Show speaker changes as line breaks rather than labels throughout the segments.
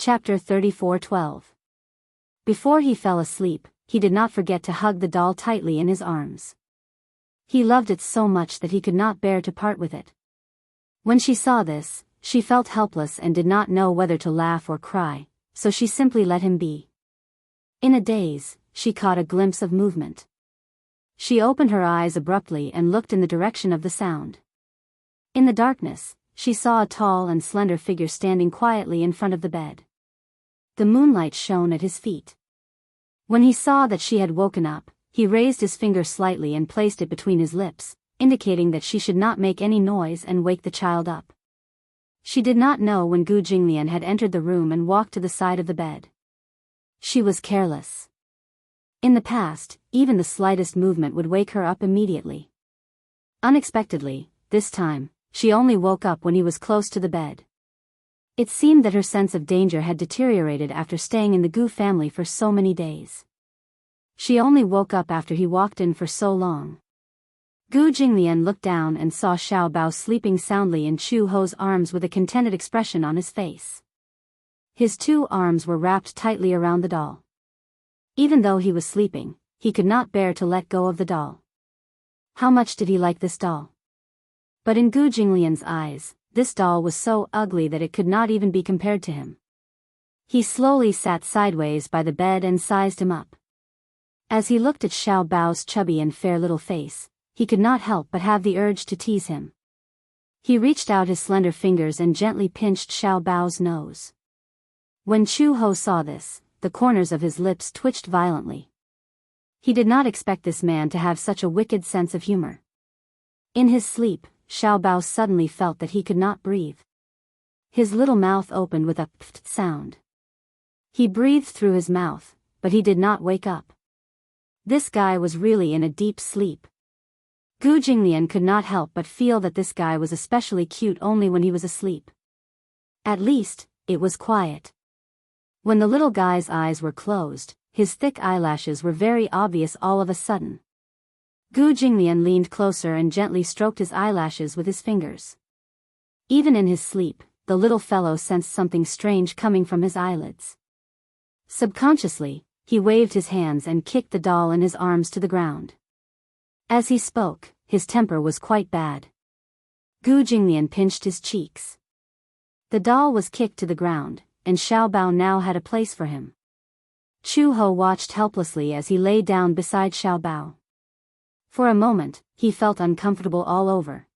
Chapter 34:12. Before he fell asleep, he did not forget to hug the doll tightly in his arms. He loved it so much that he could not bear to part with it. When she saw this, she felt helpless and did not know whether to laugh or cry, so she simply let him be. In a daze, she caught a glimpse of movement. She opened her eyes abruptly and looked in the direction of the sound. In the darkness, she saw a tall and slender figure standing quietly in front of the bed. The moonlight shone at his feet. When he saw that she had woken up, he raised his finger slightly and placed it between his lips, indicating that she should not make any noise and wake the child up. She did not know when Gu Jinglian had entered the room and walked to the side of the bed. She was careless. In the past, even the slightest movement would wake her up immediately. Unexpectedly, this time, she only woke up when he was close to the bed. It seemed that her sense of danger had deteriorated after staying in the Gu family for so many days. She only woke up after he walked in for so long. Gu Jinglian looked down and saw Xiao Bao sleeping soundly in Chu Ho's arms with a contented expression on his face. His two arms were wrapped tightly around the doll. Even though he was sleeping, he could not bear to let go of the doll. How much did he like this doll? But in Gu Jinglian's eyes, this doll was so ugly that it could not even be compared to him. He slowly sat sideways by the bed and sized him up. As he looked at Xiao Bao's chubby and fair little face, he could not help but have the urge to tease him. He reached out his slender fingers and gently pinched Xiao Bao's nose. When Chu Ho saw this, the corners of his lips twitched violently. He did not expect this man to have such a wicked sense of humor. In his sleep, Xiao Bao suddenly felt that he could not breathe. His little mouth opened with a pft sound. He breathed through his mouth, but he did not wake up. This guy was really in a deep sleep. Gu Jinglian could not help but feel that this guy was especially cute only when he was asleep. At least, it was quiet. When the little guy's eyes were closed, his thick eyelashes were very obvious all of a sudden. Gu Jinglian leaned closer and gently stroked his eyelashes with his fingers. Even in his sleep, the little fellow sensed something strange coming from his eyelids. Subconsciously, he waved his hands and kicked the doll in his arms to the ground. As he spoke, his temper was quite bad. Gu Jinglian pinched his cheeks. The doll was kicked to the ground, and Xiao Bao now had a place for him. Chu Ho watched helplessly as he lay down beside Xiao Bao. For a moment, he felt uncomfortable all over.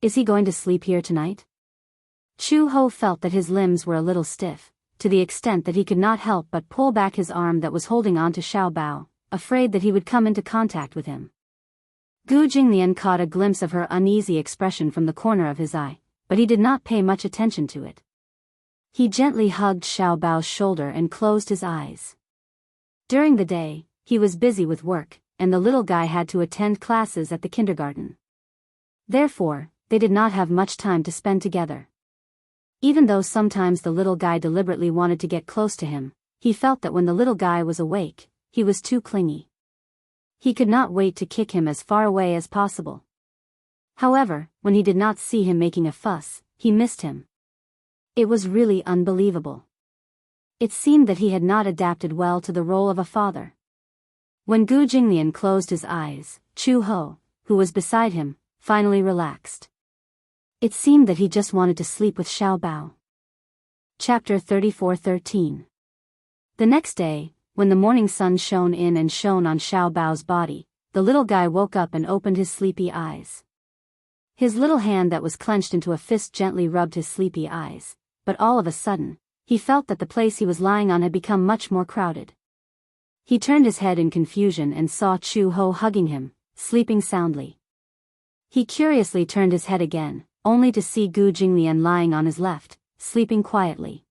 Is he going to sleep here tonight? Chu Ho felt that his limbs were a little stiff, to the extent that he could not help but pull back his arm that was holding on to Xiao Bao, afraid that he would come into contact with him. Gu Jinglian caught a glimpse of her uneasy expression from the corner of his eye, but he did not pay much attention to it. He gently hugged Xiao Bao's shoulder and closed his eyes. During the day, he was busy with work, and the little guy had to attend classes at the kindergarten. Therefore, they did not have much time to spend together. Even though sometimes the little guy deliberately wanted to get close to him, he felt that when the little guy was awake, he was too clingy. He could not wait to kick him as far away as possible. However, when he did not see him making a fuss, he missed him. It was really unbelievable. It seemed that he had not adapted well to the role of a father. When Gu Jinglian closed his eyes, Chu Ho, who was beside him, finally relaxed. It seemed that he just wanted to sleep with Xiao Bao. Chapter 34:13. The next day, when the morning sun shone in and shone on Xiao Bao's body, the little guy woke up and opened his sleepy eyes. His little hand that was clenched into a fist gently rubbed his sleepy eyes, but all of a sudden, he felt that the place he was lying on had become much more crowded. He turned his head in confusion and saw Chu Ho hugging him, sleeping soundly. He curiously turned his head again, only to see Gu Jinglian lying on his left, sleeping quietly.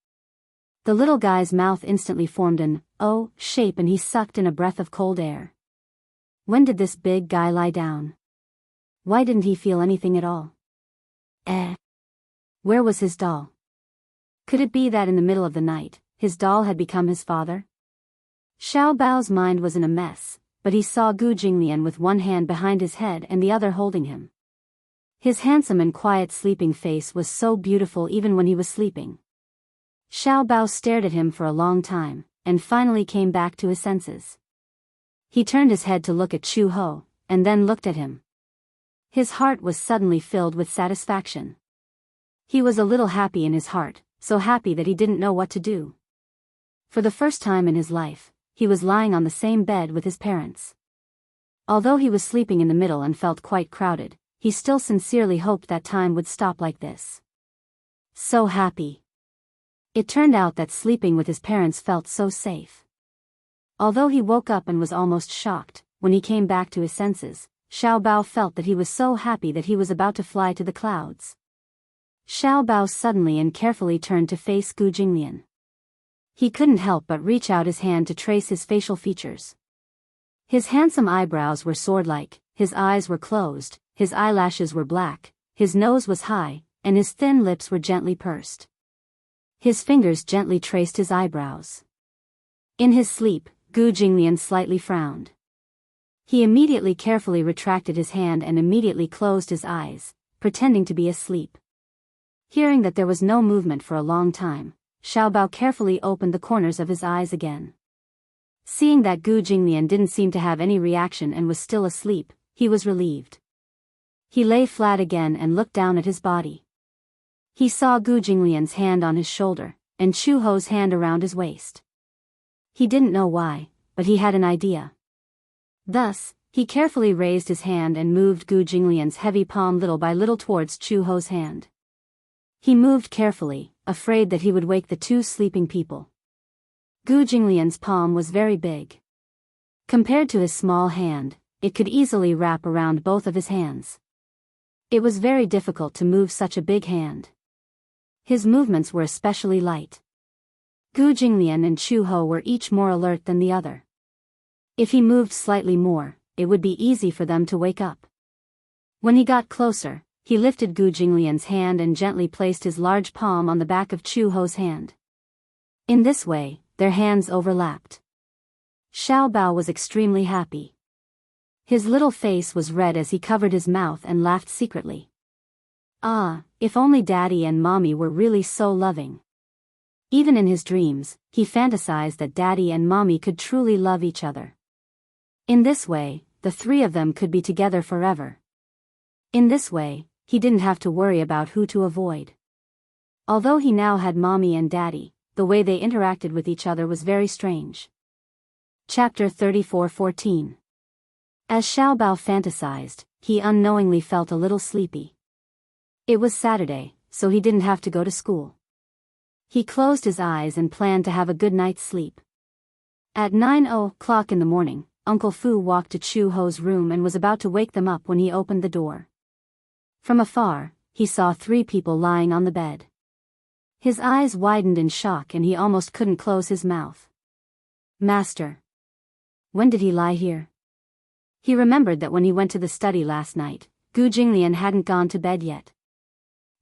The little guy's mouth instantly formed an O shape and he sucked in a breath of cold air. When did this big guy lie down? Why didn't he feel anything at all? Where was his doll? Could it be that in the middle of the night, his doll had become his father? Xiao Bao's mind was in a mess, but he saw Gu Jinglian with one hand behind his head and the other holding him. His handsome and quiet sleeping face was so beautiful even when he was sleeping. Xiao Bao stared at him for a long time, and finally came back to his senses. He turned his head to look at Chu Ho, and then looked at him. His heart was suddenly filled with satisfaction. He was a little happy in his heart, so happy that he didn't know what to do. For the first time in his life, he was lying on the same bed with his parents. Although he was sleeping in the middle and felt quite crowded, he still sincerely hoped that time would stop like this. So happy. It turned out that sleeping with his parents felt so safe. Although he woke up and was almost shocked, when he came back to his senses, Xiao Bao felt that he was so happy that he was about to fly to the clouds. Xiao Bao suddenly and carefully turned to face Gu Jinglian. He couldn't help but reach out his hand to trace his facial features. His handsome eyebrows were sword-like, his eyes were closed, his eyelashes were black, his nose was high, and his thin lips were gently pursed. His fingers gently traced his eyebrows. In his sleep, Gu Jinglian slightly frowned. He immediately carefully retracted his hand and immediately closed his eyes, pretending to be asleep. Hearing that there was no movement for a long time, Xiao Bao carefully opened the corners of his eyes again. Seeing that Gu Jinglian didn't seem to have any reaction and was still asleep, he was relieved. He lay flat again and looked down at his body. He saw Gu Jinglian's hand on his shoulder, and Chu Ho's hand around his waist. He didn't know why, but he had an idea. Thus, he carefully raised his hand and moved Gu Jinglian's heavy palm little by little towards Chu Ho's hand. He moved carefully, afraid that he would wake the two sleeping people. Gu Jinglian's palm was very big. Compared to his small hand, it could easily wrap around both of his hands. It was very difficult to move such a big hand. His movements were especially light. Gu Jinglian and Chu Ho were each more alert than the other. If he moved slightly more, it would be easy for them to wake up. When he got closer, he lifted Gu Jinglian's hand and gently placed his large palm on the back of Chu Ho's hand. In this way, their hands overlapped. Xiao Bao was extremely happy. His little face was red as he covered his mouth and laughed secretly. Ah, if only Daddy and Mommy were really so loving. Even in his dreams, he fantasized that Daddy and Mommy could truly love each other. In this way, the three of them could be together forever. In this way, he didn't have to worry about who to avoid. Although he now had Mommy and Daddy, the way they interacted with each other was very strange. Chapter 34:14. As Xiao Bao fantasized, he unknowingly felt a little sleepy. It was Saturday, so he didn't have to go to school. He closed his eyes and planned to have a good night's sleep. At 9:00 in the morning, Uncle Fu walked to Chu Ho's room and was about to wake them up when he opened the door. From afar, he saw 3 people lying on the bed. His eyes widened in shock and he almost couldn't close his mouth. Master. When did he lie here? He remembered that when he went to the study last night, Gu Jinglian hadn't gone to bed yet.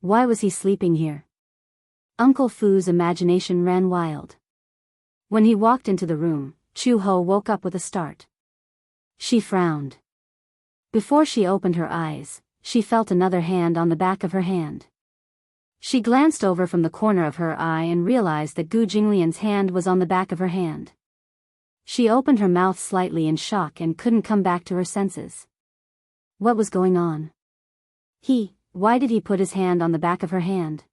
Why was he sleeping here? Uncle Fu's imagination ran wild. When he walked into the room, Chu Ho woke up with a start. She frowned. Before she opened her eyes, she felt another hand on the back of her hand. She glanced over from the corner of her eye and realized that Gu Jinglian's hand was on the back of her hand. She opened her mouth slightly in shock and couldn't come back to her senses. What was going on? Why did he put his hand on the back of her hand?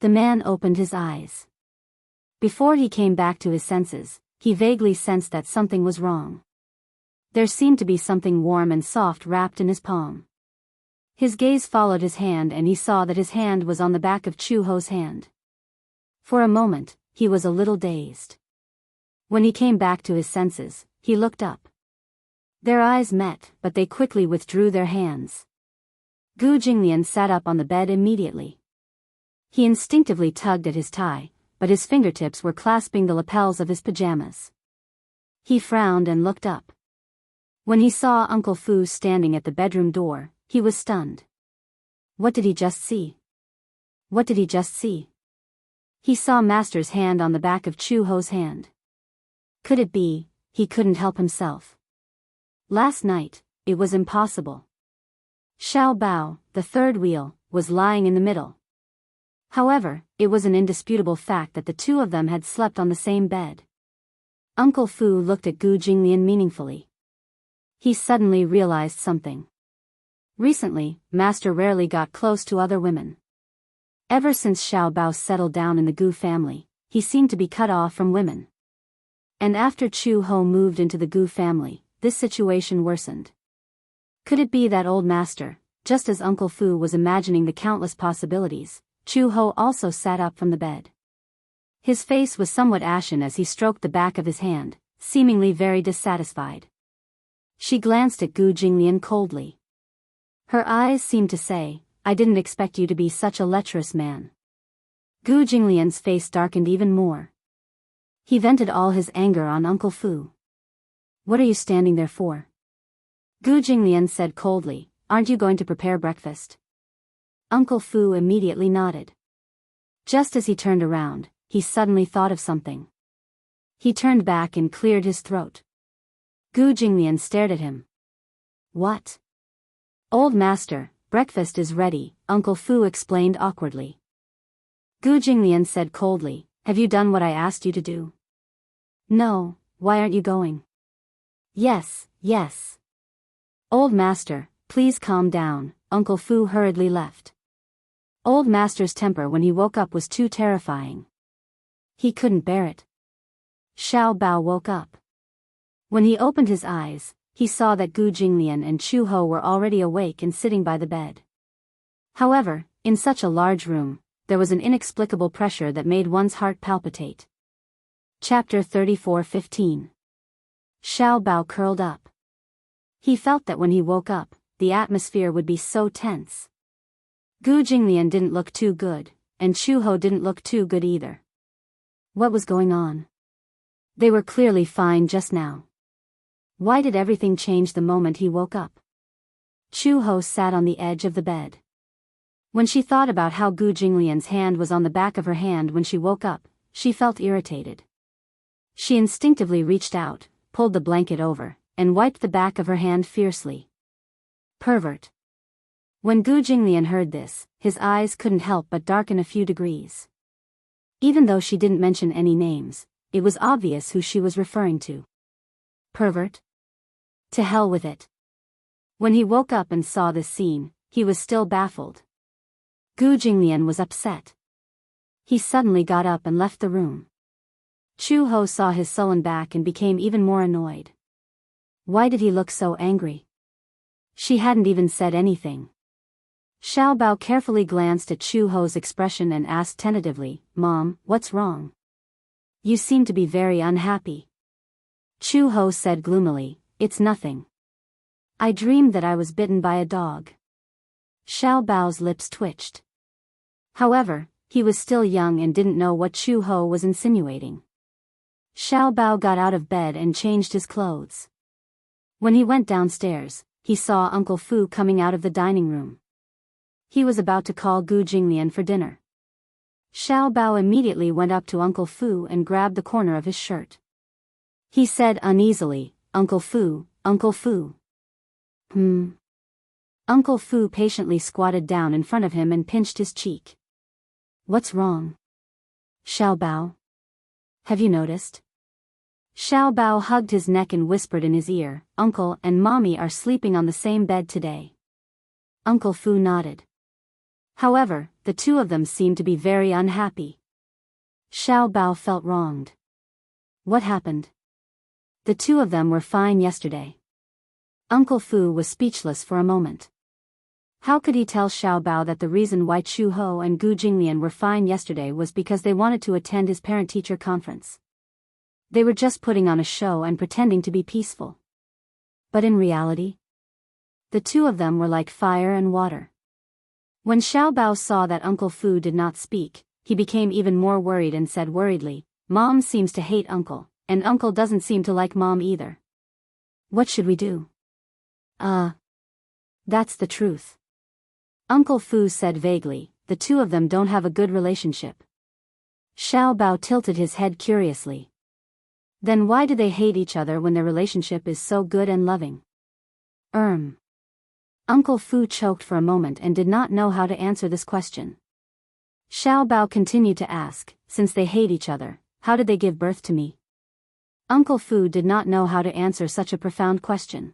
The man opened his eyes. Before he came back to his senses, he vaguely sensed that something was wrong. There seemed to be something warm and soft wrapped in his palm. His gaze followed his hand and he saw that his hand was on the back of Chu Ho's hand. For a moment, he was a little dazed. When he came back to his senses, he looked up. Their eyes met, but they quickly withdrew their hands. Gu Jinglian sat up on the bed immediately. He instinctively tugged at his tie, but his fingertips were clasping the lapels of his pajamas. He frowned and looked up. When he saw Uncle Fu standing at the bedroom door, he was stunned. What did he just see? What did he just see? He saw Master's hand on the back of Chu Ho's hand. Could it be? He couldn't help himself. Last night, it was impossible. Xiao Bao, the third wheel, was lying in the middle. However, it was an indisputable fact that the two of them had slept on the same bed. Uncle Fu looked at Gu Jinglian meaningfully. He suddenly realized something. Recently, Master rarely got close to other women. Ever since Xiao Bao settled down in the Gu family, he seemed to be cut off from women. And after Chu Ho moved into the Gu family, this situation worsened. Could it be that old master, just as Uncle Fu was imagining the countless possibilities, Chu Ho also sat up from the bed. His face was somewhat ashen as he stroked the back of his hand, seemingly very dissatisfied. She glanced at Gu Jinglian coldly. Her eyes seemed to say, "I didn't expect you to be such a lecherous man." Gu Jinglian's face darkened even more. He vented all his anger on Uncle Fu. "What are you standing there for?" Gu Jinglian said coldly, "Aren't you going to prepare breakfast?" Uncle Fu immediately nodded. Just as he turned around, he suddenly thought of something. He turned back and cleared his throat. Gu Jinglian stared at him. "What?" "Old master, breakfast is ready," Uncle Fu explained awkwardly. Gu Jinglian said coldly, "Have you done what I asked you to do?" "No, why aren't you going?" Yes. "Old master, please calm down," Uncle Fu hurriedly left. Old master's temper when he woke up was too terrifying. He couldn't bear it. Xiao Bao woke up. When he opened his eyes, he saw that Gu Jinglian and Chu Ho were already awake and sitting by the bed. However, in such a large room, there was an inexplicable pressure that made one's heart palpitate. Chapter 34:15. Xiao Bao curled up. He felt that when he woke up, the atmosphere would be so tense. Gu Jinglian didn't look too good, and Chu Ho didn't look too good either. What was going on? They were clearly fine just now. Why did everything change the moment he woke up? Chu Ho sat on the edge of the bed. When she thought about how Gu Jinglian's hand was on the back of her hand when she woke up, she felt irritated. She instinctively reached out, pulled the blanket over, and wiped the back of her hand fiercely. Pervert. When Gu Jinglian heard this, his eyes couldn't help but darken a few degrees. Even though she didn't mention any names, it was obvious who she was referring to. Pervert? To hell with it. When he woke up and saw this scene, he was still baffled. Gu Jinglian was upset. He suddenly got up and left the room. Chu Ho saw his sullen back and became even more annoyed. Why did he look so angry? She hadn't even said anything. Xiao Bao carefully glanced at Chu Ho's expression and asked tentatively, "Mom, what's wrong? You seem to be very unhappy." Chu Ho said gloomily, "It's nothing. I dreamed that I was bitten by a dog." Xiao Bao's lips twitched. However, he was still young and didn't know what Chu Ho was insinuating. Xiao Bao got out of bed and changed his clothes. When he went downstairs, he saw Uncle Fu coming out of the dining room. He was about to call Gu Jinglian for dinner. Xiao Bao immediately went up to Uncle Fu and grabbed the corner of his shirt. He said uneasily, Uncle Fu. Uncle Fu patiently squatted down in front of him and pinched his cheek. "What's wrong?" "Xiao Bao. Have you noticed?" Xiao Bao hugged his neck and whispered in his ear, "Uncle and Mommy are sleeping on the same bed today." Uncle Fu nodded. However, the two of them seemed to be very unhappy. Xiao Bao felt wronged. What happened? The two of them were fine yesterday. Uncle Fu was speechless for a moment. How could he tell Xiao Bao that the reason why Chu Ho and Gu Jinglian were fine yesterday was because they wanted to attend his parent-teacher conference? They were just putting on a show and pretending to be peaceful. But in reality, the two of them were like fire and water. When Xiao Bao saw that Uncle Fu did not speak, he became even more worried and said worriedly, "Mom seems to hate Uncle, and Uncle doesn't seem to like Mom either. What should we do?" That's the truth. Uncle Fu said vaguely, "The two of them don't have a good relationship." Xiao Bao tilted his head curiously. Then why do they hate each other when their relationship is so good and loving? Uncle Fu choked for a moment and did not know how to answer this question. Xiao Bao continued to ask, since they hate each other, how did they give birth to me? Uncle Fu did not know how to answer such a profound question.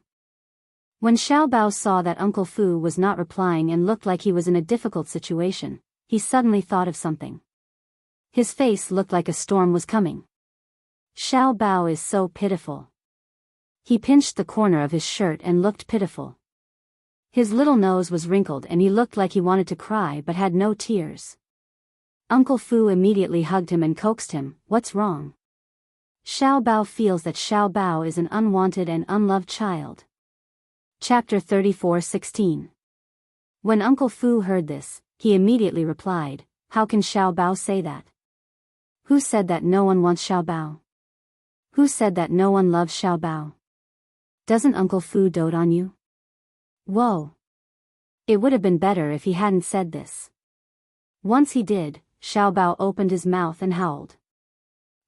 When Xiao Bao saw that Uncle Fu was not replying and looked like he was in a difficult situation, he suddenly thought of something. His face looked like a storm was coming. Xiao Bao is so pitiful. He pinched the corner of his shirt and looked pitiful. His little nose was wrinkled and he looked like he wanted to cry but had no tears. Uncle Fu immediately hugged him and coaxed him, "What's wrong?" Xiao Bao feels that Xiao Bao is an unwanted and unloved child. Chapter 34:16. When Uncle Fu heard this, he immediately replied, "How can Xiao Bao say that? Who said that no one wants Xiao Bao? Who said that no one loves Xiao Bao? Doesn't Uncle Fu dote on you?" Whoa! It would have been better if he hadn't said this. Once he did, Xiao Bao opened his mouth and howled.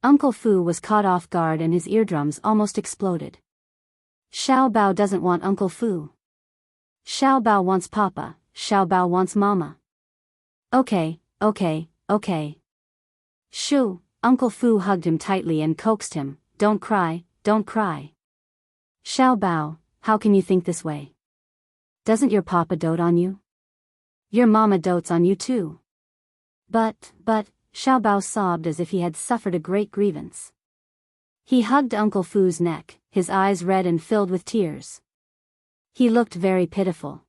Uncle Fu was caught off guard and his eardrums almost exploded. Xiao Bao doesn't want Uncle Fu. Xiao Bao wants Papa, Xiao Bao wants Mama. Okay. Shoo! Uncle Fu hugged him tightly and coaxed him, don't cry. Xiao Bao, how can you think this way? Doesn't your Papa dote on you? Your Mama dotes on you too. But, Xiao Bao sobbed as if he had suffered a great grievance. He hugged Uncle Fu's neck, his eyes red and filled with tears. He looked very pitiful.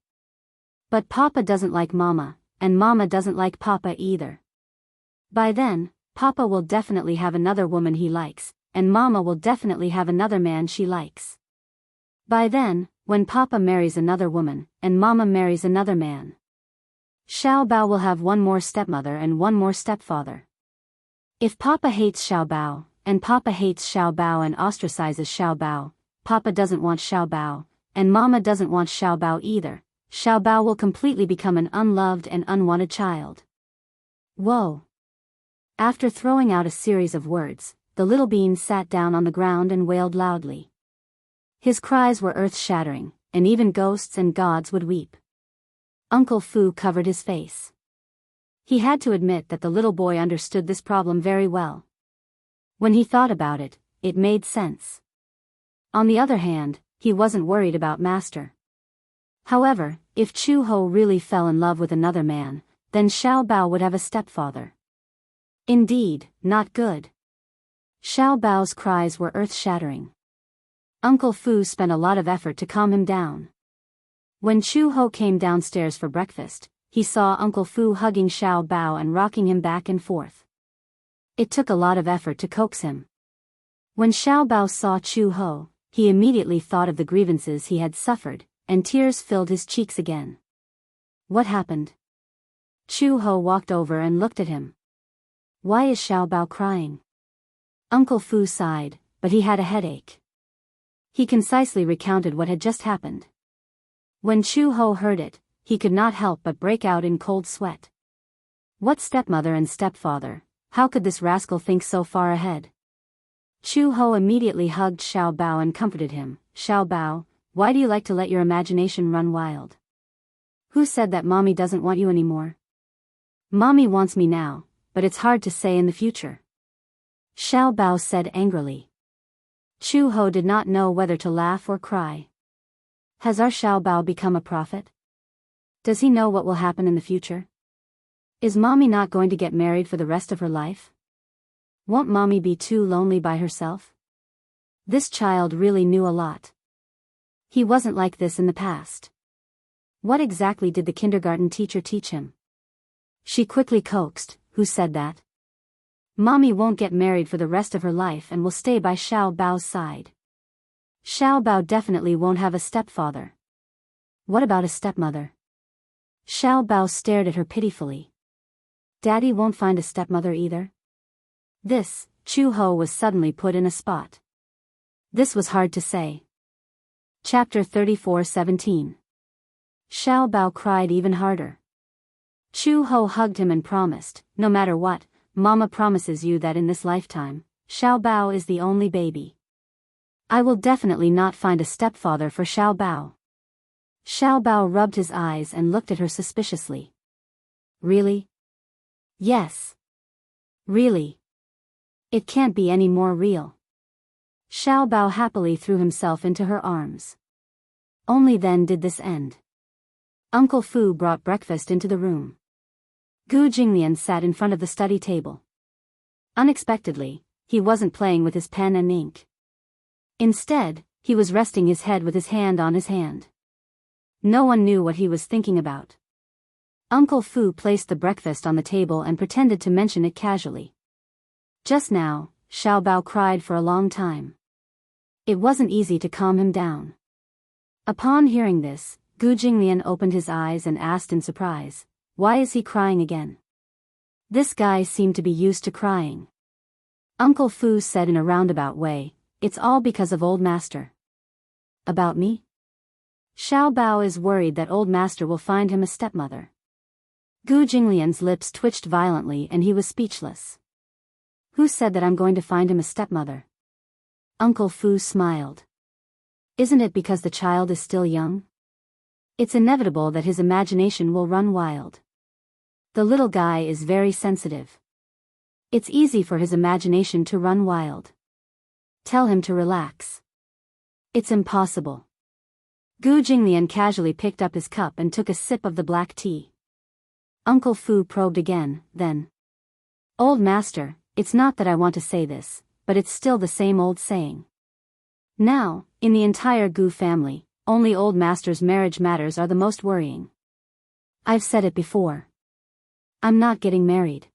But Papa doesn't like Mama, and Mama doesn't like Papa either. By then, Papa will definitely have another woman he likes, and Mama will definitely have another man she likes. By then, when Papa marries another woman, and Mama marries another man, Xiao Bao will have one more stepmother and one more stepfather. If Papa hates Xiao Bao, and Papa hates Xiao Bao and ostracizes Xiao Bao, Papa doesn't want Xiao Bao, and Mama doesn't want Xiao Bao either, Xiao Bao will completely become an unloved and unwanted child. Whoa! After throwing out a series of words, the little bean sat down on the ground and wailed loudly. His cries were earth-shattering, and even ghosts and gods would weep. Uncle Fu covered his face. He had to admit that the little boy understood this problem very well. When he thought about it, it made sense. On the other hand, he wasn't worried about Master. However, if Chu Ho really fell in love with another man, then Xiao Bao would have a stepfather. Indeed, not good. Xiao Bao's cries were earth-shattering. Uncle Fu spent a lot of effort to calm him down. When Chu Ho came downstairs for breakfast, he saw Uncle Fu hugging Xiao Bao and rocking him back and forth. It took a lot of effort to coax him. When Xiao Bao saw Chu Ho, he immediately thought of the grievances he had suffered, and tears filled his cheeks again. What happened? Chu Ho walked over and looked at him. Why is Xiao Bao crying? Uncle Fu sighed, but he had a headache. He concisely recounted what had just happened. When Chu Ho heard it, he could not help but break out in cold sweat. What stepmother and stepfather? How could this rascal think so far ahead? Chu Ho immediately hugged Xiao Bao and comforted him. Xiao Bao, why do you like to let your imagination run wild? Who said that Mommy doesn't want you anymore? Mommy wants me now, but it's hard to say in the future. Xiao Bao said angrily. Chu Ho did not know whether to laugh or cry. Has our Xiao Bao become a prophet? Does he know what will happen in the future? Is Mommy not going to get married for the rest of her life? Won't Mommy be too lonely by herself? This child really knew a lot. He wasn't like this in the past. What exactly did the kindergarten teacher teach him? She quickly coaxed, who said that? Mommy won't get married for the rest of her life and will stay by Xiao Bao's side. Xiao Bao definitely won't have a stepfather. What about a stepmother? Xiao Bao stared at her pitifully. Daddy won't find a stepmother either? This, Chu Ho was suddenly put in a spot. This was hard to say. Chapter 34:17. Xiao Bao cried even harder. Chu Ho hugged him and promised, no matter what, Mama promises you that in this lifetime, Xiao Bao is the only baby. I will definitely not find a stepfather for Xiao Bao. Xiao Bao rubbed his eyes and looked at her suspiciously. Really? Yes. Really. It can't be any more real. Xiao Bao happily threw himself into her arms. Only then did this end. Uncle Fu brought breakfast into the room. Gu Jinglian sat in front of the study table. Unexpectedly, he wasn't playing with his pen and ink. Instead, he was resting his head with his hand on his hand. No one knew what he was thinking about. Uncle Fu placed the breakfast on the table and pretended to mention it casually. Just now, Xiao Bao cried for a long time. It wasn't easy to calm him down. Upon hearing this, Gu Jinglian opened his eyes and asked in surprise, "Why is he crying again?" This guy seemed to be used to crying. Uncle Fu said in a roundabout way, "It's all because of old master." "About me?" Xiao Bao is worried that old master will find him a stepmother. Gu Jinglian's lips twitched violently and he was speechless. "Who said that I'm going to find him a stepmother?" Uncle Fu smiled. "Isn't it because the child is still young? It's inevitable that his imagination will run wild. The little guy is very sensitive. It's easy for his imagination to run wild. Tell him to relax." "It's impossible." Gu Jinglian casually picked up his cup and took a sip of the black tea. Uncle Fu probed again, then. "Old master, it's not that I want to say this, but it's still the same old saying. Now, in the entire Gu family, only old master's marriage matters are the most worrying. I've said it before. I'm not getting married."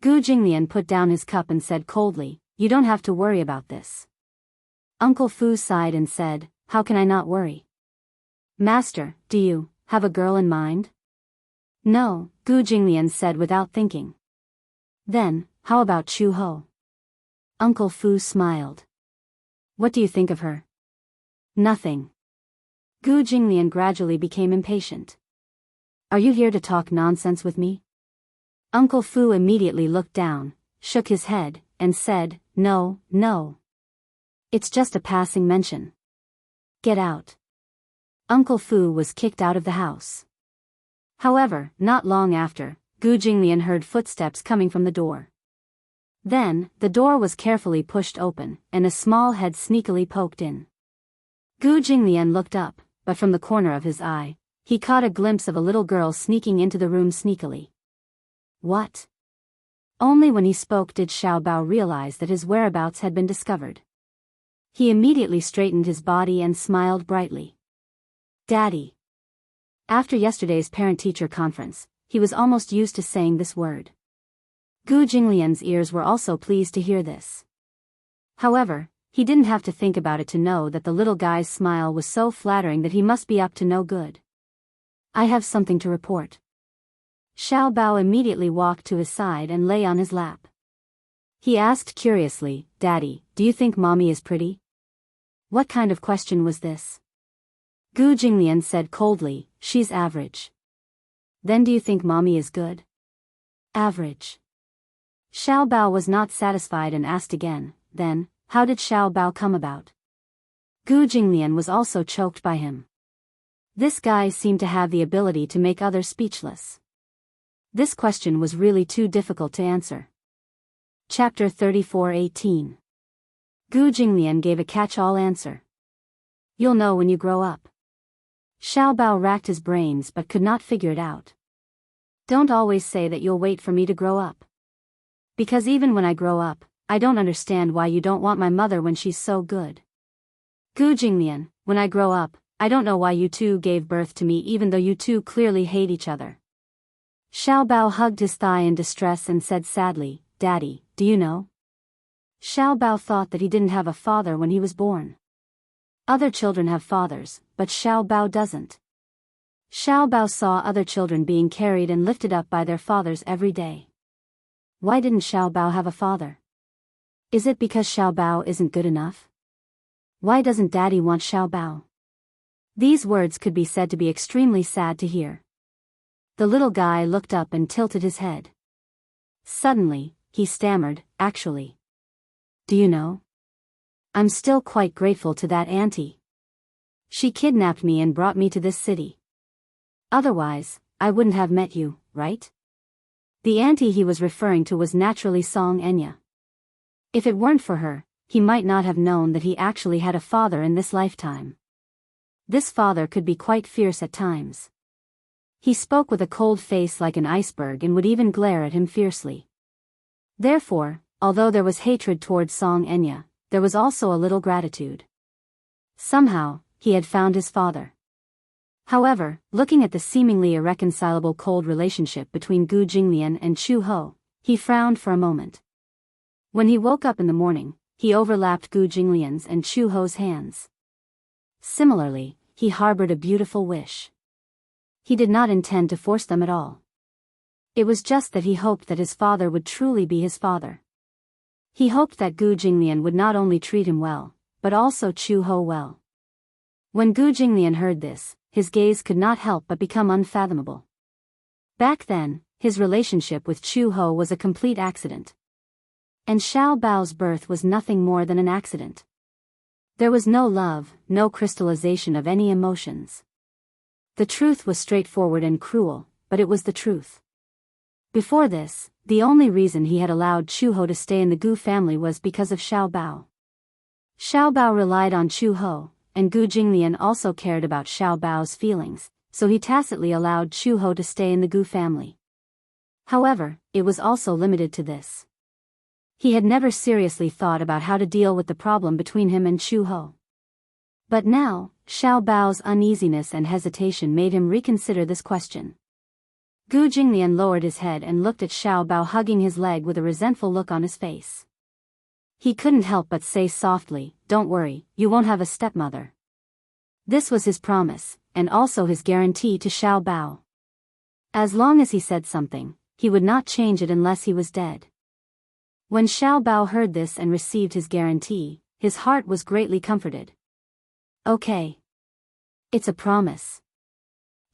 Gu Jinglian put down his cup and said coldly, "You don't have to worry about this." Uncle Fu sighed and said, "How can I not worry? Master, do you have a girl in mind?" "No," Gu Jinglian said without thinking. "Then, how about Chu Ho?" Uncle Fu smiled. "What do you think of her?" "Nothing." Gu Jinglian gradually became impatient. "Are you here to talk nonsense with me?" Uncle Fu immediately looked down, shook his head, and said, "No, no. It's just a passing mention. Get out." Uncle Fu was kicked out of the house. However, not long after, Gu Jinglian heard footsteps coming from the door. Then, the door was carefully pushed open, and a small head sneakily poked in. Gu Jinglian looked up, but from the corner of his eye, he caught a glimpse of a little girl sneaking into the room sneakily. "What?" Only when he spoke did Xiao Bao realize that his whereabouts had been discovered. He immediately straightened his body and smiled brightly. "Daddy." After yesterday's parent-teacher conference, he was almost used to saying this word. Gu Jinglian's ears were also pleased to hear this. However, he didn't have to think about it to know that the little guy's smile was so flattering that he must be up to no good. "I have something to report." Xiao Bao immediately walked to his side and lay on his lap. He asked curiously, "Daddy, do you think mommy is pretty?" What kind of question was this? Gu Jinglian said coldly, "She's average." "Then do you think mommy is good?" "Average." Xiao Bao was not satisfied and asked again, "Then, how did Xiao Bao come about?" Gu Jinglian was also choked by him. This guy seemed to have the ability to make others speechless. This question was really too difficult to answer. Chapter 34:18. Gu Jinglian gave a catch-all answer. "You'll know when you grow up." Xiao Bao racked his brains but could not figure it out. "Don't always say that you'll wait for me to grow up. Because even when I grow up, I don't understand why you don't want my mother when she's so good. Gu Jinglian, when I grow up, I don't know why you two gave birth to me even though you two clearly hate each other." Xiao Bao hugged his thigh in distress and said sadly, "Daddy, do you know?" Xiao Bao thought that he didn't have a father when he was born. Other children have fathers, but Xiao Bao doesn't. Xiao Bao saw other children being carried and lifted up by their fathers every day. Why didn't Xiao Bao have a father? Is it because Xiao Bao isn't good enough? Why doesn't Daddy want Xiao Bao? These words could be said to be extremely sad to hear. The little guy looked up and tilted his head. Suddenly, he stammered, "Actually. Do you know? I'm still quite grateful to that auntie. She kidnapped me and brought me to this city. Otherwise, I wouldn't have met you, right?" The auntie he was referring to was naturally Song Enya. If it weren't for her, he might not have known that he actually had a father in this lifetime. This father could be quite fierce at times. He spoke with a cold face like an iceberg and would even glare at him fiercely. Therefore, although there was hatred towards Song Enya, there was also a little gratitude. Somehow, he had found his father. However, looking at the seemingly irreconcilable cold relationship between Gu Jinglian and Chu Ho, he frowned for a moment. When he woke up in the morning, he overlapped Gu Jinglian's and Chu Ho's hands. Similarly, he harbored a beautiful wish. He did not intend to force them at all. It was just that he hoped that his father would truly be his father. He hoped that Gu Jinglian would not only treat him well, but also Chu Ho well. When Gu Jinglian heard this, his gaze could not help but become unfathomable. Back then, his relationship with Chu Ho was a complete accident. And Xiao Bao's birth was nothing more than an accident. There was no love, no crystallization of any emotions. The truth was straightforward and cruel, but it was the truth. Before this, the only reason he had allowed Chu Ho to stay in the Gu family was because of Xiao Bao. Xiao Bao relied on Chu Ho, and Gu Jinglian also cared about Xiao Bao's feelings, so he tacitly allowed Chu Ho to stay in the Gu family. However, it was also limited to this. He had never seriously thought about how to deal with the problem between him and Chu Ho. But now, Xiao Bao's uneasiness and hesitation made him reconsider this question. Gu Jinglian lowered his head and looked at Xiao Bao hugging his leg with a resentful look on his face. He couldn't help but say softly, "Don't worry, you won't have a stepmother." This was his promise, and also his guarantee to Xiao Bao. As long as he said something, he would not change it unless he was dead. When Xiao Bao heard this and received his guarantee, his heart was greatly comforted. Okay. It's a promise.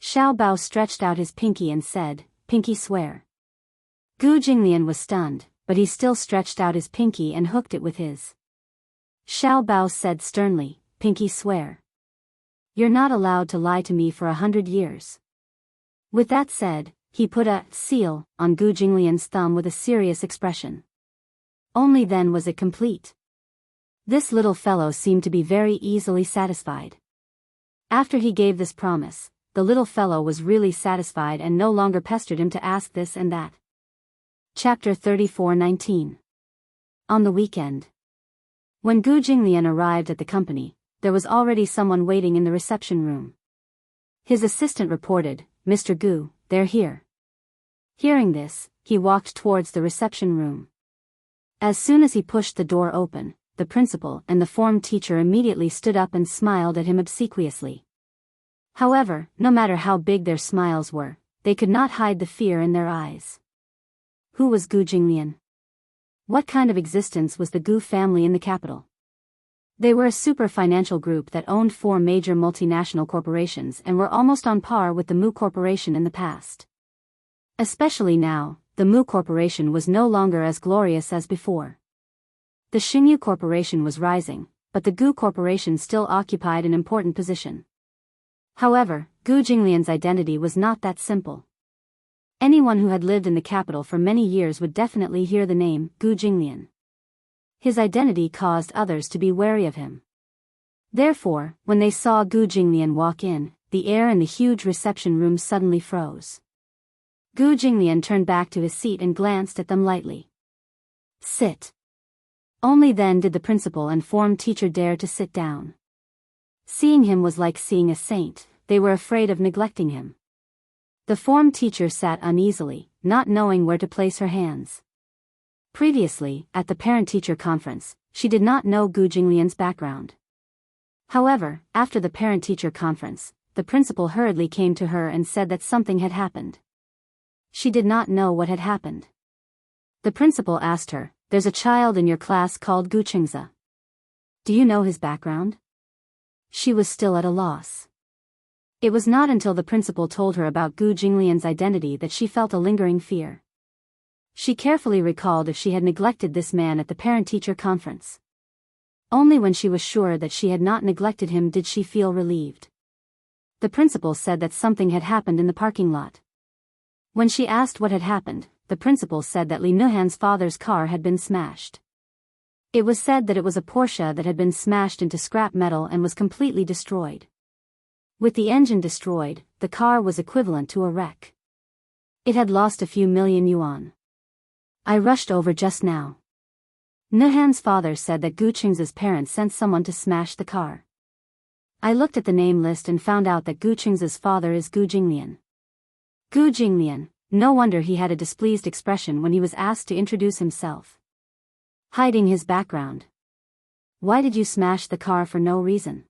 Xiao Bao stretched out his pinky and said, "Pinky swear." Gu Jinglian was stunned, but he still stretched out his pinky and hooked it with his. Xiao Bao said sternly, "Pinky swear. You're not allowed to lie to me for 100 years. With that said, he put a seal on Gu Jinglian's thumb with a serious expression. Only then was it complete. This little fellow seemed to be very easily satisfied. After he gave this promise, the little fellow was really satisfied and no longer pestered him to ask this and that. Chapter 34:19. On the weekend. When Gu Jinglian arrived at the company, there was already someone waiting in the reception room. His assistant reported, "Mr. Gu, they're here." Hearing this, he walked towards the reception room. As soon as he pushed the door open, the principal and the form teacher immediately stood up and smiled at him obsequiously. However, no matter how big their smiles were, they could not hide the fear in their eyes. Who was Gu Jinglian? What kind of existence was the Gu family in the capital? They were a super financial group that owned 4 major multinational corporations and were almost on par with the Mu Corporation in the past. Especially now, the Mu Corporation was no longer as glorious as before. The Xingyu Corporation was rising, but the Gu Corporation still occupied an important position. However, Gu Jinglian's identity was not that simple. Anyone who had lived in the capital for many years would definitely hear the name Gu Jinglian. His identity caused others to be wary of him. Therefore, when they saw Gu Jinglian walk in, the air in the huge reception room suddenly froze. Gu Jinglian turned back to his seat and glanced at them lightly. "Sit." Only then did the principal and form teacher dare to sit down. Seeing him was like seeing a saint, they were afraid of neglecting him. The form teacher sat uneasily, not knowing where to place her hands. Previously, at the parent-teacher conference, she did not know Gu Jinglian's background. However, after the parent-teacher conference, the principal hurriedly came to her and said that something had happened. She did not know what had happened. The principal asked her, "There's a child in your class called Gu Qingze. Do you know his background?" She was still at a loss. It was not until the principal told her about Gu Jinglian's identity that she felt a lingering fear. She carefully recalled if she had neglected this man at the parent-teacher conference. Only when she was sure that she had not neglected him did she feel relieved. The principal said that something had happened in the parking lot. When she asked what had happened, the principal said that Lee Nuhan's father's car had been smashed. It was said that it was a Porsche that had been smashed into scrap metal and was completely destroyed. With the engine destroyed, the car was equivalent to a wreck. It had lost a few million yuan. I rushed over just now. Nuhan's father said that Gu Qing's parents sent someone to smash the car. I looked at the name list and found out that Gu Qing's father is Gu Jinglian. Gu Jinglian, no wonder he had a displeased expression when he was asked to introduce himself. Hiding his background. Why did you smash the car for no reason?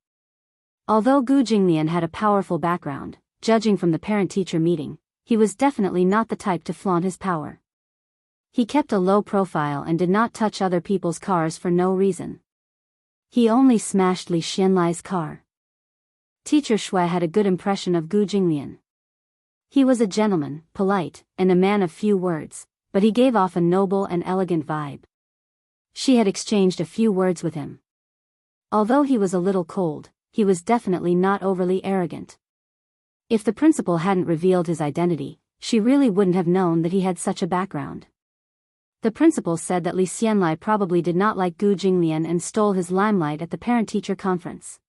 Although Gu Jinglian had a powerful background, judging from the parent-teacher meeting, he was definitely not the type to flaunt his power. He kept a low profile and did not touch other people's cars for no reason. He only smashed Li Xianlai's car. Teacher Shui had a good impression of Gu Jinglian. He was a gentleman, polite, and a man of few words, but he gave off a noble and elegant vibe. She had exchanged a few words with him. Although he was a little cold, he was definitely not overly arrogant. If the principal hadn't revealed his identity, she really wouldn't have known that he had such a background. The principal said that Li Xianlai probably did not like Gu Jinglian and stole his limelight at the parent-teacher conference.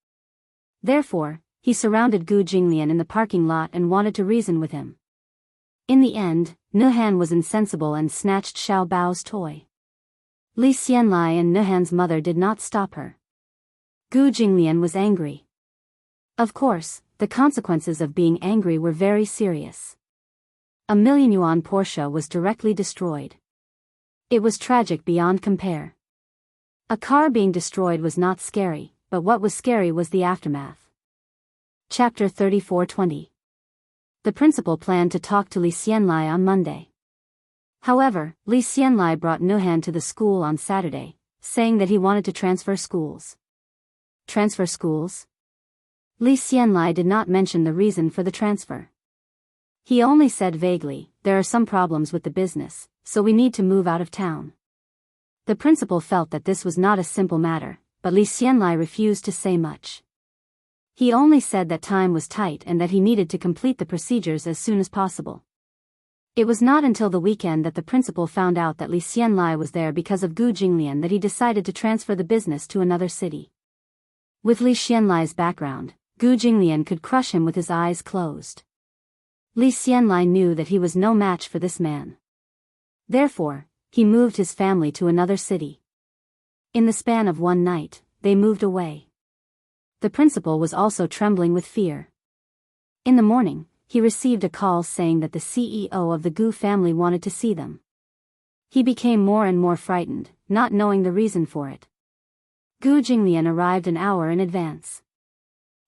Therefore, he surrounded Gu Jinglian in the parking lot and wanted to reason with him. In the end, Nuhan was insensible and snatched Xiao Bao's toy. Li Xianlai and Nuhan's mother did not stop her. Gu Jinglian was angry. Of course, the consequences of being angry were very serious. A million yuan Porsche was directly destroyed. It was tragic beyond compare. A car being destroyed was not scary, but what was scary was the aftermath. Chapter 34:20. The principal planned to talk to Li Xianlai on Monday. However, Li Xianlai brought Nuhan to the school on Saturday, saying that he wanted to transfer schools. Transfer schools? Li Xianlai did not mention the reason for the transfer. He only said vaguely, there are some problems with the business, so we need to move out of town. The principal felt that this was not a simple matter, but Li Xianlai refused to say much. He only said that time was tight and that he needed to complete the procedures as soon as possible. It was not until the weekend that the principal found out that Li Xianlai was there because of Gu Jinglian that he decided to transfer the business to another city. With Li Xianlai's background, Gu Jinglian could crush him with his eyes closed. Li Xianlai knew that he was no match for this man. Therefore, he moved his family to another city. In the span of one night, they moved away. The principal was also trembling with fear. In the morning, he received a call saying that the CEO of the Gu family wanted to see them. He became more and more frightened, not knowing the reason for it. Gu Jinglian arrived an hour in advance.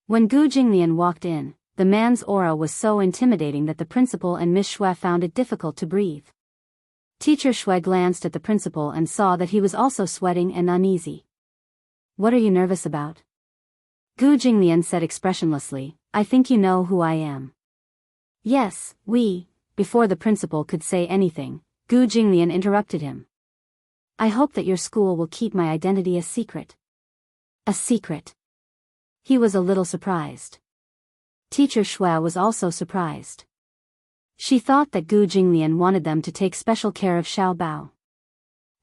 When Gu Jinglian walked in, the man's aura was so intimidating that the principal and Miss Shui found it difficult to breathe. Teacher Shui glanced at the principal and saw that he was also sweating and uneasy. "What are you nervous about?" Gu Jinglian said expressionlessly, "I think you know who I am." "Yes, Before the principal could say anything, Gu Jinglian interrupted him. "I hope that your school will keep my identity a secret." A secret? He was a little surprised. Teacher Shui was also surprised. She thought that Gu Jinglian wanted them to take special care of Xiao Bao.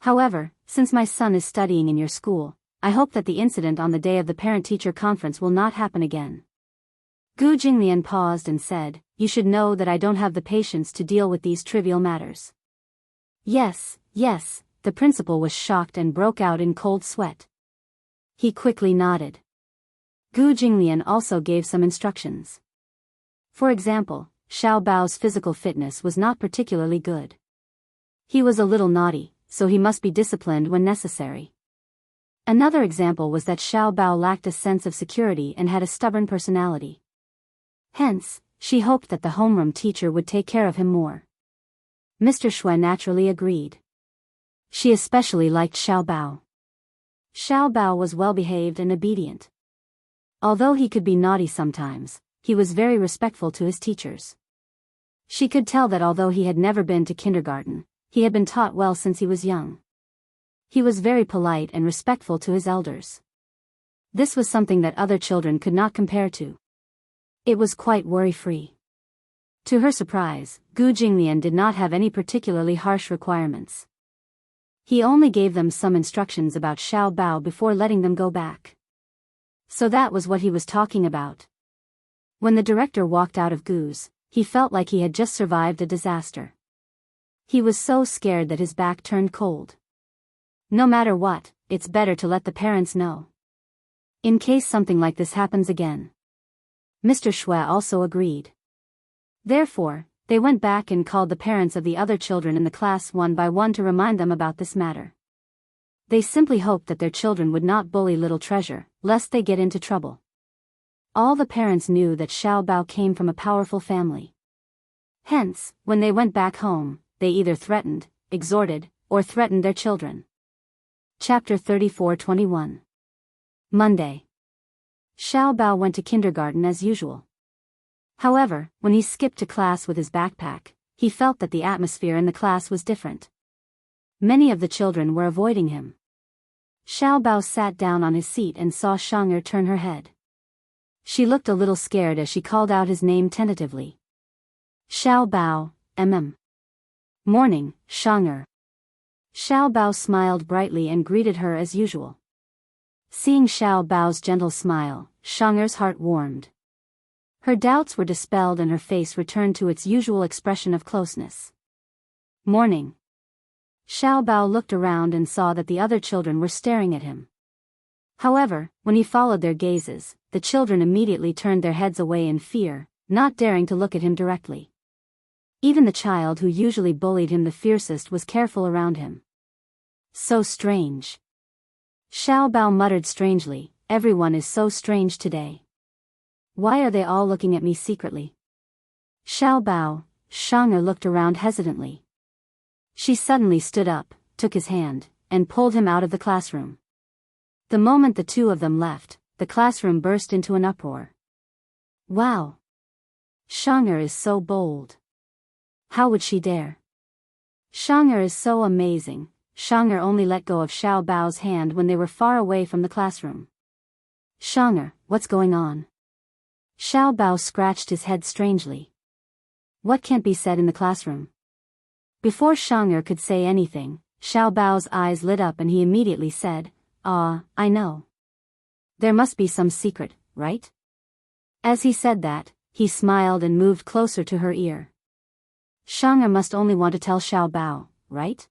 "However, since my son is studying in your school, I hope that the incident on the day of the parent-teacher conference will not happen again." Gu Jinglian paused and said, "You should know that I don't have the patience to deal with these trivial matters." Yes, the principal was shocked and broke out in cold sweat. He quickly nodded. Gu Jinglian also gave some instructions. For example, Xiao Bao's physical fitness was not particularly good. He was a little naughty, so he must be disciplined when necessary. Another example was that Xiao Bao lacked a sense of security and had a stubborn personality. Hence, she hoped that the homeroom teacher would take care of him more. Mr. Shui naturally agreed. She especially liked Xiao Bao. Xiao Bao was well-behaved and obedient. Although he could be naughty sometimes, he was very respectful to his teachers. She could tell that although he had never been to kindergarten, he had been taught well since he was young. He was very polite and respectful to his elders. This was something that other children could not compare to. It was quite worry-free. To her surprise, Gu Jinglian did not have any particularly harsh requirements. He only gave them some instructions about Xiao Bao before letting them go back. So that was what he was talking about. When the director walked out of Gu's, he felt like he had just survived a disaster. He was so scared that his back turned cold. No matter what, it's better to let the parents know, in case something like this happens again. Mr. Shui also agreed. Therefore, they went back and called the parents of the other children in the class one by one to remind them about this matter. They simply hoped that their children would not bully Little Treasure, lest they get into trouble. All the parents knew that Xiao Bao came from a powerful family. Hence, when they went back home, they either threatened, exhorted, or threatened their children. Chapter 34-21. Monday. Xiao Bao went to kindergarten as usual. However, when he skipped to class with his backpack, he felt that the atmosphere in the class was different. Many of the children were avoiding him. Xiao Bao sat down on his seat and saw Shang'er turn her head. She looked a little scared as she called out his name tentatively. Xiao Bao, Morning, Shang'er. Xiao Bao smiled brightly and greeted her as usual. Seeing Xiao Bao's gentle smile, Shang'er's heart warmed. Her doubts were dispelled and her face returned to its usual expression of closeness. Morning. Xiao Bao looked around and saw that the other children were staring at him. However, when he followed their gazes, the children immediately turned their heads away in fear, not daring to look at him directly. Even the child who usually bullied him the fiercest was careful around him. So strange. Xiao Bao muttered strangely, everyone is so strange today. Why are they all looking at me secretly? Xiao Bao, Shang'er looked around hesitantly. She suddenly stood up, took his hand, and pulled him out of the classroom. The moment the two of them left, the classroom burst into an uproar. Wow! Shang'er is so bold. How would she dare? Shang'er is so amazing. Shang'er only let go of Xiao Bao's hand when they were far away from the classroom. Shang'er, what's going on? Xiao Bao scratched his head strangely. What can't be said in the classroom? Before Shang'er could say anything, Xiao Bao's eyes lit up and he immediately said, I know. There must be some secret, right? As he said that, he smiled and moved closer to her ear. Shang'er must only want to tell Xiao Bao, right?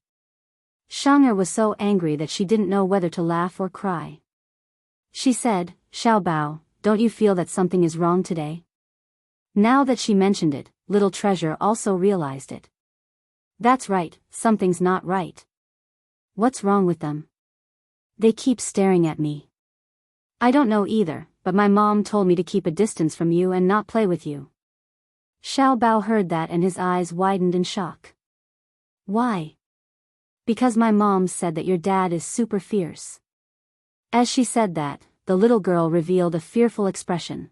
Shang'er was so angry that she didn't know whether to laugh or cry. She said, Xiao Bao, don't you feel that something is wrong today? Now that she mentioned it, Little Treasure also realized it. That's right, something's not right. What's wrong with them? They keep staring at me. I don't know either, but my mom told me to keep a distance from you and not play with you. Xiao Bao heard that and his eyes widened in shock. Why? Because my mom said that your dad is super fierce. As she said that, the little girl revealed a fearful expression.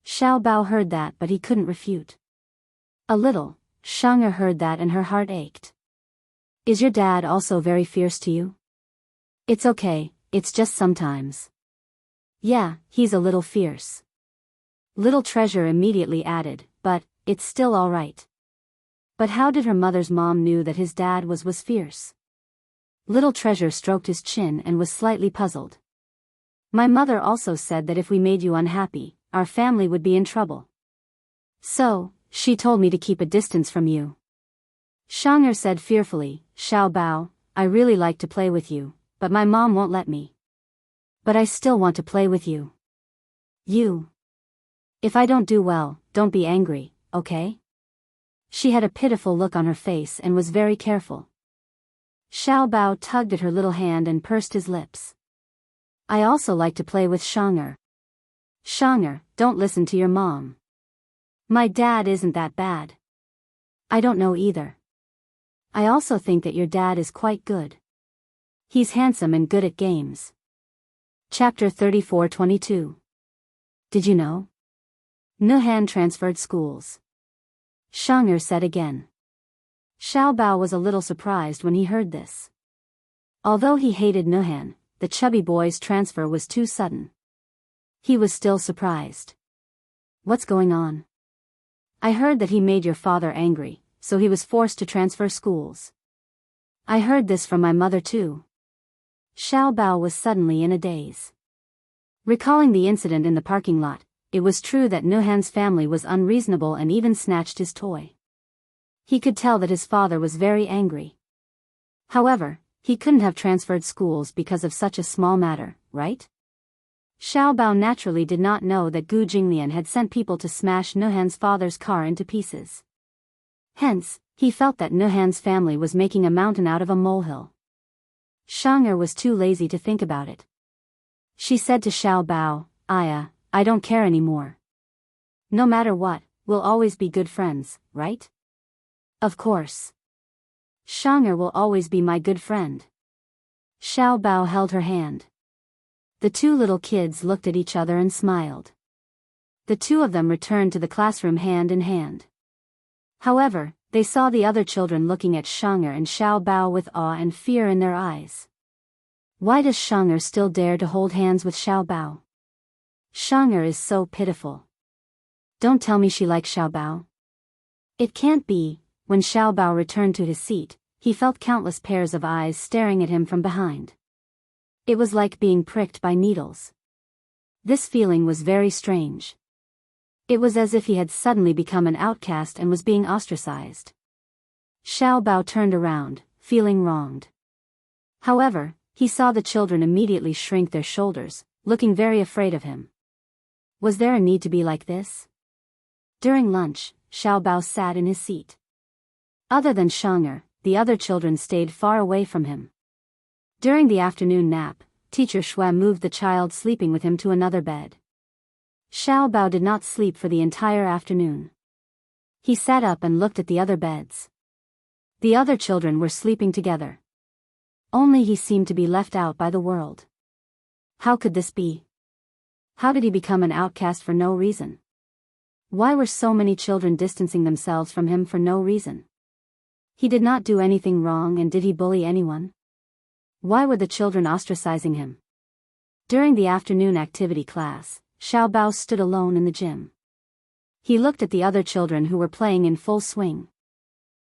Xiao Bao heard that but he couldn't refute. A little, Shang'er heard that and her heart ached. Is your dad also very fierce to you? It's okay, it's just sometimes. Yeah, he's a little fierce. Little Treasure immediately added, but, it's still alright. But how did her mother's mom knew that his dad was fierce? Little Treasure stroked his chin and was slightly puzzled. My mother also said that if we made you unhappy, our family would be in trouble. So, she told me to keep a distance from you. Shang'er said fearfully, Xiao Bao, I really like to play with you, but my mom won't let me. But I still want to play with you. You. If I don't do well, don't be angry, okay? She had a pitiful look on her face and was very careful. Xiao Bao tugged at her little hand and pursed his lips. I also like to play with Shang'er. Shang'er, don't listen to your mom. My dad isn't that bad. I don't know either. I also think that your dad is quite good. He's handsome and good at games. Chapter 34-22. Did you know? Nuhan transferred schools. Shang'er said again. Xiao Bao was a little surprised when he heard this. Although he hated Nuhan, the chubby boy's transfer was too sudden. He was still surprised. What's going on? I heard that he made your father angry, so he was forced to transfer schools. I heard this from my mother too. Xiao Bao was suddenly in a daze. Recalling the incident in the parking lot, it was true that Nuhan's family was unreasonable and even snatched his toy. He could tell that his father was very angry. However, he couldn't have transferred schools because of such a small matter, right? Xiao Bao naturally did not know that Gu Jinglian had sent people to smash Nuhan's father's car into pieces. Hence, he felt that Nuhan's family was making a mountain out of a molehill. Shang'er was too lazy to think about it. She said to Xiao Bao, "Aya, I don't care anymore. No matter what, we'll always be good friends, right?" "Of course. Shang'er will always be my good friend." Xiao Bao held her hand. The two little kids looked at each other and smiled. The two of them returned to the classroom hand in hand. However, they saw the other children looking at Shang'er and Xiao Bao with awe and fear in their eyes. Why does Shang'er still dare to hold hands with Xiao Bao? Shang'er is so pitiful. Don't tell me she likes Xiao Bao. It can't be. When Xiao Bao returned to his seat, he felt countless pairs of eyes staring at him from behind. It was like being pricked by needles. This feeling was very strange. It was as if he had suddenly become an outcast and was being ostracized. Xiao Bao turned around, feeling wronged. However, he saw the children immediately shrink their shoulders, looking very afraid of him. Was there a need to be like this? During lunch, Xiao Bao sat in his seat. Other than Shang'er, the other children stayed far away from him. During the afternoon nap, Teacher Shui moved the child sleeping with him to another bed. Xiao Bao did not sleep for the entire afternoon. He sat up and looked at the other beds. The other children were sleeping together. Only he seemed to be left out by the world. How could this be? How did he become an outcast for no reason? Why were so many children distancing themselves from him for no reason? He did not do anything wrong, and did he bully anyone? Why were the children ostracizing him? During the afternoon activity class, Xiao Bao stood alone in the gym. He looked at the other children who were playing in full swing.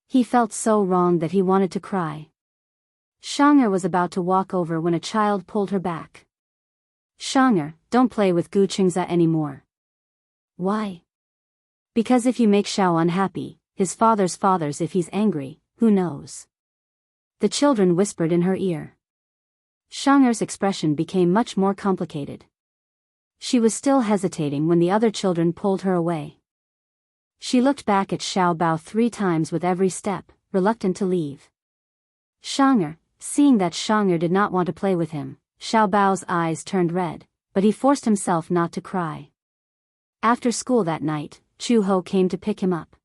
He felt so wrong that he wanted to cry. Shang'er was about to walk over when a child pulled her back. "Shang'er, don't play with Gu Qingza anymore." "Why?" "Because if you make Xiao unhappy, his father's if he's angry, who knows?" The children whispered in her ear. Shang'er's expression became much more complicated. She was still hesitating when the other children pulled her away. She looked back at Xiao Bao 3 times with every step, reluctant to leave. Shang'er, seeing that Shang'er did not want to play with him, Xiao Bao's eyes turned red, but he forced himself not to cry. After school that night, Chu Ho came to pick him up.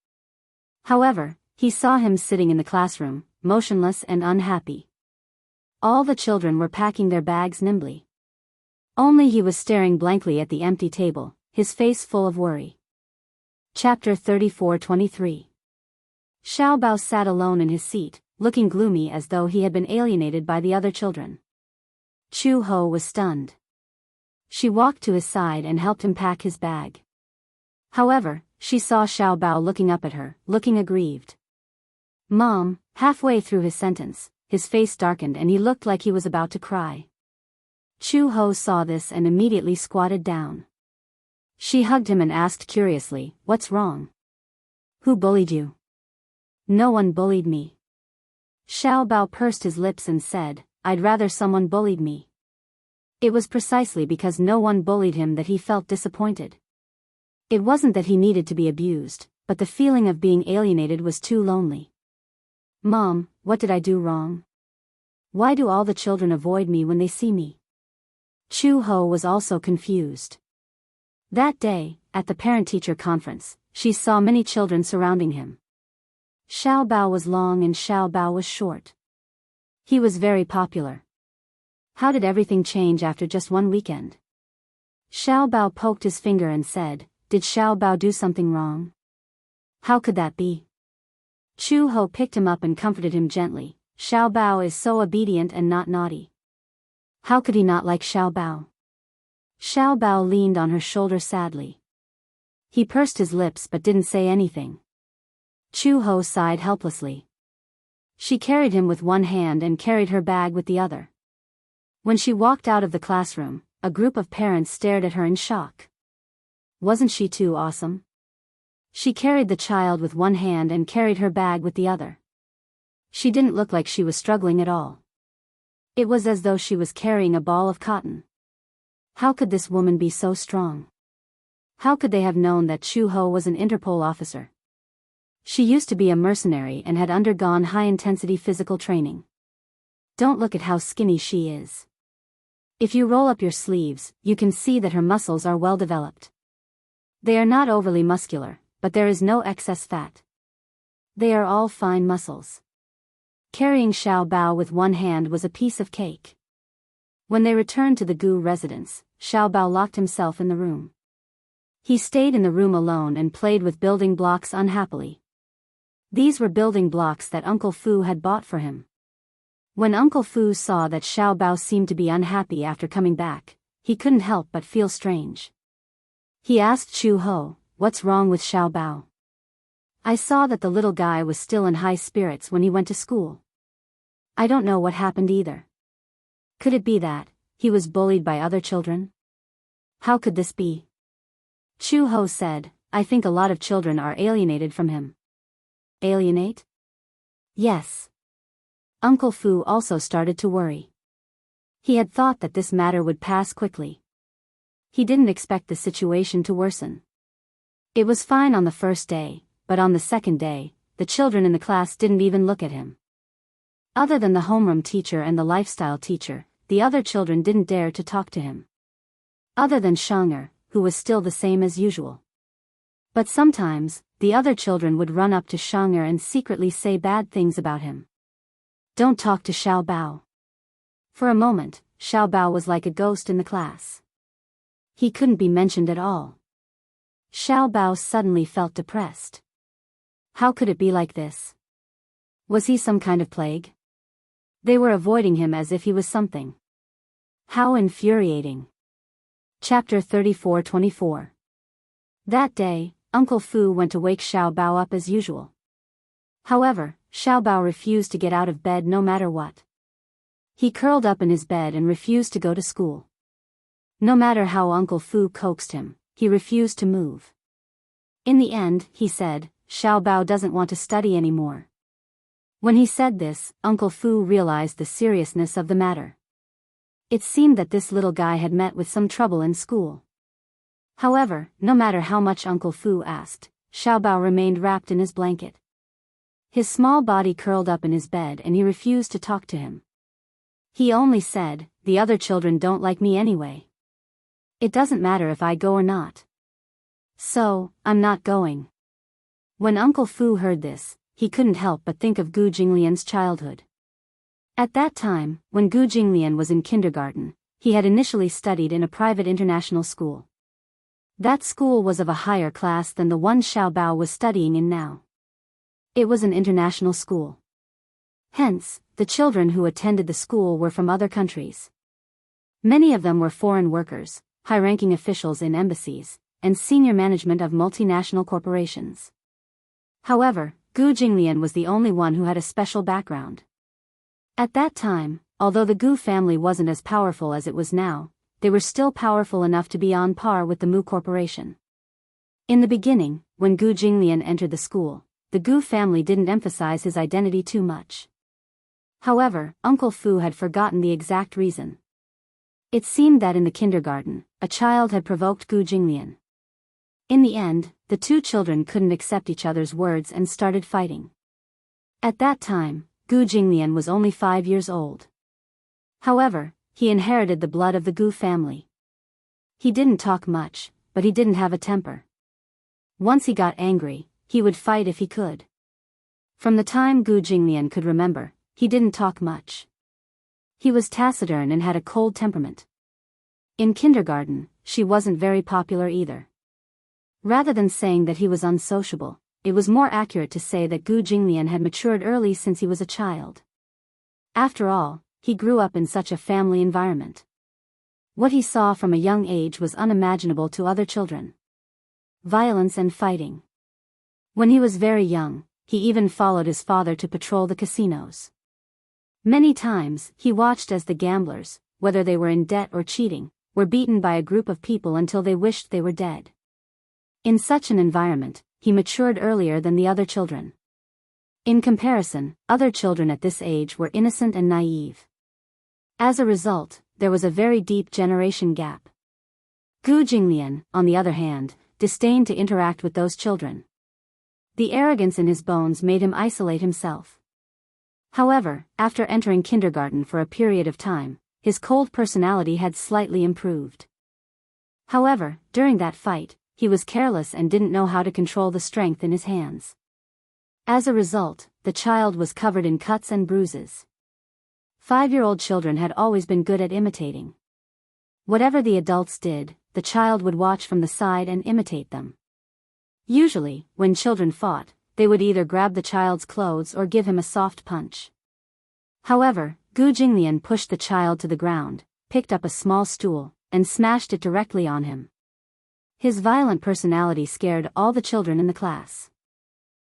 However, he saw him sitting in the classroom, motionless and unhappy. All the children were packing their bags nimbly. Only he was staring blankly at the empty table, his face full of worry. Chapter 34-23. Xiao Bao sat alone in his seat, looking gloomy as though he had been alienated by the other children. Chu Ho was stunned. She walked to his side and helped him pack his bag. However, she saw Xiao Bao looking up at her, looking aggrieved. "Mom," halfway through his sentence, his face darkened and he looked like he was about to cry. Chu Ho saw this and immediately squatted down. She hugged him and asked curiously, "What's wrong? Who bullied you?" "No one bullied me." Xiao Bao pursed his lips and said, "I'd rather someone bullied me." It was precisely because no one bullied him that he felt disappointed. It wasn't that he needed to be abused, but the feeling of being alienated was too lonely. "Mom, what did I do wrong? Why do all the children avoid me when they see me?" Chu Ho was also confused. That day, at the parent-teacher conference, she saw many children surrounding him. Xiao Bao was long and Xiao Bao was short. He was very popular. How did everything change after just one weekend? Xiao Bao poked his finger and said, "Did Xiao Bao do something wrong? How could that be?" Chu Ho picked him up and comforted him gently. "Xiao Bao is so obedient and not naughty. How could he not like Xiao Bao?" Xiao Bao leaned on her shoulder sadly. He pursed his lips but didn't say anything. Chu-ho sighed helplessly. She carried him with one hand and carried her bag with the other. When she walked out of the classroom, a group of parents stared at her in shock. Wasn't she too awesome? She carried the child with one hand and carried her bag with the other. She didn't look like she was struggling at all. It was as though she was carrying a ball of cotton. How could this woman be so strong? How could they have known that Chu-ho was an Interpol officer? She used to be a mercenary and had undergone high-intensity physical training. Don't look at how skinny she is. If you roll up your sleeves, you can see that her muscles are well developed. They are not overly muscular, but there is no excess fat. They are all fine muscles. Carrying Xiao Bao with one hand was a piece of cake. When they returned to the Gu residence, Xiao Bao locked himself in the room. He stayed in the room alone and played with building blocks unhappily. These were building blocks that Uncle Fu had bought for him. When Uncle Fu saw that Xiao Bao seemed to be unhappy after coming back, he couldn't help but feel strange. He asked Chu-ho, "What's wrong with Xiao Bao?" "I saw that the little guy was still in high spirits when he went to school. I don't know what happened either. Could it be that he was bullied by other children? How could this be?" Chu-ho said, "I think a lot of children are alienated from him." Alienate? Yes. Uncle Fu also started to worry. He had thought that this matter would pass quickly. He didn't expect the situation to worsen. It was fine on the first day, but on the second day, the children in the class didn't even look at him. Other than the homeroom teacher and the lifestyle teacher, the other children didn't dare to talk to him. Other than Shanger, who was still the same as usual. But sometimes, the other children would run up to Shanger and secretly say bad things about him. "Don't talk to Xiao Bao." For a moment, Xiao Bao was like a ghost in the class. He couldn't be mentioned at all. Xiao Bao suddenly felt depressed. How could it be like this? Was he some kind of plague? They were avoiding him as if he was something. How infuriating. Chapter 34-24. That day, Uncle Fu went to wake Xiao Bao up as usual. However, Xiao Bao refused to get out of bed no matter what. He curled up in his bed and refused to go to school. No matter how Uncle Fu coaxed him, he refused to move. In the end, he said, "Xiao Bao doesn't want to study anymore." When he said this, Uncle Fu realized the seriousness of the matter. It seemed that this little guy had met with some trouble in school. However, no matter how much Uncle Fu asked, Xiao Bao remained wrapped in his blanket. His small body curled up in his bed and he refused to talk to him. He only said, "The other children don't like me anyway. It doesn't matter if I go or not. So, I'm not going." When Uncle Fu heard this, he couldn't help but think of Gu Jinglian's childhood. At that time, when Gu Jinglian was in kindergarten, he had initially studied in a private international school. That school was of a higher class than the one Xiao Bao was studying in now. It was an international school. Hence, the children who attended the school were from other countries. Many of them were foreign workers, high-ranking officials in embassies, and senior management of multinational corporations. However, Gu Jinglian was the only one who had a special background. At that time, although the Gu family wasn't as powerful as it was now, they were still powerful enough to be on par with the Mu Corporation. In the beginning, when Gu Jinglian entered the school, the Gu family didn't emphasize his identity too much. However, Uncle Fu had forgotten the exact reason. It seemed that in the kindergarten, a child had provoked Gu Jinglian. In the end, the two children couldn't accept each other's words and started fighting. At that time, Gu Jinglian was only 5 years old. However, he inherited the blood of the Gu family. He didn't talk much, but he didn't have a temper. Once he got angry, he would fight if he could. From the time Gu Jinglian could remember, he didn't talk much. He was taciturn and had a cold temperament. In kindergarten, she wasn't very popular either. Rather than saying that he was unsociable, it was more accurate to say that Gu Jinglian had matured early since he was a child. After all, he grew up in such a family environment. What he saw from a young age was unimaginable to other children. violence and fighting. When he was very young, he even followed his father to patrol the casinos. Many times, he watched as the gamblers, whether they were in debt or cheating, were beaten by a group of people until they wished they were dead. In such an environment, he matured earlier than the other children. In comparison, other children at this age were innocent and naive. As a result, there was a very deep generation gap. Gu Jinglian, on the other hand, disdained to interact with those children. The arrogance in his bones made him isolate himself. However, after entering kindergarten for a period of time, his cold personality had slightly improved. However, during that fight, he was careless and didn't know how to control the strength in his hands. As a result, the child was covered in cuts and bruises. 5-year-old children had always been good at imitating. Whatever the adults did, the child would watch from the side and imitate them. Usually, when children fought, they would either grab the child's clothes or give him a soft punch. However, Gu Jinglian pushed the child to the ground, picked up a small stool, and smashed it directly on him. His violent personality scared all the children in the class.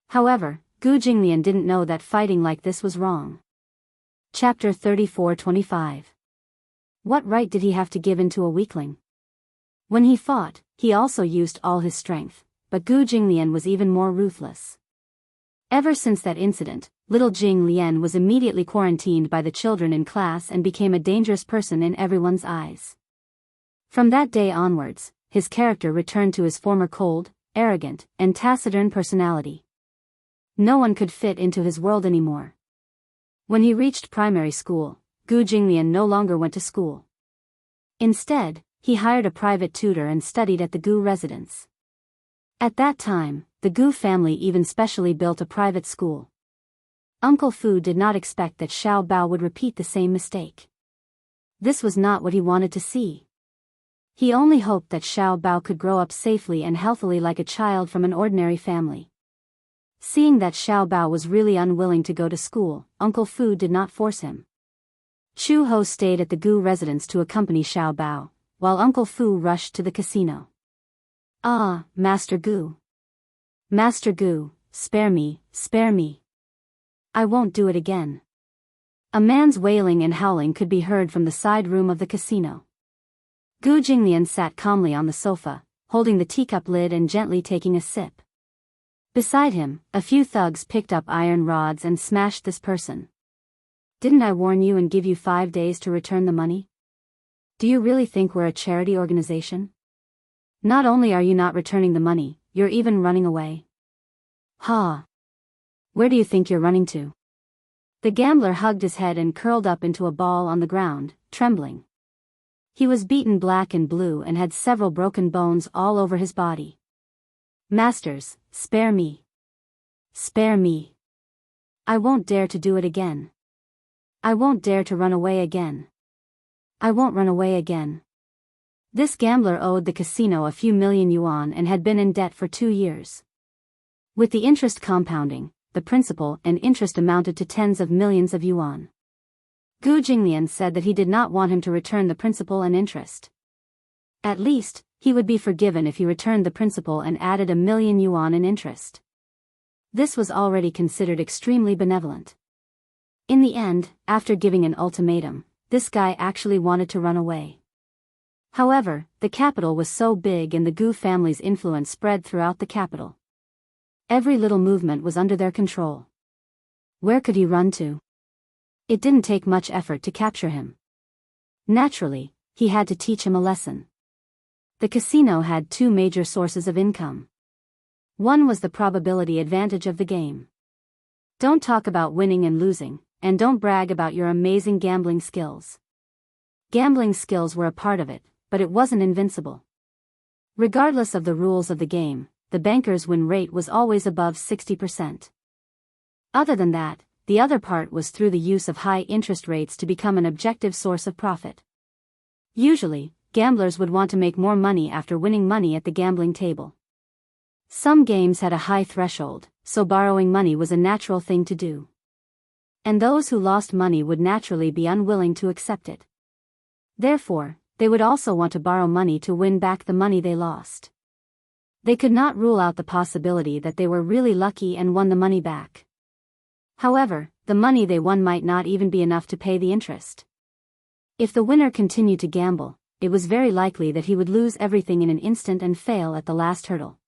However, Gu Jinglian didn't know that fighting like this was wrong. Chapter 34-25. What right did he have to give in to a weakling? When he fought, he also used all his strength, but Gu Jinglian was even more ruthless. Ever since that incident, little Jing Lian was immediately quarantined by the children in class and became a dangerous person in everyone's eyes. From that day onwards, his character returned to his former cold, arrogant, and taciturn personality. No one could fit into his world anymore. When he reached primary school, Gu Jinglian no longer went to school. Instead, he hired a private tutor and studied at the Gu residence. At that time, the Gu family even specially built a private school. Uncle Fu did not expect that Xiao Bao would repeat the same mistake. This was not what he wanted to see. He only hoped that Xiao Bao could grow up safely and healthily like a child from an ordinary family. Seeing that Xiao Bao was really unwilling to go to school, Uncle Fu did not force him. Chu Ho stayed at the Gu residence to accompany Xiao Bao, while Uncle Fu rushed to the casino. "Ah, Master Gu. Master Gu, spare me, spare me. I won't do it again." A man's wailing and howling could be heard from the side room of the casino. Gu Jinglian sat calmly on the sofa, holding the teacup lid and gently taking a sip. Beside him, a few thugs picked up iron rods and smashed this person. "Didn't I warn you and give you 5 days to return the money? Do you really think we're a charity organization? Not only are you not returning the money, you're even running away. Ha! Where do you think you're running to?" The gambler hugged his head and curled up into a ball on the ground, trembling. He was beaten black and blue and had several broken bones all over his body. "Masters, spare me. Spare me. I won't dare to do it again. I won't dare to run away again. I won't run away again." This gambler owed the casino a few million yuan and had been in debt for 2 years. With the interest compounding, the principal and interest amounted to tens of millions of yuan. Gu Jinglian said that he did not want him to return the principal and interest. At least, he would be forgiven if he returned the principal and added 1 million yuan in interest. This was already considered extremely benevolent. In the end, after giving an ultimatum, this guy actually wanted to run away. However, the capital was so big and the Gu family's influence spread throughout the capital. Every little movement was under their control. Where could he run to? It didn't take much effort to capture him. Naturally, he had to teach him a lesson. The casino had 2 major sources of income. One was the probability advantage of the game. Don't talk about winning and losing, and don't brag about your amazing gambling skills. Gambling skills were a part of it, but it wasn't invincible. Regardless of the rules of the game, the banker's win rate was always above 60%. Other than that, the other part was through the use of high interest rates to become an objective source of profit. Usually, gamblers would want to make more money after winning money at the gambling table. Some games had a high threshold, so borrowing money was a natural thing to do. And those who lost money would naturally be unwilling to accept it. Therefore, they would also want to borrow money to win back the money they lost. They could not rule out the possibility that they were really lucky and won the money back. However, the money they won might not even be enough to pay the interest. If the winner continued to gamble, it was very likely that he would lose everything in an instant and fail at the last hurdle.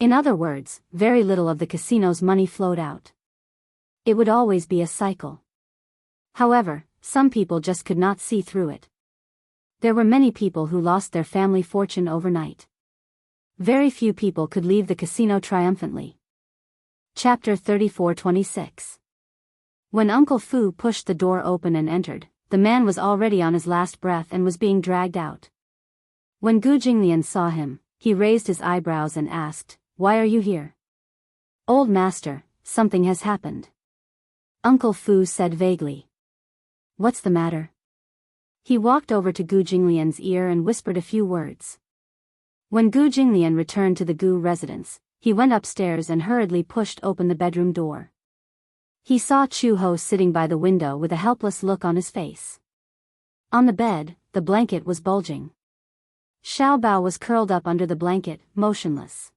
In other words, very little of the casino's money flowed out. It would always be a cycle. However, some people just could not see through it. There were many people who lost their family fortune overnight. Very few people could leave the casino triumphantly. Chapter 34:26. When Uncle Fu pushed the door open and entered, the man was already on his last breath and was being dragged out. When Gu Jinglian saw him, he raised his eyebrows and asked, "Why are you here?" "Old master, something has happened," Uncle Fu said vaguely. "What's the matter?" He walked over to Gu Jinglian's ear and whispered a few words. When Gu Jinglian returned to the Gu residence, he went upstairs and hurriedly pushed open the bedroom door. He saw Chu Ho sitting by the window with a helpless look on his face. On the bed, the blanket was bulging. Xiao Bao was curled up under the blanket, motionless.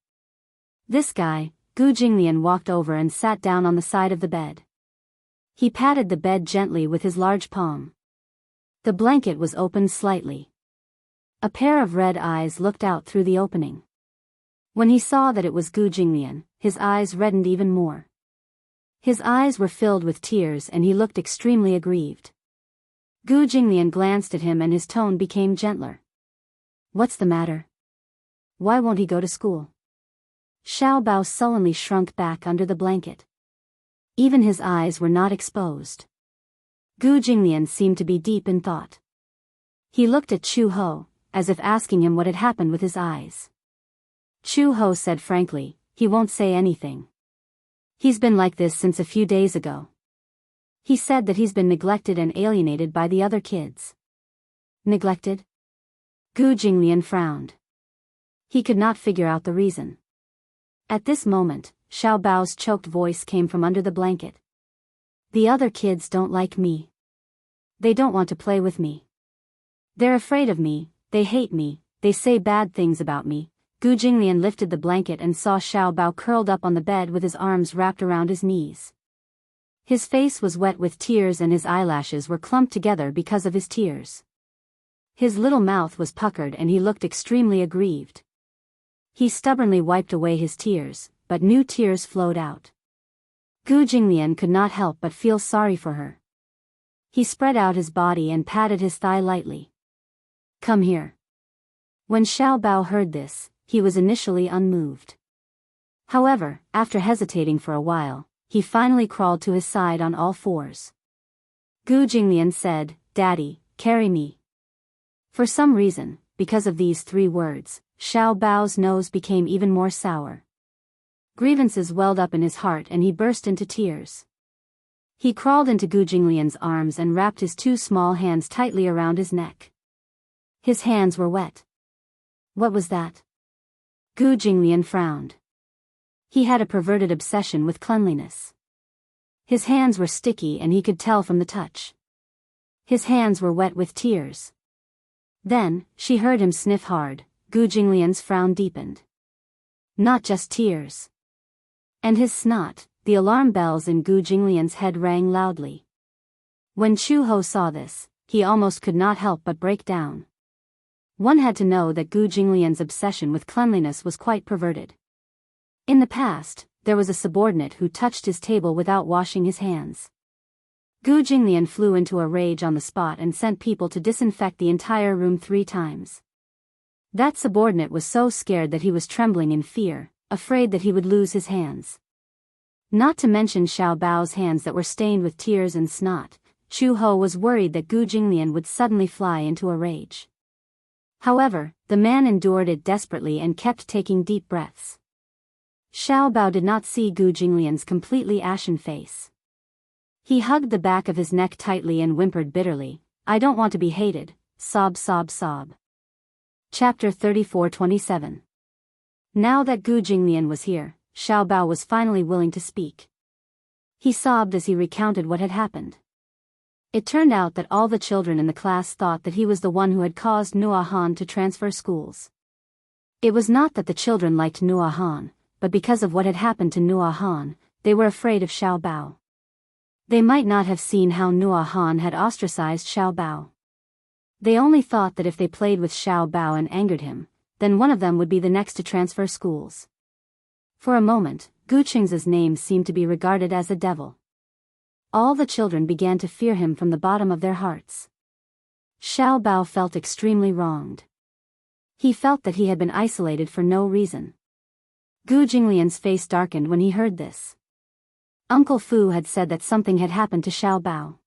This guy, Gu Jinglian walked over and sat down on the side of the bed. He patted the bed gently with his large palm. The blanket was opened slightly. A pair of red eyes looked out through the opening. When he saw that it was Gu Jinglian, his eyes reddened even more. His eyes were filled with tears and he looked extremely aggrieved. Gu Jinglian glanced at him and his tone became gentler. "What's the matter? Why won't he go to school?" Xiao Bao sullenly shrunk back under the blanket. Even his eyes were not exposed. Gu Jinglian seemed to be deep in thought. He looked at Chu Ho, as if asking him what had happened with his eyes. Chu Ho said frankly, "He won't say anything. He's been like this since a few days ago. He said that he's been neglected and alienated by the other kids." "Neglected?" Gu Jinglian frowned. He could not figure out the reason. At this moment, Xiao Bao's choked voice came from under the blanket. "The other kids don't like me. They don't want to play with me. They're afraid of me, they hate me, they say bad things about me." Gu Jinglian lifted the blanket and saw Xiao Bao curled up on the bed with his arms wrapped around his knees. His face was wet with tears and his eyelashes were clumped together because of his tears. His little mouth was puckered and he looked extremely aggrieved. He stubbornly wiped away his tears, but new tears flowed out. Gu Jinglian could not help but feel sorry for her. He spread out his body and patted his thigh lightly. "Come here." When Xiao Bao heard this, he was initially unmoved. However, after hesitating for a while, he finally crawled to his side on all fours. Gu Jinglian said, "Daddy, carry me." For some reason, because of these 3 words, Xiao Bao's nose became even more sour. Grievances welled up in his heart and he burst into tears. He crawled into Gu Jinglian's arms and wrapped his 2 small hands tightly around his neck. His hands were wet. What was that? Gu Jinglian frowned. He had a perverted obsession with cleanliness. His hands were sticky and he could tell from the touch. His hands were wet with tears. Then, she heard him sniff hard. Gu Jinglian's frown deepened. Not just tears. And his snot. The alarm bells in Gu Jinglian's head rang loudly. When Chu Ho saw this, he almost could not help but break down. One had to know that Gu Jinglian's obsession with cleanliness was quite perverted. In the past, there was a subordinate who touched his table without washing his hands. Gu Jinglian flew into a rage on the spot and sent people to disinfect the entire room 3 times. That subordinate was so scared that he was trembling in fear, afraid that he would lose his hands. Not to mention Xiao Bao's hands that were stained with tears and snot, Chu Ho was worried that Gu Jinglian would suddenly fly into a rage. However, the man endured it desperately and kept taking deep breaths. Xiao Bao did not see Gu Jinglian's completely ashen face. He hugged the back of his neck tightly and whimpered bitterly, "I don't want to be hated," sob sob sob. Chapter 34:27. Now that Gu Jinglian was here, Xiao Bao was finally willing to speak. He sobbed as he recounted what had happened. It turned out that all the children in the class thought that he was the one who had caused Nua Han to transfer schools. It was not that the children liked Nua Han, but because of what had happened to Nua Han, they were afraid of Xiao Bao. They might not have seen how Nua Han had ostracized Xiao Bao. They only thought that if they played with Xiao Bao and angered him, then one of them would be the next to transfer schools. For a moment, Gu Qing's name seemed to be regarded as a devil. All the children began to fear him from the bottom of their hearts. Xiao Bao felt extremely wronged. He felt that he had been isolated for no reason. Gu Jinglian's face darkened when he heard this. Uncle Fu had said that something had happened to Xiao Bao.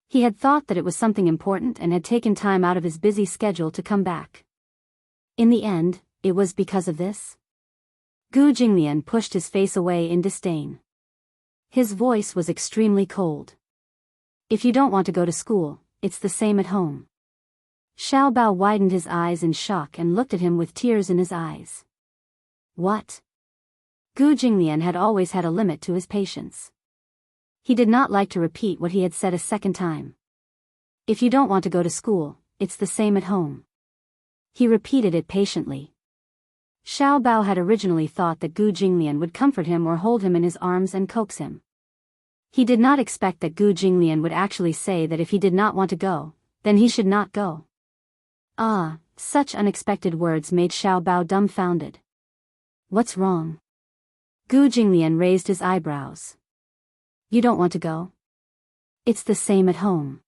He had thought that it was something important and had taken time out of his busy schedule to come back. In the end, it was because of this? Gu Jinglian pushed his face away in disdain. His voice was extremely cold. If you don't want to go to school, it's the same at home. Xiao Bao widened his eyes in shock and looked at him with tears in his eyes. What? Gu Jinglian had always had a limit to his patience. He did not like to repeat what he had said a second time. If you don't want to go to school, it's the same at home. He repeated it patiently. Xiao Bao had originally thought that Gu Jinglian would comfort him or hold him in his arms and coax him. He did not expect that Gu Jinglian would actually say that if he did not want to go, then he should not go. Ah, such unexpected words made Xiao Bao dumbfounded. What's wrong? Gu Jinglian raised his eyebrows. You don't want to go? It's the same at home.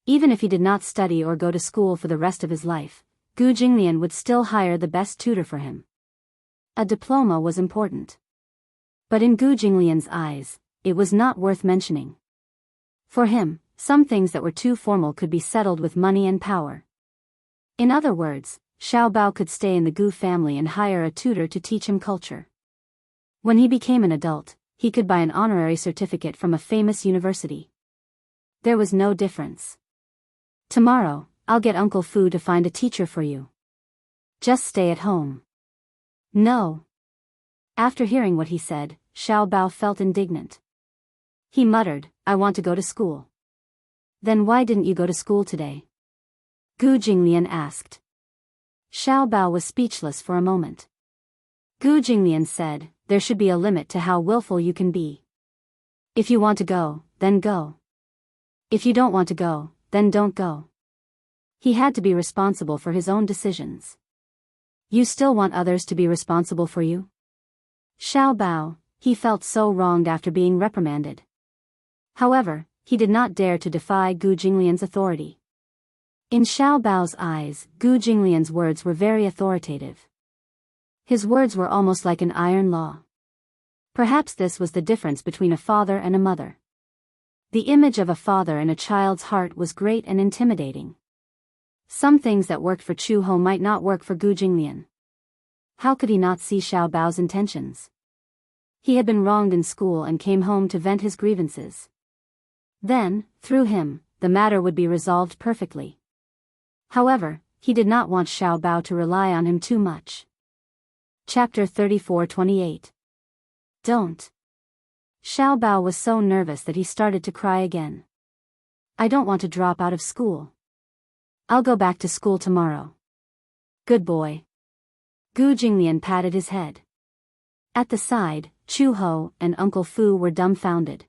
Even if he did not study or go to school for the rest of his life, Gu Jinglian would still hire the best tutor for him. A diploma was important. But in Gu Jinglian's eyes, it was not worth mentioning. For him, some things that were too formal could be settled with money and power. In other words, Xiao Bao could stay in the Gu family and hire a tutor to teach him culture. When he became an adult, he could buy an honorary certificate from a famous university. There was no difference. Tomorrow, I'll get Uncle Fu to find a teacher for you. Just stay at home. No. After hearing what he said, Xiao Bao felt indignant. He muttered, I want to go to school. Then why didn't you go to school today? Gu Jinglian asked. Xiao Bao was speechless for a moment. Gu Jinglian said, there should be a limit to how willful you can be. If you want to go, then go. If you don't want to go, then don't go. He had to be responsible for his own decisions. You still want others to be responsible for you? Xiao Bao, he felt so wronged after being reprimanded. However, he did not dare to defy Gu Jinglian's authority. In Xiao Bao's eyes, Gu Jinglian's words were very authoritative. His words were almost like an iron law. Perhaps this was the difference between a father and a mother. The image of a father in a child's heart was great and intimidating. Some things that worked for Chu Ho might not work for Gu Jinglian. How could he not see Xiao Bao's intentions? He had been wronged in school and came home to vent his grievances. Then, through him, the matter would be resolved perfectly. However, he did not want Xiao Bao to rely on him too much. Chapter 34-28. Don't. Xiao Bao was so nervous that he started to cry again. I don't want to drop out of school. I'll go back to school tomorrow. Good boy. Gu Jinglian patted his head. At the side, Chu Ho and Uncle Fu were dumbfounded.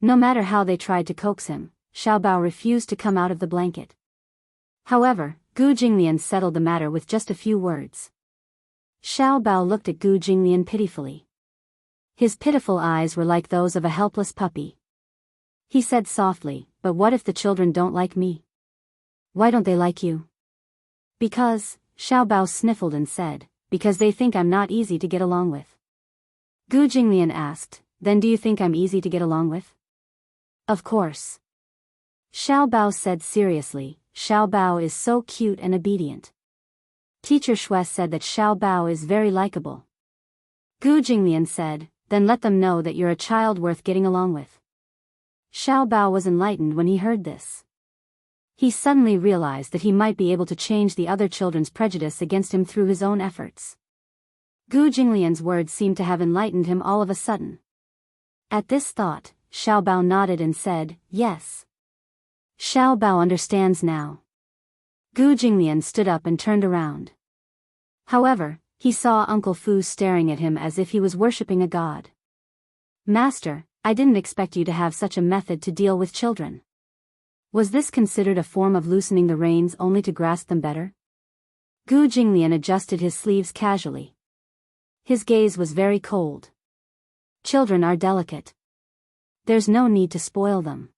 No matter how they tried to coax him, Xiao Bao refused to come out of the blanket. However, Gu Jinglian settled the matter with just a few words. Xiao Bao looked at Gu Jinglian pitifully. His pitiful eyes were like those of a helpless puppy. He said softly, but what if the children don't like me? Why don't they like you? Because, Xiao Bao sniffled and said, because they think I'm not easy to get along with. Gu Jinglian asked, then do you think I'm easy to get along with? Of course. Xiao Bao said seriously, Xiao Bao is so cute and obedient. Teacher Shui said that Xiao Bao is very likable. Gu Jinglian said, then let them know that you're a child worth getting along with. Xiao Bao was enlightened when he heard this. He suddenly realized that he might be able to change the other children's prejudice against him through his own efforts. Gu Jinglian's words seemed to have enlightened him all of a sudden. At this thought, Xiao Bao nodded and said, yes. Xiao Bao understands now. Gu Jinglian stood up and turned around. However, he saw Uncle Fu staring at him as if he was worshipping a god. "Master, I didn't expect you to have such a method to deal with children." Was this considered a form of loosening the reins only to grasp them better? Gu Jinglian adjusted his sleeves casually. His gaze was very cold. "Children are delicate. There's no need to spoil them."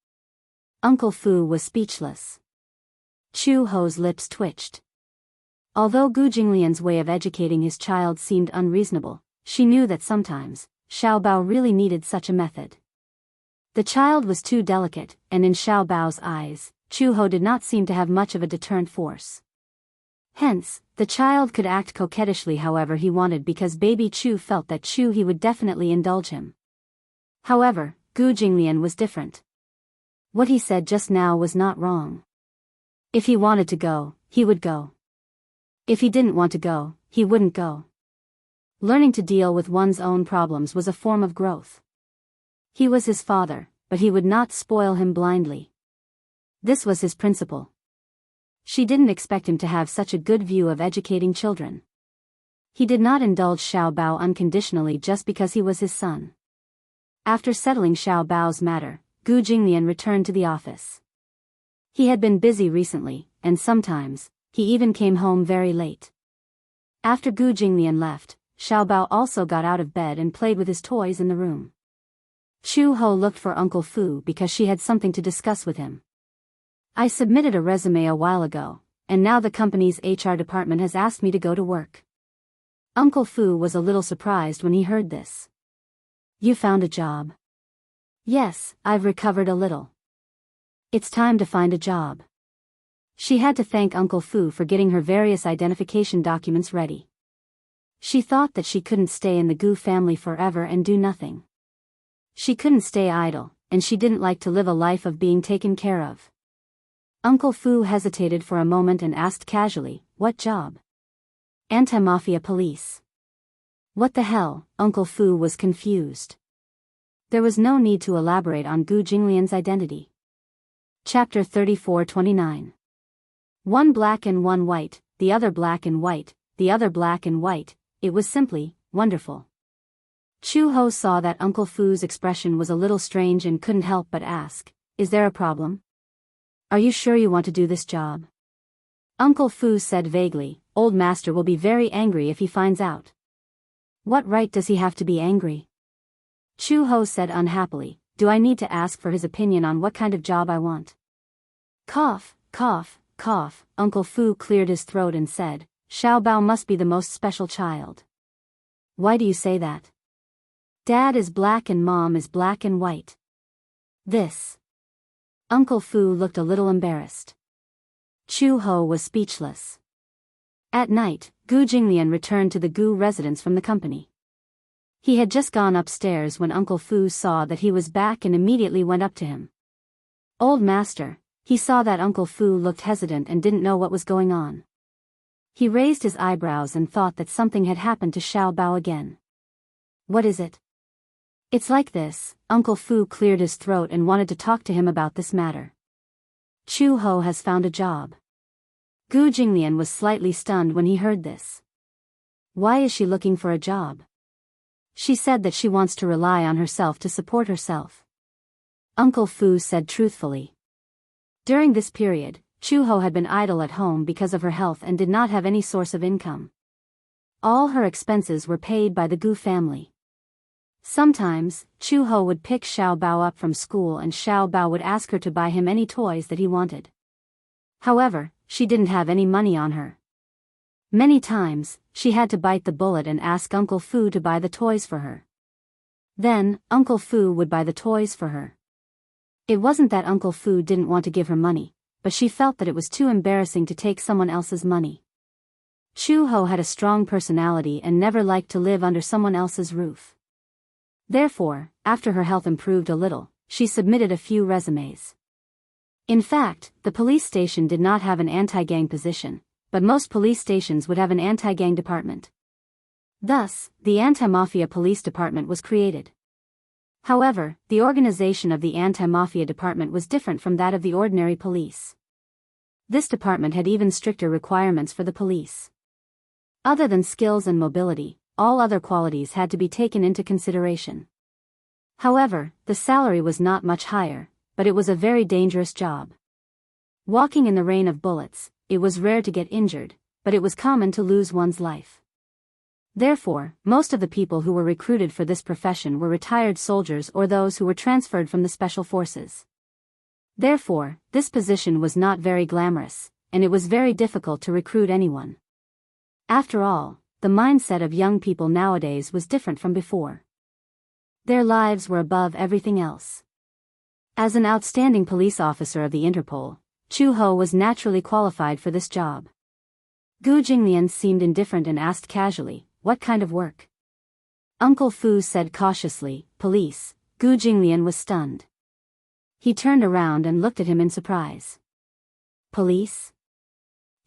Uncle Fu was speechless. Chu Ho's lips twitched. Although Gu Jinglian's way of educating his child seemed unreasonable, she knew that sometimes, Xiao Bao really needed such a method. The child was too delicate, and in Xiao Bao's eyes, Chu Ho did not seem to have much of a deterrent force. Hence, the child could act coquettishly however he wanted because baby Chu felt that he would definitely indulge him. However, Gu Jinglian was different. What he said just now was not wrong. If he wanted to go, he would go. If he didn't want to go, he wouldn't go. Learning to deal with one's own problems was a form of growth. He was his father, but he would not spoil him blindly. This was his principle. She didn't expect him to have such a good view of educating children. He did not indulge Xiao Bao unconditionally just because he was his son. After settling Xiao Bao's matter, Gu Jinglian returned to the office. He had been busy recently, and sometimes, he even came home very late. After Gu Jinglian left, Xiao Bao also got out of bed and played with his toys in the room. Chu Ho looked for Uncle Fu because she had something to discuss with him. "I submitted a resume a while ago, and now the company's HR department has asked me to go to work." Uncle Fu was a little surprised when he heard this. "You found a job?" "Yes, I've recovered a little. It's time to find a job." She had to thank Uncle Fu for getting her various identification documents ready. She thought that she couldn't stay in the Gu family forever and do nothing. She couldn't stay idle, and she didn't like to live a life of being taken care of. Uncle Fu hesitated for a moment and asked casually, "What job?" "Anti-mafia police." What the hell? Uncle Fu was confused. There was no need to elaborate on Gu Jinglian's identity. Chapter 34-29. One black and one white, the other black and white, the other black and white, it was simply wonderful. Chu Ho saw that Uncle Fu's expression was a little strange and couldn't help but ask, "Is there a problem? Are you sure you want to do this job?" Uncle Fu said vaguely, "Old master will be very angry if he finds out." "What right does he have to be angry?" Chu Ho said unhappily, "Do I need to ask for his opinion on what kind of job I want?" Cough, cough, cough, Uncle Fu cleared his throat and said, "Xiao Bao must be the most special child." "Why do you say that?" "Dad is black and Mom is black and white." This. Uncle Fu looked a little embarrassed. Chu Ho was speechless. At night, Gu Jinglian returned to the Gu residence from the company. He had just gone upstairs when Uncle Fu saw that he was back and immediately went up to him. "Old master." He saw that Uncle Fu looked hesitant and didn't know what was going on. He raised his eyebrows and thought that something had happened to Xiao Bao again. "What is it?" "It's like this." Uncle Fu cleared his throat and wanted to talk to him about this matter. "Chu Ho has found a job." Gu Jinglian was slightly stunned when he heard this. "Why is she looking for a job?" "She said that she wants to rely on herself to support herself." Uncle Fu said truthfully. During this period, Chu Ho had been idle at home because of her health and did not have any source of income. All her expenses were paid by the Gu family. Sometimes, Chu Ho would pick Xiao Bao up from school and Xiao Bao would ask her to buy him any toys that he wanted. However, she didn't have any money on her. Many times, she had to bite the bullet and ask Uncle Fu to buy the toys for her. Then, Uncle Fu would buy the toys for her. It wasn't that Uncle Fu didn't want to give her money, but she felt that it was too embarrassing to take someone else's money. Chu Ho had a strong personality and never liked to live under someone else's roof. Therefore, after her health improved a little, she submitted a few resumes. In fact, the police station did not have an anti-gang position, but most police stations would have an anti-gang department. Thus, the anti-mafia police department was created. However, the organization of the anti-mafia department was different from that of the ordinary police. This department had even stricter requirements for the police. Other than skills and mobility, all other qualities had to be taken into consideration. However, the salary was not much higher, but it was a very dangerous job. Walking in the rain of bullets, it was rare to get injured, but it was common to lose one's life. Therefore, most of the people who were recruited for this profession were retired soldiers or those who were transferred from the special forces. Therefore, this position was not very glamorous, and it was very difficult to recruit anyone. After all, the mindset of young people nowadays was different from before. Their lives were above everything else. As an outstanding police officer of the Interpol, Chu Ho was naturally qualified for this job. Gu Jinglian seemed indifferent and asked casually, "What kind of work?" Uncle Fu said cautiously, "Police." Gu Jinglian was stunned. He turned around and looked at him in surprise. "Police?"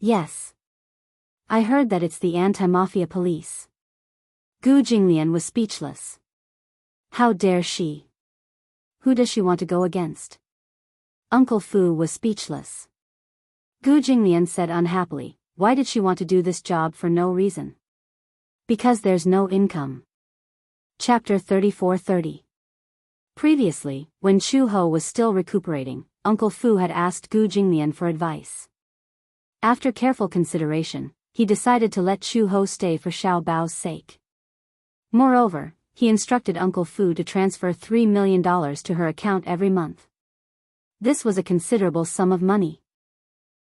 "Yes. I heard that it's the anti-mafia police." Gu Jinglian was speechless. How dare she? Who does she want to go against? Uncle Fu was speechless. Gu Jinglian said unhappily, "Why did she want to do this job for no reason?" "Because there's no income." Chapter 34:30. Previously, when Chu Ho was still recuperating, Uncle Fu had asked Gu Jinglian for advice. After careful consideration, he decided to let Chu Ho stay for Xiao Bao's sake. Moreover, he instructed Uncle Fu to transfer $3 million to her account every month. This was a considerable sum of money.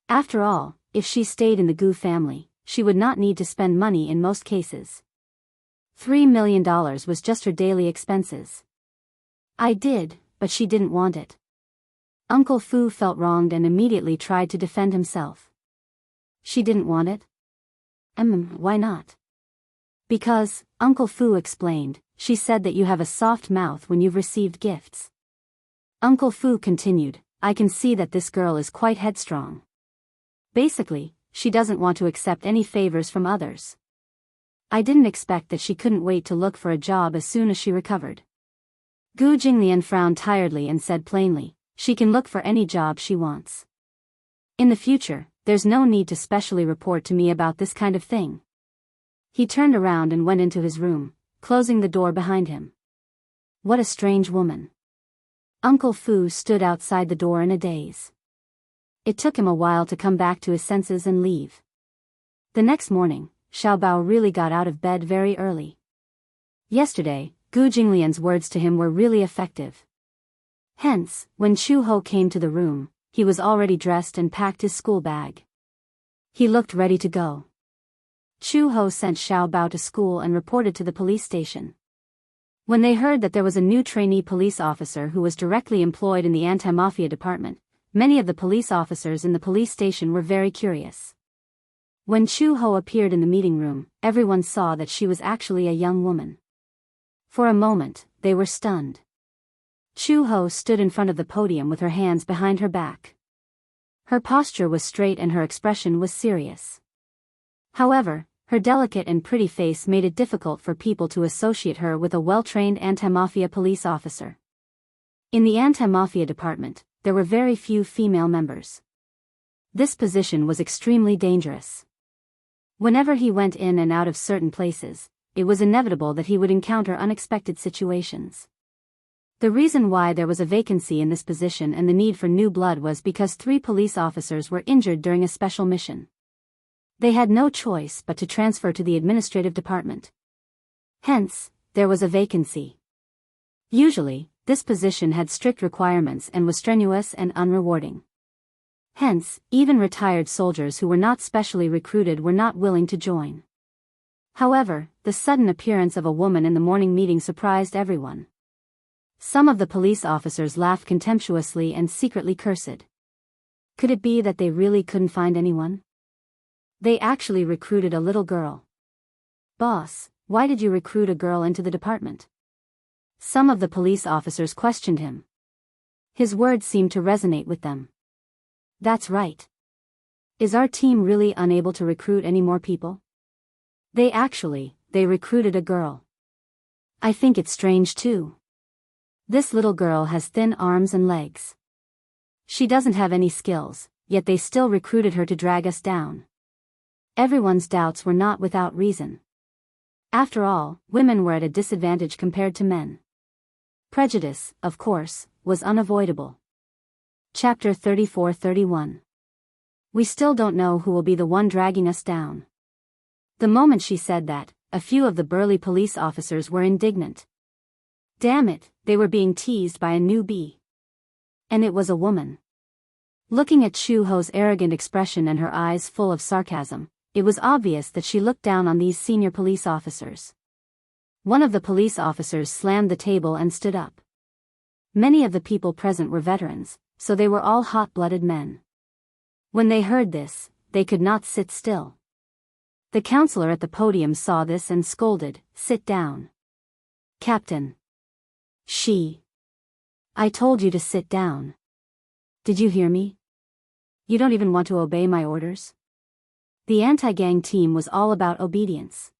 After all, if she stayed in the Gu family, she would not need to spend money in most cases. $3 million was just her daily expenses. "I did, but she didn't want it." Uncle Fu felt wronged and immediately tried to defend himself. "She didn't want it?" Why not?" "Because," Uncle Fu explained, "she said that you have a soft mouth when you've received gifts." Uncle Fu continued, "I can see that this girl is quite headstrong. Basically, she doesn't want to accept any favors from others. I didn't expect that she couldn't wait to look for a job as soon as she recovered." Gu Jinglian frowned tiredly and said plainly, "She can look for any job she wants. In the future, there's no need to specially report to me about this kind of thing." He turned around and went into his room, closing the door behind him. What a strange woman. Uncle Fu stood outside the door in a daze. It took him a while to come back to his senses and leave. The next morning, Xiao Bao really got out of bed very early. Yesterday, Gu Jinglian's words to him were really effective. Hence, when Chu Ho came to the room, he was already dressed and packed his school bag. He looked ready to go. Chu Ho sent Xiao Bao to school and reported to the police station. When they heard that there was a new trainee police officer who was directly employed in the anti-mafia department, many of the police officers in the police station were very curious. When Chu Ho appeared in the meeting room, everyone saw that she was actually a young woman. For a moment, they were stunned. Chu Ho stood in front of the podium with her hands behind her back. Her posture was straight and her expression was serious. However, her delicate and pretty face made it difficult for people to associate her with a well-trained anti-mafia police officer. In the anti-mafia department, there were very few female members. This position was extremely dangerous. Whenever he went in and out of certain places, it was inevitable that he would encounter unexpected situations. The reason why there was a vacancy in this position and the need for new blood was because 3 police officers were injured during a special mission. They had no choice but to transfer to the administrative department. Hence, there was a vacancy. Usually, this position had strict requirements and was strenuous and unrewarding. Hence, even retired soldiers who were not specially recruited were not willing to join. However, the sudden appearance of a woman in the morning meeting surprised everyone. Some of the police officers laughed contemptuously and secretly cursed. Could it be that they really couldn't find anyone? They actually recruited a little girl. "Boss, why did you recruit a girl into the department?" Some of the police officers questioned him. His words seemed to resonate with them. "That's right. Is our team really unable to recruit any more people?" They recruited a girl. "I think it's strange too. This little girl has thin arms and legs. She doesn't have any skills, yet they still recruited her to drag us down. Everyone's doubts were not without reason. After all, women were at a disadvantage compared to men. Prejudice, of course, was unavoidable. Chapter 34-31. We still don't know who will be the one dragging us down. The moment she said that, a few of the burly police officers were indignant. Damn it, they were being teased by a newbie. And it was a woman. Looking at Chu-Ho's arrogant expression and her eyes full of sarcasm, it was obvious that she looked down on these senior police officers. One of the police officers slammed the table and stood up. Many of the people present were veterans, so they were all hot-blooded men. When they heard this, they could not sit still. The counselor at the podium saw this and scolded, "Sit down. Captain. I told you to sit down. Did you hear me? You don't even want to obey my orders?" The anti-gang team was all about obedience.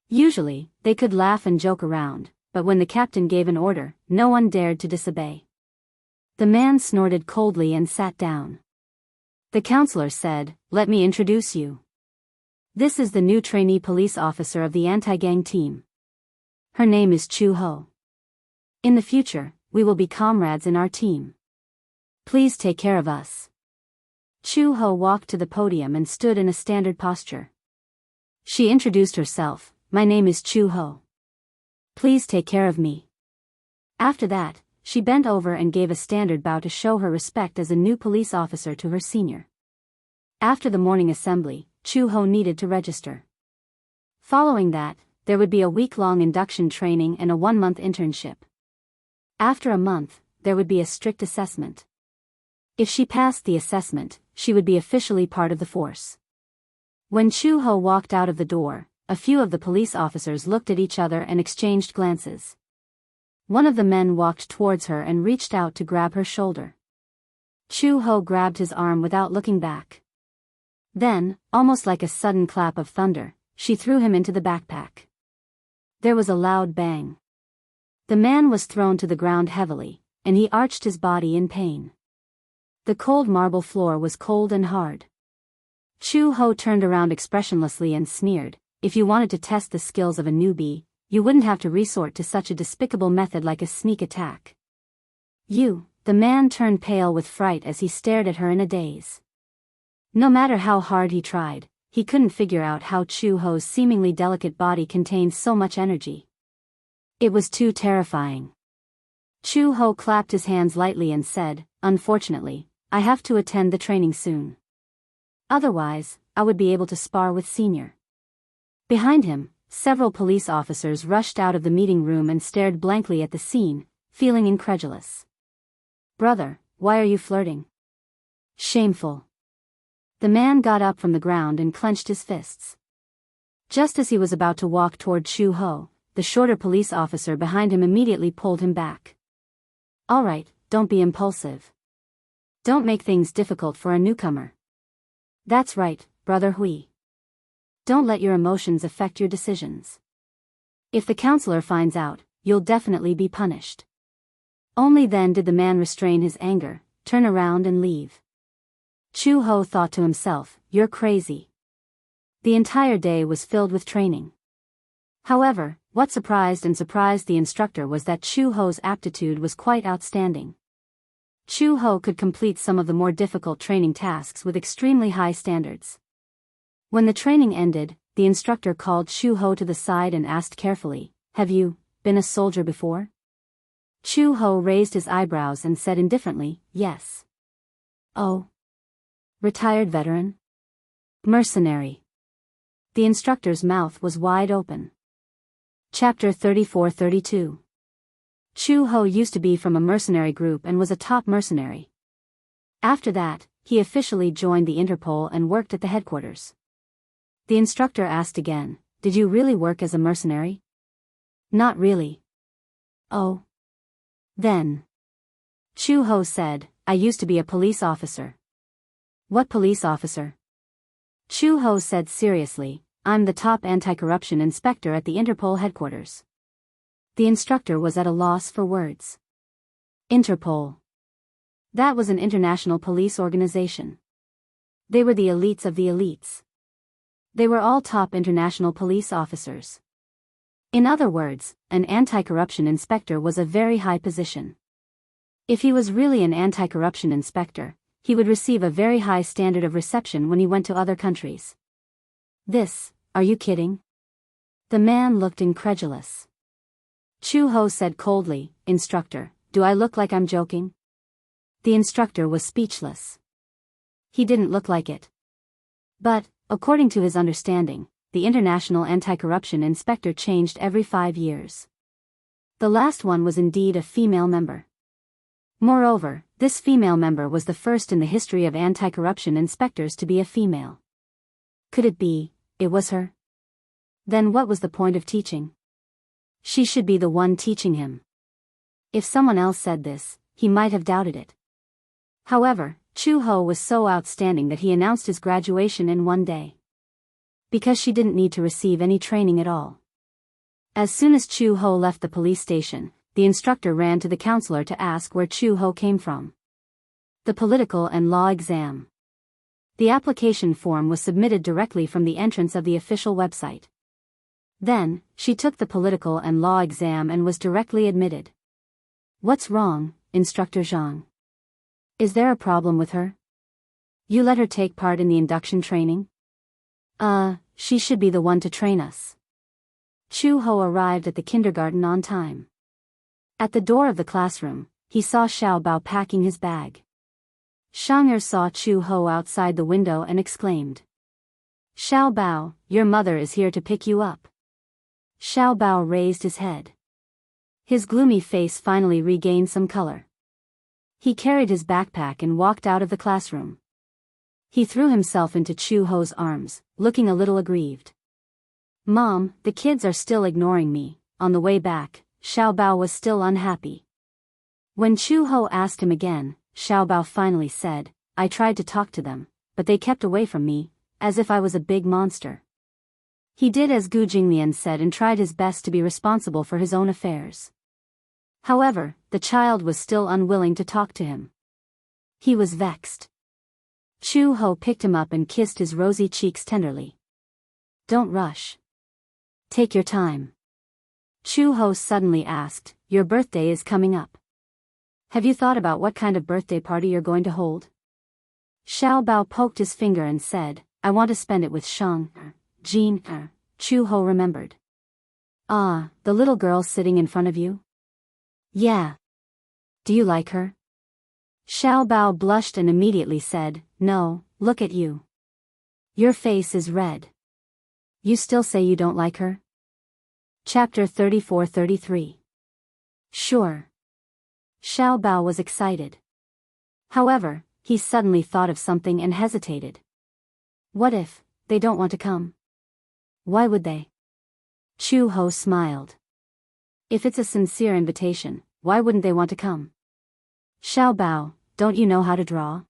Usually, they could laugh and joke around, but when the captain gave an order, no one dared to disobey. The man snorted coldly and sat down. The counselor said, "Let me introduce you. This is the new trainee police officer of the anti-gang team. Her name is Chu-Ho. In the future, we will be comrades in our team. Please take care of us." Chu-Ho walked to the podium and stood in a standard posture. She introduced herself, "My name is Chu-Ho. Please take care of me." After that, she bent over and gave a standard bow to show her respect as a new police officer to her senior. After the morning assembly, Chu-Ho needed to register. Following that, there would be a week-long induction training and a 1-month internship. After a month, there would be a strict assessment. If she passed the assessment, she would be officially part of the force. When Chu-Ho walked out of the door, a few of the police officers looked at each other and exchanged glances. One of the men walked towards her and reached out to grab her shoulder. Chu-Ho grabbed his arm without looking back. Then, almost like a sudden clap of thunder, she threw him into the backpack. There was a loud bang. The man was thrown to the ground heavily, and he arched his body in pain. The cold marble floor was cold and hard. Chu-Ho turned around expressionlessly and sneered, "If you wanted to test the skills of a newbie, you wouldn't have to resort to such a despicable method like a sneak attack." The man turned pale with fright as he stared at her in a daze. No matter how hard he tried, he couldn't figure out how Chu-Ho's seemingly delicate body contained so much energy. It was too terrifying. Chu-Ho clapped his hands lightly and said, "Unfortunately, I have to attend the training soon. Otherwise, I would be able to spar with Senior." Behind him, several police officers rushed out of the meeting room and stared blankly at the scene, feeling incredulous. "Brother, why are you flirting? Shameful." The man got up from the ground and clenched his fists. Just as he was about to walk toward Chu-Ho, the shorter police officer behind him immediately pulled him back. "All right, don't be impulsive. Don't make things difficult for a newcomer." "That's right, Brother Hui. Don't let your emotions affect your decisions. If the counselor finds out, you'll definitely be punished." Only then did the man restrain his anger, turn around and leave. Chu-Ho thought to himself, "You're crazy." The entire day was filled with training. However, what surprised the instructor was that Chu-Ho's aptitude was quite outstanding. Chu-Ho could complete some of the more difficult training tasks with extremely high standards. When the training ended, the instructor called Chu-Ho to the side and asked carefully, "Have you been a soldier before?" Chu-Ho raised his eyebrows and said indifferently, "Yes." "Oh. Retired veteran? Mercenary?" The instructor's mouth was wide open. Chapter 34-32. Chu-Ho used to be from a mercenary group and was a top mercenary. After that, he officially joined the Interpol and worked at the headquarters. The instructor asked again, "Did you really work as a mercenary?" "Not really." "Oh. Then." Chu-Ho said, "I used to be a police officer." "What police officer?" Chu-Ho said seriously, "I'm the top anti-corruption inspector at the Interpol headquarters." The instructor was at a loss for words. Interpol. That was an international police organization. They were the elites of the elites. They were all top international police officers. In other words, an anti-corruption inspector was a very high position. If he was really an anti-corruption inspector, he would receive a very high standard of reception when he went to other countries. Are you kidding? The man looked incredulous. Chu-ho said coldly, "Instructor, do I look like I'm joking?" The instructor was speechless. He didn't look like it. But, according to his understanding, the International Anti-Corruption Inspector changed every 5 years. The last one was indeed a female member. Moreover, this female member was the first in the history of anti-corruption inspectors to be a female. Could it be, it was her? Then what was the point of teaching? She should be the one teaching him. If someone else said this, he might have doubted it. However, Chu-ho was so outstanding that he announced his graduation in one day. Because she didn't need to receive any training at all. As soon as Chu-ho left the police station, the instructor ran to the counselor to ask where Chu-ho came from. The political and law exam. The application form was submitted directly from the entrance of the official website. Then, she took the political and law exam and was directly admitted. What's wrong, Instructor Zhang? Is there a problem with her? You let her take part in the induction training? She should be the one to train us. Chu-ho arrived at the kindergarten on time. At the door of the classroom, he saw Xiaobao packing his bag. Shang'er saw Chu-ho outside the window and exclaimed, "Xiaobao, your mother is here to pick you up." Xiaobao raised his head. His gloomy face finally regained some color. He carried his backpack and walked out of the classroom. He threw himself into Chu-ho's arms, looking a little aggrieved. "Mom, the kids are still ignoring me." On the way back, Xiaobao was still unhappy. When Chu-ho asked him again, Xiaobao finally said, "I tried to talk to them, but they kept away from me, as if I was a big monster." He did as Gu Jinglian said and tried his best to be responsible for his own affairs. However, the child was still unwilling to talk to him. He was vexed. Chu-ho picked him up and kissed his rosy cheeks tenderly. "Don't rush. Take your time." Chu-ho suddenly asked, "Your birthday is coming up. Have you thought about what kind of birthday party you're going to hold?" Xiaobao poked his finger and said, "I want to spend it with Jean. Chu-ho remembered. "Ah, the little girl sitting in front of you?" "Yeah. Do you like her?" Xiaobao blushed and immediately said, "No, look at you. Your face is red. You still say you don't like her?" Chapter 34-33. Sure. Xiaobao was excited. However, he suddenly thought of something and hesitated. What if they don't want to come? Why would they? Chu-ho smiled. If it's a sincere invitation, why wouldn't they want to come? Xiaobao, don't you know how to draw?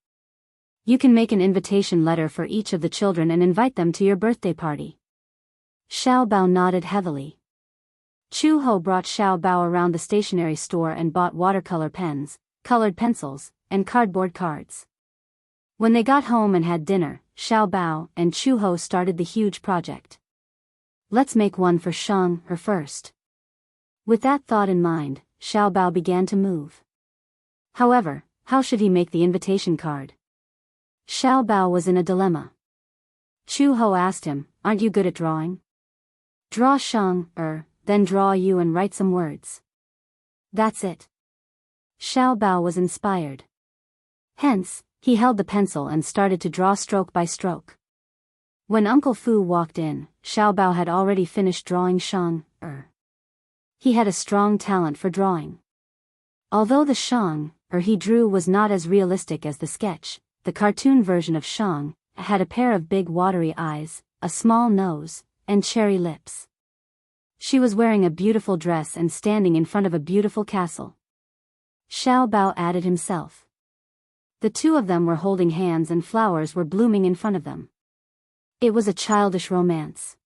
You can make an invitation letter for each of the children and invite them to your birthday party. Xiaobao nodded heavily. Chu-ho brought Xiaobao around the stationery store and bought watercolor pens, colored pencils, and cardboard cards. When they got home and had dinner, Xiaobao and Chu-ho started the huge project. Let's make one for her first. With that thought in mind, Xiaobao began to move. However, how should he make the invitation card? Xiaobao was in a dilemma. Chu-ho asked him, "Aren't you good at drawing? Draw then draw you and write some words." That's it. Xiaobao was inspired. Hence, he held the pencil and started to draw stroke by stroke. When Uncle Fu walked in, Xiaobao had already finished drawing He had a strong talent for drawing. Although the he drew was not as realistic as the sketch, the cartoon version of Shang had a pair of big watery eyes, a small nose, and cherry lips. She was wearing a beautiful dress and standing in front of a beautiful castle. Xiaobao added himself. The two of them were holding hands and flowers were blooming in front of them. It was a childish romance.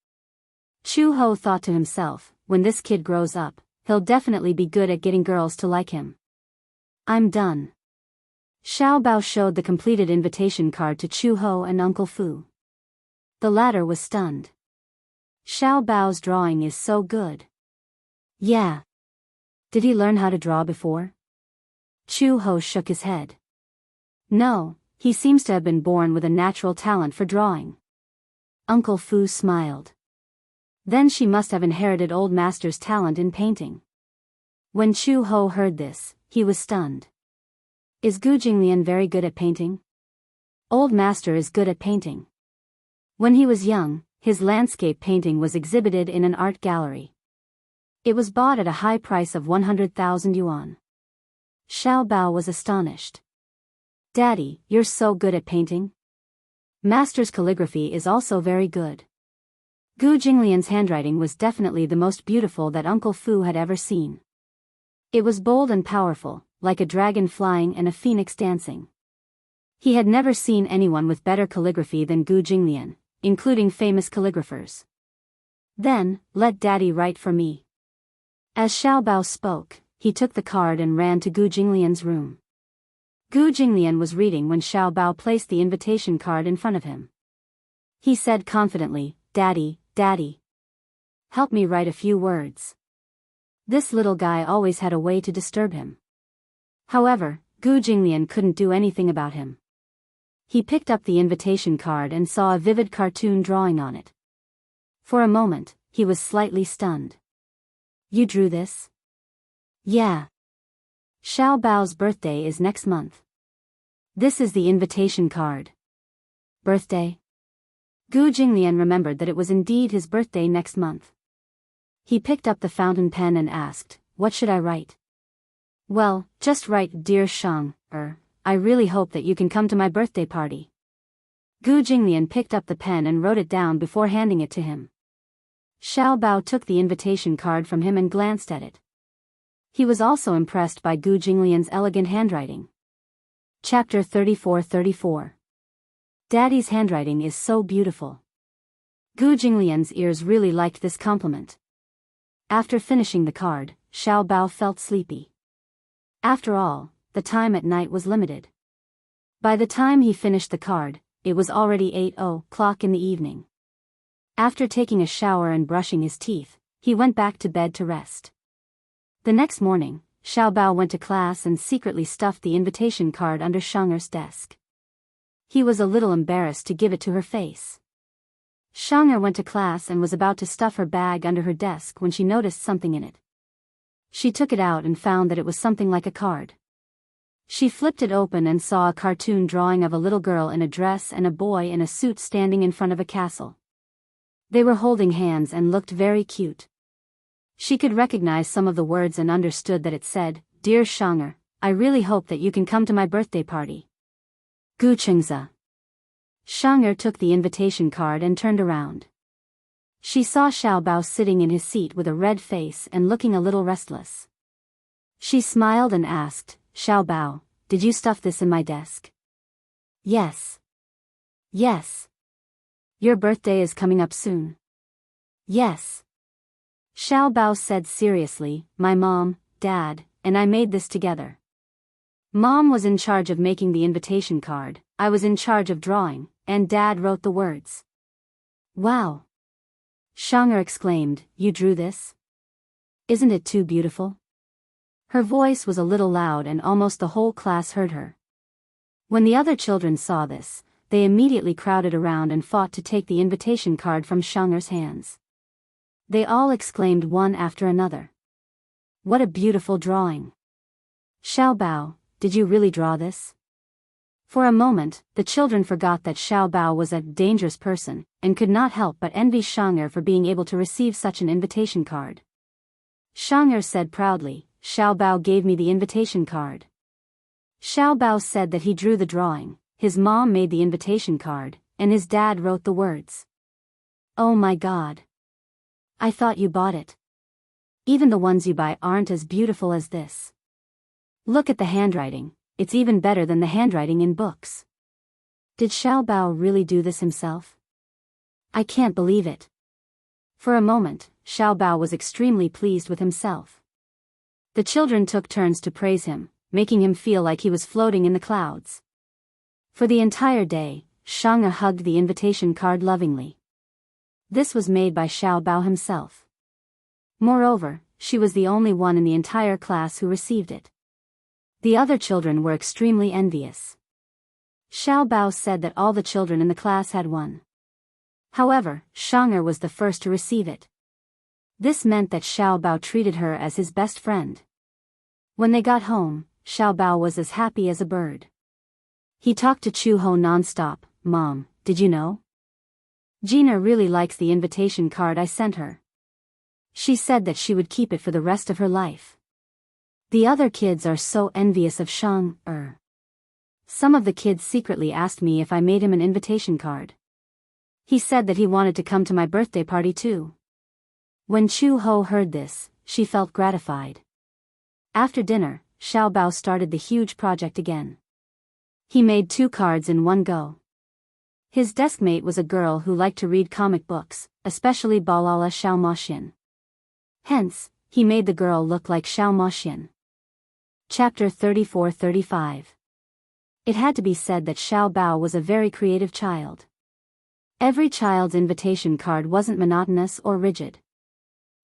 Chu-ho thought to himself, when this kid grows up, he'll definitely be good at getting girls to like him. I'm done. Xiaobao showed the completed invitation card to Chu-ho and Uncle Fu. The latter was stunned. Xiao Bao's drawing is so good. Yeah. Did he learn how to draw before? Chu Ho shook his head. No, he seems to have been born with a natural talent for drawing. Uncle Fu smiled. Then she must have inherited old master's talent in painting. When Chu Ho heard this, he was stunned. Is Gu Jinglian very good at painting? Old master is good at painting. When he was young, his landscape painting was exhibited in an art gallery. It was bought at a high price of 100,000 yuan. Xiao Bao was astonished. Daddy, you're so good at painting? Master's calligraphy is also very good. Gu Jinglian's handwriting was definitely the most beautiful that Uncle Fu had ever seen. It was bold and powerful, like a dragon flying and a phoenix dancing. He had never seen anyone with better calligraphy than Gu Jinglian, including famous calligraphers. Then, let Daddy write for me. As Xiao Bao spoke, he took the card and ran to Gu Jinglian's room. Gu Jinglian was reading when Xiao Bao placed the invitation card in front of him. He said confidently, Daddy, Daddy. Help me write a few words. This little guy always had a way to disturb him. However, Gu Jinglian couldn't do anything about him. He picked up the invitation card and saw a vivid cartoon drawing on it. For a moment, he was slightly stunned. You drew this? Yeah. Xiao Bao's birthday is next month. This is the invitation card. Birthday? Gu Jinglian remembered that it was indeed his birthday next month. He picked up the fountain pen and asked, what should I write? Well, just write Dear Shang, I really hope that you can come to my birthday party. Gu Jinglian picked up the pen and wrote it down before handing it to him. Xiao Bao took the invitation card from him and glanced at it. He was also impressed by Gu Jinglian's elegant handwriting. Chapter 34-34. Daddy's handwriting is so beautiful. Gu Jinglian's ears really liked this compliment. After finishing the card, Xiao Bao felt sleepy. After all, the time at night was limited. By the time he finished the card, it was already 8:00 in the evening. After taking a shower and brushing his teeth, he went back to bed to rest. The next morning, Xiao Bao went to class and secretly stuffed the invitation card under Shang'er's desk. He was a little embarrassed to give it to her face. Shang'er went to class and was about to stuff her bag under her desk when she noticed something in it. She took it out and found that it was something like a card. She flipped it open and saw a cartoon drawing of a little girl in a dress and a boy in a suit standing in front of a castle. They were holding hands and looked very cute. She could recognize some of the words and understood that it said, Dear Shang'er, I really hope that you can come to my birthday party. Gu Chengza. Shang'er took the invitation card and turned around. She saw Xiao Bao sitting in his seat with a red face and looking a little restless. She smiled and asked, Xiao Bao, did you stuff this in my desk? Yes. Yes. Your birthday is coming up soon. Yes. Xiao Bao said seriously, my mom, dad, and I made this together. Mom was in charge of making the invitation card, I was in charge of drawing, and Dad wrote the words. Wow! Shang'er exclaimed, you drew this? Isn't it too beautiful? Her voice was a little loud and almost the whole class heard her. When the other children saw this, they immediately crowded around and fought to take the invitation card from Shang'er's hands. They all exclaimed one after another. What a beautiful drawing! Xiao Bao, did you really draw this? For a moment, the children forgot that Xiao Bao was a dangerous person, and could not help but envy Shang'er for being able to receive such an invitation card. Shang'er said proudly, Xiao Bao gave me the invitation card. Xiao Bao said that he drew the drawing, his mom made the invitation card, and his dad wrote the words. Oh my God! I thought you bought it. Even the ones you buy aren't as beautiful as this. Look at the handwriting, it's even better than the handwriting in books. Did Xiao Bao really do this himself? I can't believe it. For a moment, Xiao Bao was extremely pleased with himself. The children took turns to praise him, making him feel like he was floating in the clouds. For the entire day, Shang hugged the invitation card lovingly. This was made by Xiao Bao himself. Moreover, she was the only one in the entire class who received it. The other children were extremely envious. Xiao Bao said that all the children in the class had one. However, Shang'er was the first to receive it. This meant that Xiao Bao treated her as his best friend. When they got home, Xiao Bao was as happy as a bird. He talked to Chu Ho non-stop. "Mom, did you know? Gina really likes the invitation card I sent her. She said that she would keep it for the rest of her life. The other kids are so envious of Shang-er. Some of the kids secretly asked me if I made him an invitation card. He said that he wanted to come to my birthday party too." When Chu Ho heard this, she felt gratified. After dinner, Xiao Bao started the huge project again. He made 2 cards in one go. His deskmate was a girl who liked to read comic books, especially Balala Xiao Moxian. Hence, he made the girl look like Xiao Moxian. Chapter 34-35. It had to be said that Xiao Bao was a very creative child. Every child's invitation card wasn't monotonous or rigid.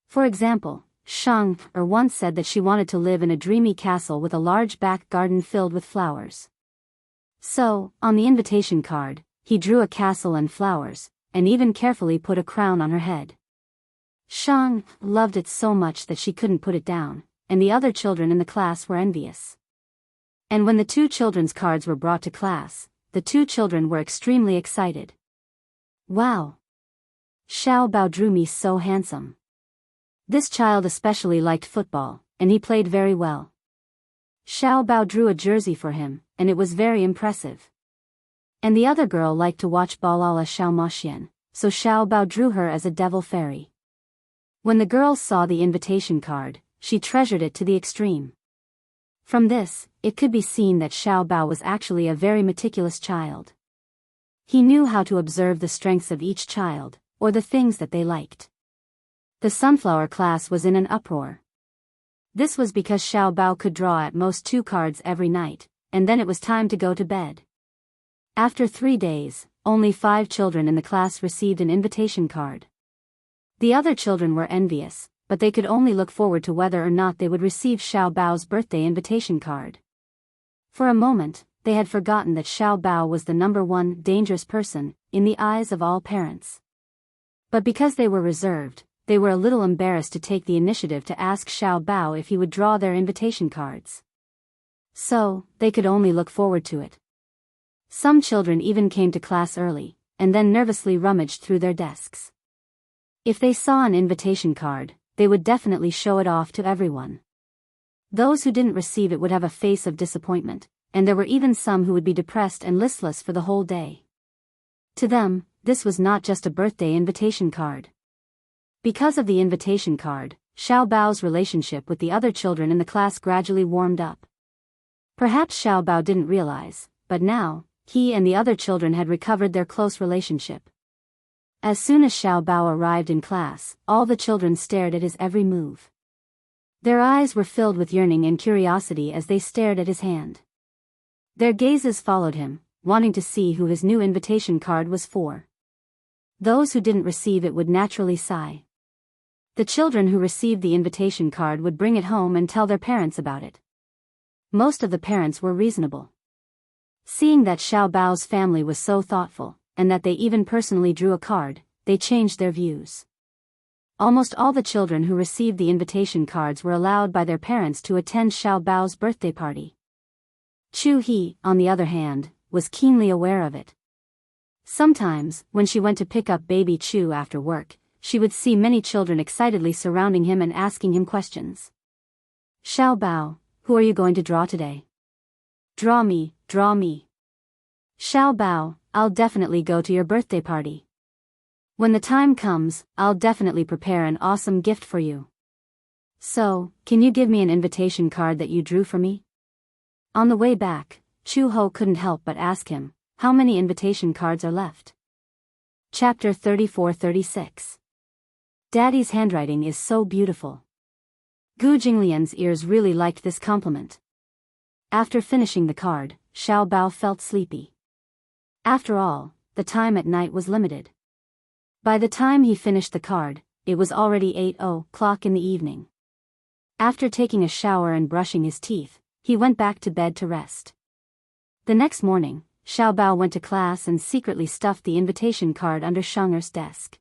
For example, Shang-er once said that she wanted to live in a dreamy castle with a large back garden filled with flowers. So, on the invitation card, he drew a castle and flowers, and even carefully put a crown on her head. Shang loved it so much that she couldn't put it down, and the other children in the class were envious. And when the 2 children's cards were brought to class, the 2 children were extremely excited. "Wow! Xiao Bao drew me so handsome. This child especially liked football, and he played very well. Xiao Bao drew a jersey for him, and it was very impressive. And the other girl liked to watch Balala Xiao Moxian, so Xiao Bao drew her as a devil fairy." When the girl saw the invitation card, she treasured it to the extreme. From this, it could be seen that Xiao Bao was actually a very meticulous child. He knew how to observe the strengths of each child, or the things that they liked. The sunflower class was in an uproar. This was because Xiao Bao could draw at most 2 cards every night, and then it was time to go to bed. After 3 days, only 5 children in the class received an invitation card. The other children were envious, but they could only look forward to whether or not they would receive Xiao Bao's birthday invitation card. For a moment, they had forgotten that Xiao Bao was the number 1 dangerous person in the eyes of all parents. But because they were reserved, they were a little embarrassed to take the initiative to ask Xiao Bao if he would draw their invitation cards. So, they could only look forward to it. Some children even came to class early, and then nervously rummaged through their desks. If they saw an invitation card, they would definitely show it off to everyone. Those who didn't receive it would have a face of disappointment, and there were even some who would be depressed and listless for the whole day. To them, this was not just a birthday invitation card. Because of the invitation card, Xiao Bao's relationship with the other children in the class gradually warmed up. Perhaps Xiao Bao didn't realize, but now, he and the other children had recovered their close relationship. As soon as Xiao Bao arrived in class, all the children stared at his every move. Their eyes were filled with yearning and curiosity as they stared at his hand. Their gazes followed him, wanting to see who his new invitation card was for. Those who didn't receive it would naturally sigh. The children who received the invitation card would bring it home and tell their parents about it. Most of the parents were reasonable. Seeing that Xiao Bao's family was so thoughtful, and that they even personally drew a card, they changed their views. Almost all the children who received the invitation cards were allowed by their parents to attend Xiao Bao's birthday party. Chu He, on the other hand, was keenly aware of it. Sometimes, when she went to pick up baby Chu after work, she would see many children excitedly surrounding him and asking him questions. "Xiao Bao, who are you going to draw today? Draw me, draw me. Xiao Bao, I'll definitely go to your birthday party. When the time comes, I'll definitely prepare an awesome gift for you. So, can you give me an invitation card that you drew for me?" On the way back, Chu Ho couldn't help but ask him, "How many invitation cards are left?" Chapter 34-36. Daddy's handwriting is so beautiful. Gu Jinglian's ears really liked this compliment. After finishing the card, Xiao Bao felt sleepy. After all, the time at night was limited. By the time he finished the card, it was already 8 o'clock in the evening. After taking a shower and brushing his teeth, he went back to bed to rest. The next morning, Xiaobao went to class and secretly stuffed the invitation card under Shang'er's desk.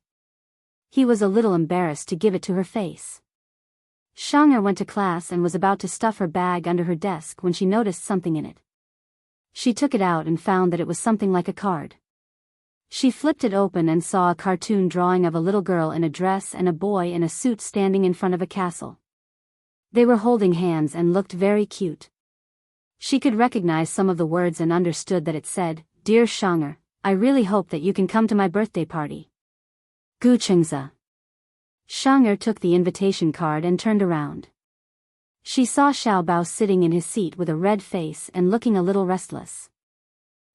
He was a little embarrassed to give it to her face. Shang'er went to class and was about to stuff her bag under her desk when she noticed something in it. She took it out and found that it was something like a card. She flipped it open and saw a cartoon drawing of a little girl in a dress and a boy in a suit standing in front of a castle. They were holding hands and looked very cute. She could recognize some of the words and understood that it said, "Dear Shang'er, I really hope that you can come to my birthday party. Gu Chengza." Shang'er took the invitation card and turned around. She saw Xiaobao sitting in his seat with a red face and looking a little restless.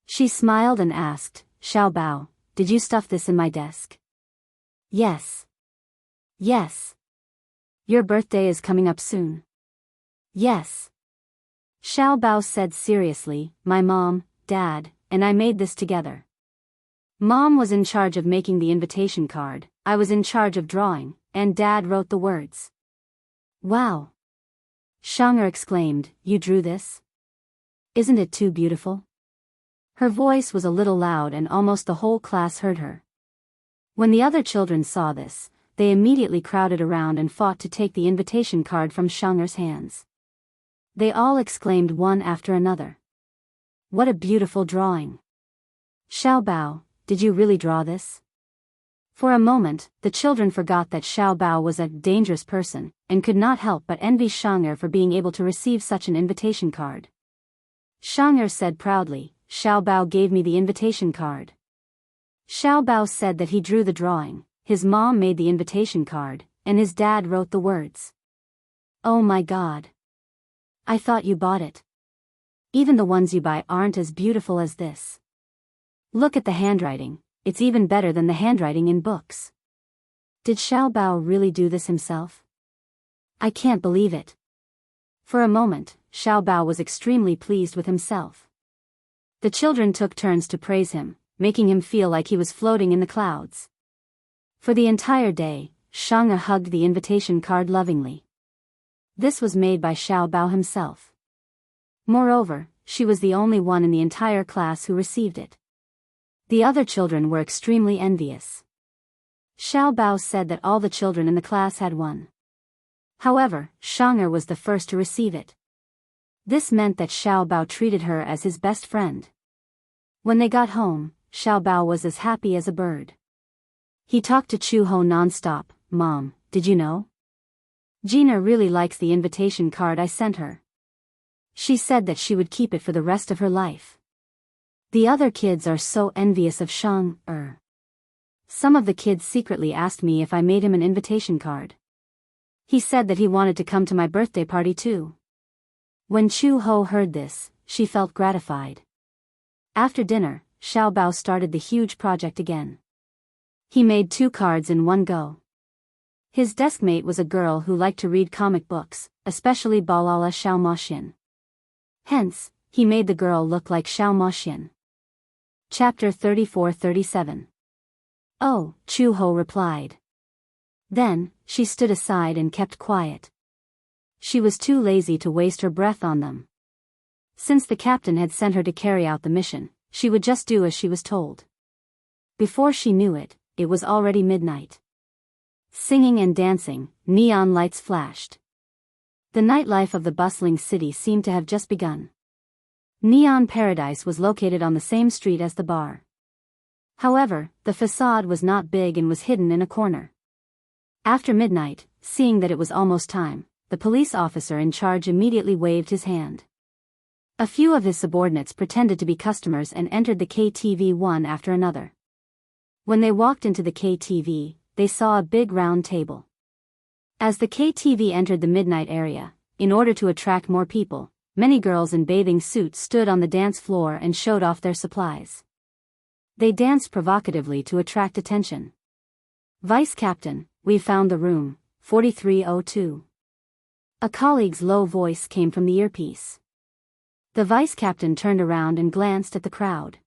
She smiled and asked, "Xiaobao, did you stuff this in my desk?" "Yes." "Yes. Your birthday is coming up soon." "Yes." Xiaobao said seriously, "My mom, dad, and I made this together. Mom was in charge of making the invitation card, I was in charge of drawing, and dad wrote the words." "Wow!" Shang'er exclaimed, "You drew this? Isn't it too beautiful?" Her voice was a little loud and almost the whole class heard her. When the other children saw this, they immediately crowded around and fought to take the invitation card from Shang'er's hands. They all exclaimed one after another, "What a beautiful drawing! Xiaobao, did you really draw this?" For a moment, the children forgot that Xiaobao was a dangerous person, and could not help but envy Shang'er for being able to receive such an invitation card. Shang'er said proudly, "Xiaobao gave me the invitation card." Xiaobao said that he drew the drawing, his mom made the invitation card, and his dad wrote the words. "Oh my God! I thought you bought it. Even the ones you buy aren't as beautiful as this. Look at the handwriting, it's even better than the handwriting in books. Did Xiaobao really do this himself? I can't believe it." For a moment, Xiaobao was extremely pleased with himself. The children took turns to praise him, making him feel like he was floating in the clouds. For the entire day, Shang'er hugged the invitation card lovingly. This was made by Xiaobao himself. Moreover, she was the only one in the entire class who received it. The other children were extremely envious. Xiaobao said that all the children in the class had one. However, Shang'er was the first to receive it. This meant that Xiaobao treated her as his best friend. When they got home, Xiaobao was as happy as a bird. He talked to Chuho non-stop. "Mom, did you know? Gina really likes the invitation card I sent her. She said that she would keep it for the rest of her life. The other kids are so envious of Shang'er. Some of the kids secretly asked me if I made him an invitation card. He said that he wanted to come to my birthday party too." When Chu-ho heard this, she felt gratified. After dinner, Xiaobao started the huge project again. He made 2 cards in one go. His deskmate was a girl who liked to read comic books, especially Balala Xiaomoxian. Hence, he made the girl look like Xiaomoxian. Chapter 34-37. "Oh," Chu-ho replied. Then, she stood aside and kept quiet. She was too lazy to waste her breath on them. Since the captain had sent her to carry out the mission, she would just do as she was told. Before she knew it, it was already midnight. Singing and dancing, neon lights flashed. The nightlife of the bustling city seemed to have just begun. Neon Paradise was located on the same street as the bar. However, the facade was not big and was hidden in a corner. After midnight, seeing that it was almost time, the police officer in charge immediately waved his hand. A few of his subordinates pretended to be customers and entered the KTV one after another. When they walked into the KTV, they saw a big round table. As the KTV entered the midnight area, in order to attract more people, many girls in bathing suits stood on the dance floor and showed off their supplies. They danced provocatively to attract attention. "Vice Captain, we've found the room, 4302. A colleague's low voice came from the earpiece. The vice captain turned around and glanced at the crowd.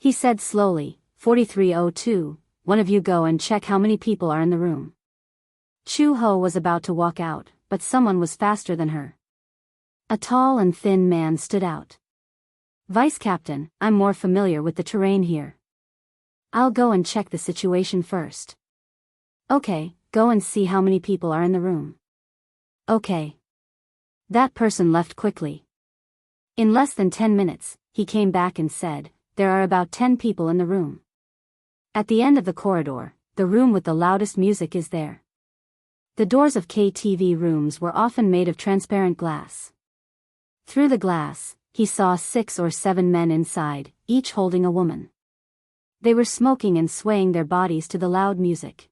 He said slowly, 4302, one of you go and check how many people are in the room. Chu Ho was about to walk out, but someone was faster than her. A tall and thin man stood out. Vice Captain, I'm more familiar with the terrain here. I'll go and check the situation first. Okay, go and see how many people are in the room. Okay. That person left quickly. In less than 10 minutes, he came back and said, there are about 10 people in the room. At the end of the corridor, the room with the loudest music is there. The doors of KTV rooms were often made of transparent glass. Through the glass, he saw 6 or 7 men inside, each holding a woman. They were smoking and swaying their bodies to the loud music.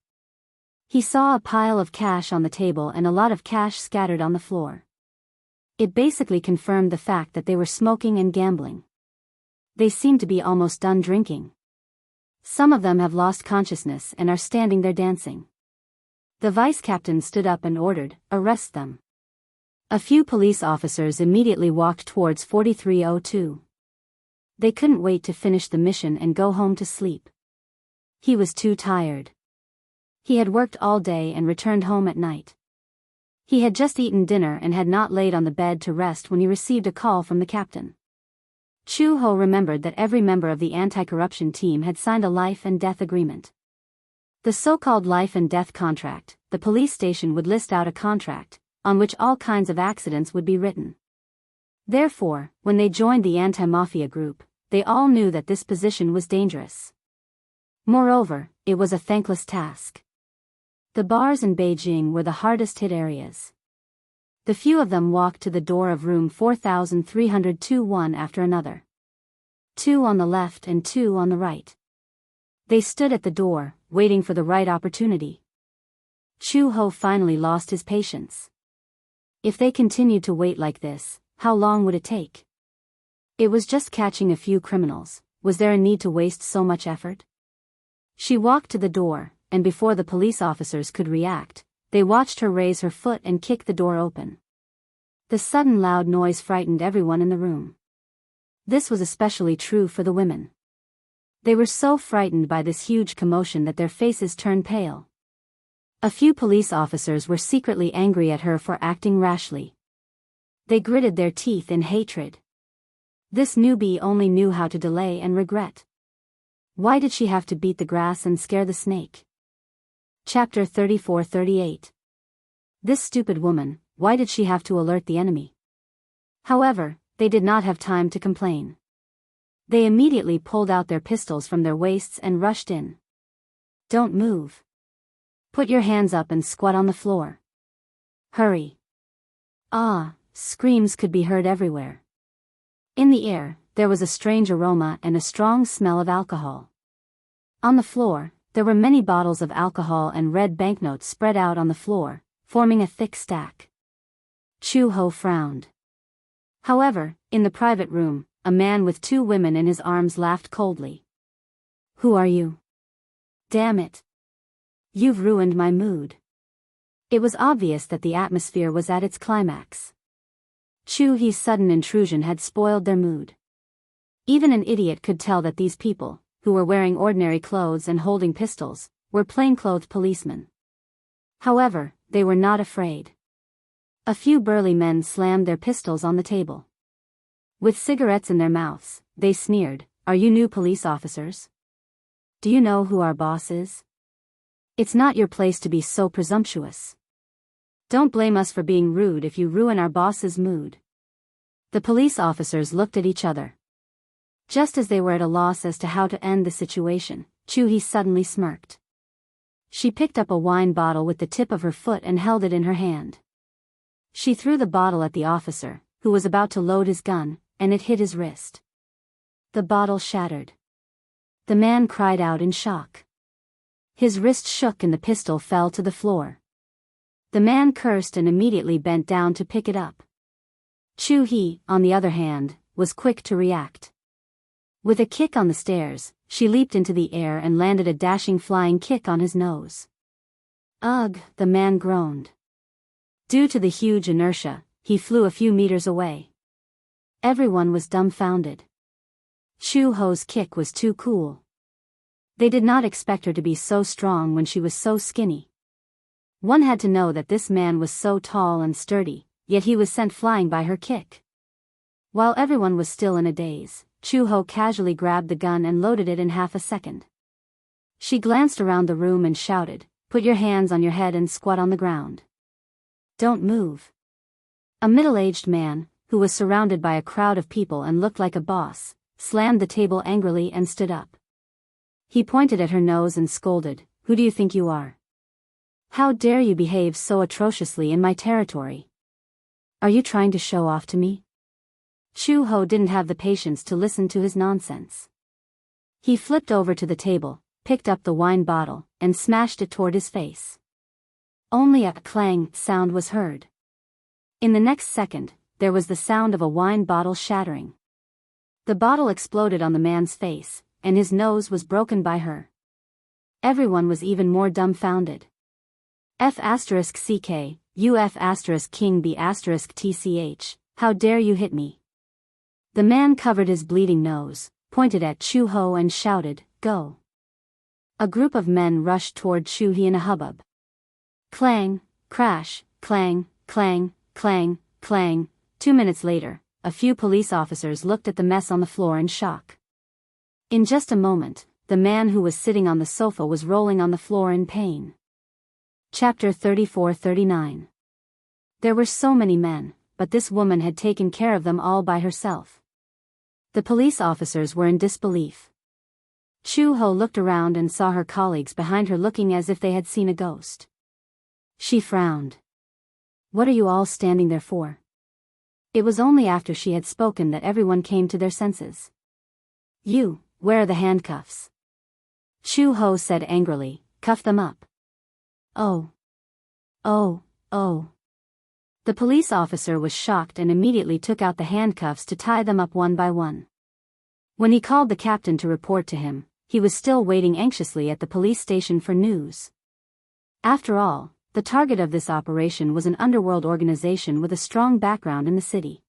He saw a pile of cash on the table and a lot of cash scattered on the floor. It basically confirmed the fact that they were smoking and gambling. They seemed to be almost done drinking. Some of them have lost consciousness and are standing there dancing. The vice captain stood up and ordered, arrest them. A few police officers immediately walked towards 4302. They couldn't wait to finish the mission and go home to sleep. He was too tired. He had worked all day and returned home at night. He had just eaten dinner and had not laid on the bed to rest when he received a call from the captain. Chu Ho remembered that every member of the anti-corruption team had signed a life and death agreement. The so-called life and death contract, the police station would list out a contract, on which all kinds of accidents would be written. Therefore, when they joined the anti-mafia group, they all knew that this position was dangerous. Moreover, it was a thankless task. The bars in Beijing were the hardest hit areas. The few of them walked to the door of room 4302 one after another. 2 on the left and 2 on the right. They stood at the door, waiting for the right opportunity. Chu Ho finally lost his patience. If they continued to wait like this, how long would it take? It was just catching a few criminals. Was there a need to waste so much effort? She walked to the door, and before the police officers could react, they watched her raise her foot and kick the door open. The sudden loud noise frightened everyone in the room. This was especially true for the women. They were so frightened by this huge commotion that their faces turned pale. A few police officers were secretly angry at her for acting rashly. They gritted their teeth in hatred. This newbie only knew how to delay and regret. Why did she have to beat the grass and scare the snake? Chapter 34-38. This stupid woman, why did she have to alert the enemy? However, they did not have time to complain. They immediately pulled out their pistols from their waists and rushed in. Don't move. Put your hands up and squat on the floor. Hurry. Ah, screams could be heard everywhere. In the air, there was a strange aroma and a strong smell of alcohol. On the floor, there were many bottles of alcohol and red banknotes spread out on the floor, forming a thick stack. Chu Ho frowned. However, in the private room, a man with 2 women in his arms laughed coldly. Who are you? Damn it. You've ruined my mood. It was obvious that the atmosphere was at its climax. Chu He's sudden intrusion had spoiled their mood. Even an idiot could tell that these people, who were wearing ordinary clothes and holding pistols, were plainclothed policemen. However, they were not afraid. A few burly men slammed their pistols on the table. With cigarettes in their mouths, they sneered, Are you new police officers? Do you know who our boss is? It's not your place to be so presumptuous. Don't blame us for being rude if you ruin our boss's mood. The police officers looked at each other. Just as they were at a loss as to how to end the situation, Chu-hee suddenly smirked. She picked up a wine bottle with the tip of her foot and held it in her hand. She threw the bottle at the officer, who was about to load his gun, and it hit his wrist. The bottle shattered. The man cried out in shock. His wrist shook and the pistol fell to the floor. The man cursed and immediately bent down to pick it up. Chu-hee, on the other hand, was quick to react. With a kick on the stairs, she leaped into the air and landed a dashing flying kick on his nose. Ugh, the man groaned. Due to the huge inertia, he flew a few meters away. Everyone was dumbfounded. Chu-ho's kick was too cool. They did not expect her to be so strong when she was so skinny. One had to know that this man was so tall and sturdy, yet he was sent flying by her kick. While everyone was still in a daze, Chu-ho casually grabbed the gun and loaded it in half a second. She glanced around the room and shouted, "Put your hands on your head and squat on the ground. Don't move." A middle-aged man, who was surrounded by a crowd of people and looked like a boss, slammed the table angrily and stood up. He pointed at her nose and scolded, "Who do you think you are? How dare you behave so atrociously in my territory? Are you trying to show off to me?" Chu-ho didn't have the patience to listen to his nonsense. He flipped over to the table, picked up the wine bottle, and smashed it toward his face. Only a clang sound was heard. In the next second, there was the sound of a wine bottle shattering. The bottle exploded on the man's face, and his nose was broken by her. Everyone was even more dumbfounded. F***ck, you F***king B***tch, how dare you hit me? The man covered his bleeding nose, pointed at Chu-ho and shouted, "Go." A group of men rushed toward Chu-hee in a hubbub. Clang, crash, clang, clang, clang, clang. 2 minutes later, a few police officers looked at the mess on the floor in shock. In just a moment, the man who was sitting on the sofa was rolling on the floor in pain. Chapter 34-39. There were so many men, but this woman had taken care of them all by herself. The police officers were in disbelief. Chu-ho looked around and saw her colleagues behind her looking as if they had seen a ghost. She frowned. "What are you all standing there for?" It was only after she had spoken that everyone came to their senses. Where are the handcuffs?" Chu-ho said angrily, "Cuff them up." Oh. The police officer was shocked and immediately took out the handcuffs to tie them up one by one. When he called the captain to report to him, he was still waiting anxiously at the police station for news. After all, the target of this operation was an underworld organization with a strong background in the city.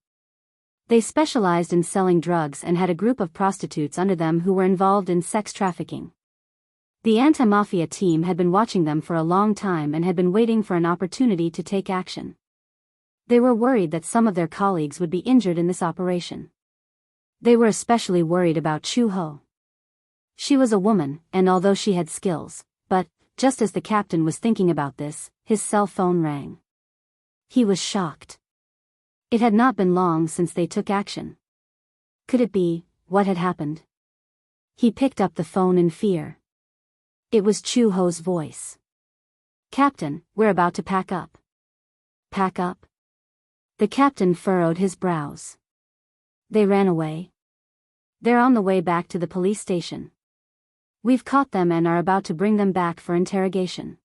They specialized in selling drugs and had a group of prostitutes under them who were involved in sex trafficking. The anti-mafia team had been watching them for a long time and had been waiting for an opportunity to take action. They were worried that some of their colleagues would be injured in this operation. They were especially worried about Chu-ho. She was a woman, and although she had skills, but, just as the captain was thinking about this, his cell phone rang. He was shocked. It had not been long since they took action. Could it be, what had happened? He picked up the phone in fear. It was Chu-ho's voice. "Captain, we're about to pack up." "Pack up?" The captain furrowed his brows. "They ran away. They're on the way back to the police station. We've caught them and are about to bring them back for interrogation."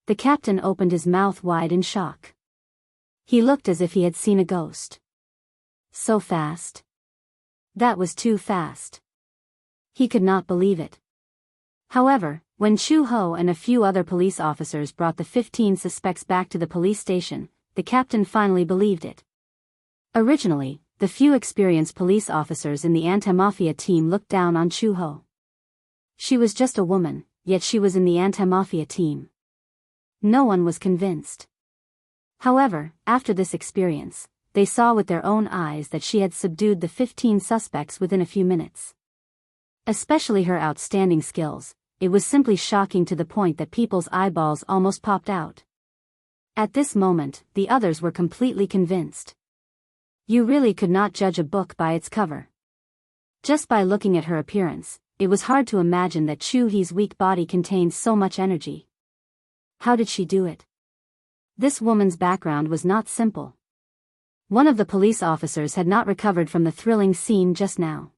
The captain opened his mouth wide in shock. He looked as if he had seen a ghost. So fast. That was too fast. He could not believe it. However, when Chu-ho and a few other police officers brought the 15 suspects back to the police station, the captain finally believed it. Originally, the few experienced police officers in the anti-mafia team looked down on Chu-ho. She was just a woman, yet she was in the anti-mafia team. No one was convinced. However, after this experience, they saw with their own eyes that she had subdued the 15 suspects within a few minutes. Especially her outstanding skills, it was simply shocking to the point that people's eyeballs almost popped out. At this moment, the others were completely convinced. You really could not judge a book by its cover. Just by looking at her appearance, it was hard to imagine that Chu-hee's weak body contained so much energy. How did she do it? This woman's background was not simple. One of the police officers had not recovered from the thrilling scene just now.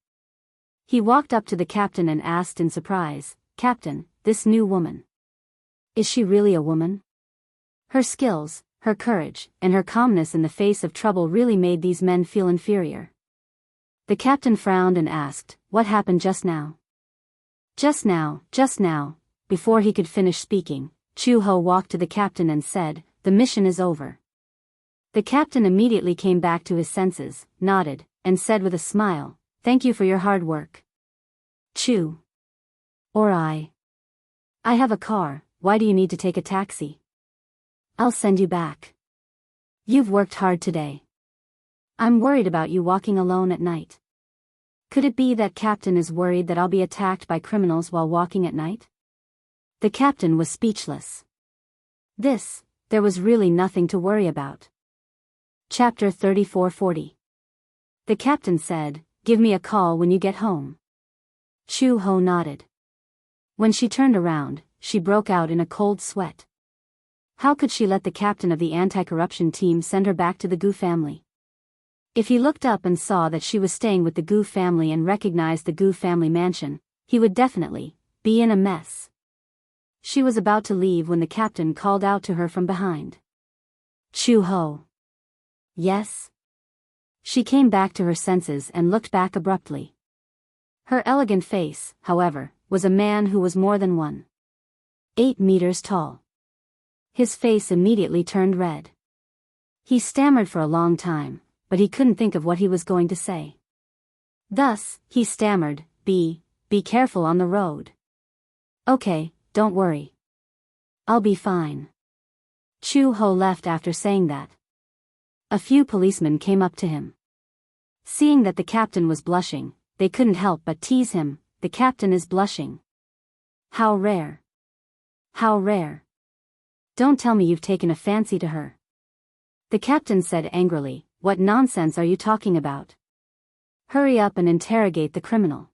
He walked up to the captain and asked in surprise, "Captain, this new woman. Is she really a woman?" Her skills, her courage, and her calmness in the face of trouble really made these men feel inferior. The captain frowned and asked, "What happened just now?" Just now. Before he could finish speaking, Chu-ho walked to the captain and said, "The mission is over." The captain immediately came back to his senses, nodded, and said with a smile, Thank you for your hard work. Chew. Or I have a car, why do you need to take a taxi? I'll send you back. You've worked hard today. I'm worried about you walking alone at night. Could it be that Captain is worried that I'll be attacked by criminals while walking at night? The captain was speechless. There was really nothing to worry about. Chapter 34:40. The captain said, "Give me a call when you get home." Chu-ho nodded. When she turned around, she broke out in a cold sweat. How could she let the captain of the anti-corruption team send her back to the Gu family? If he looked up and saw that she was staying with the Gu family and recognized the Gu family mansion, he would definitely be in a mess. She was about to leave when the captain called out to her from behind. Chu-ho. Yes? She came back to her senses and looked back abruptly. Her elegant face, however, was a man who was more than 1.8 meters tall. His face immediately turned red. He stammered for a long time, but he couldn't think of what he was going to say. Thus, he stammered, Be careful on the road. Okay, don't worry. I'll be fine. Chu-ho left after saying that. A few policemen came up to him. Seeing that the captain was blushing, they couldn't help but tease him, "The captain is blushing. How rare. How rare. Don't tell me you've taken a fancy to her." The captain said angrily, "What nonsense are you talking about? Hurry up and interrogate the criminal."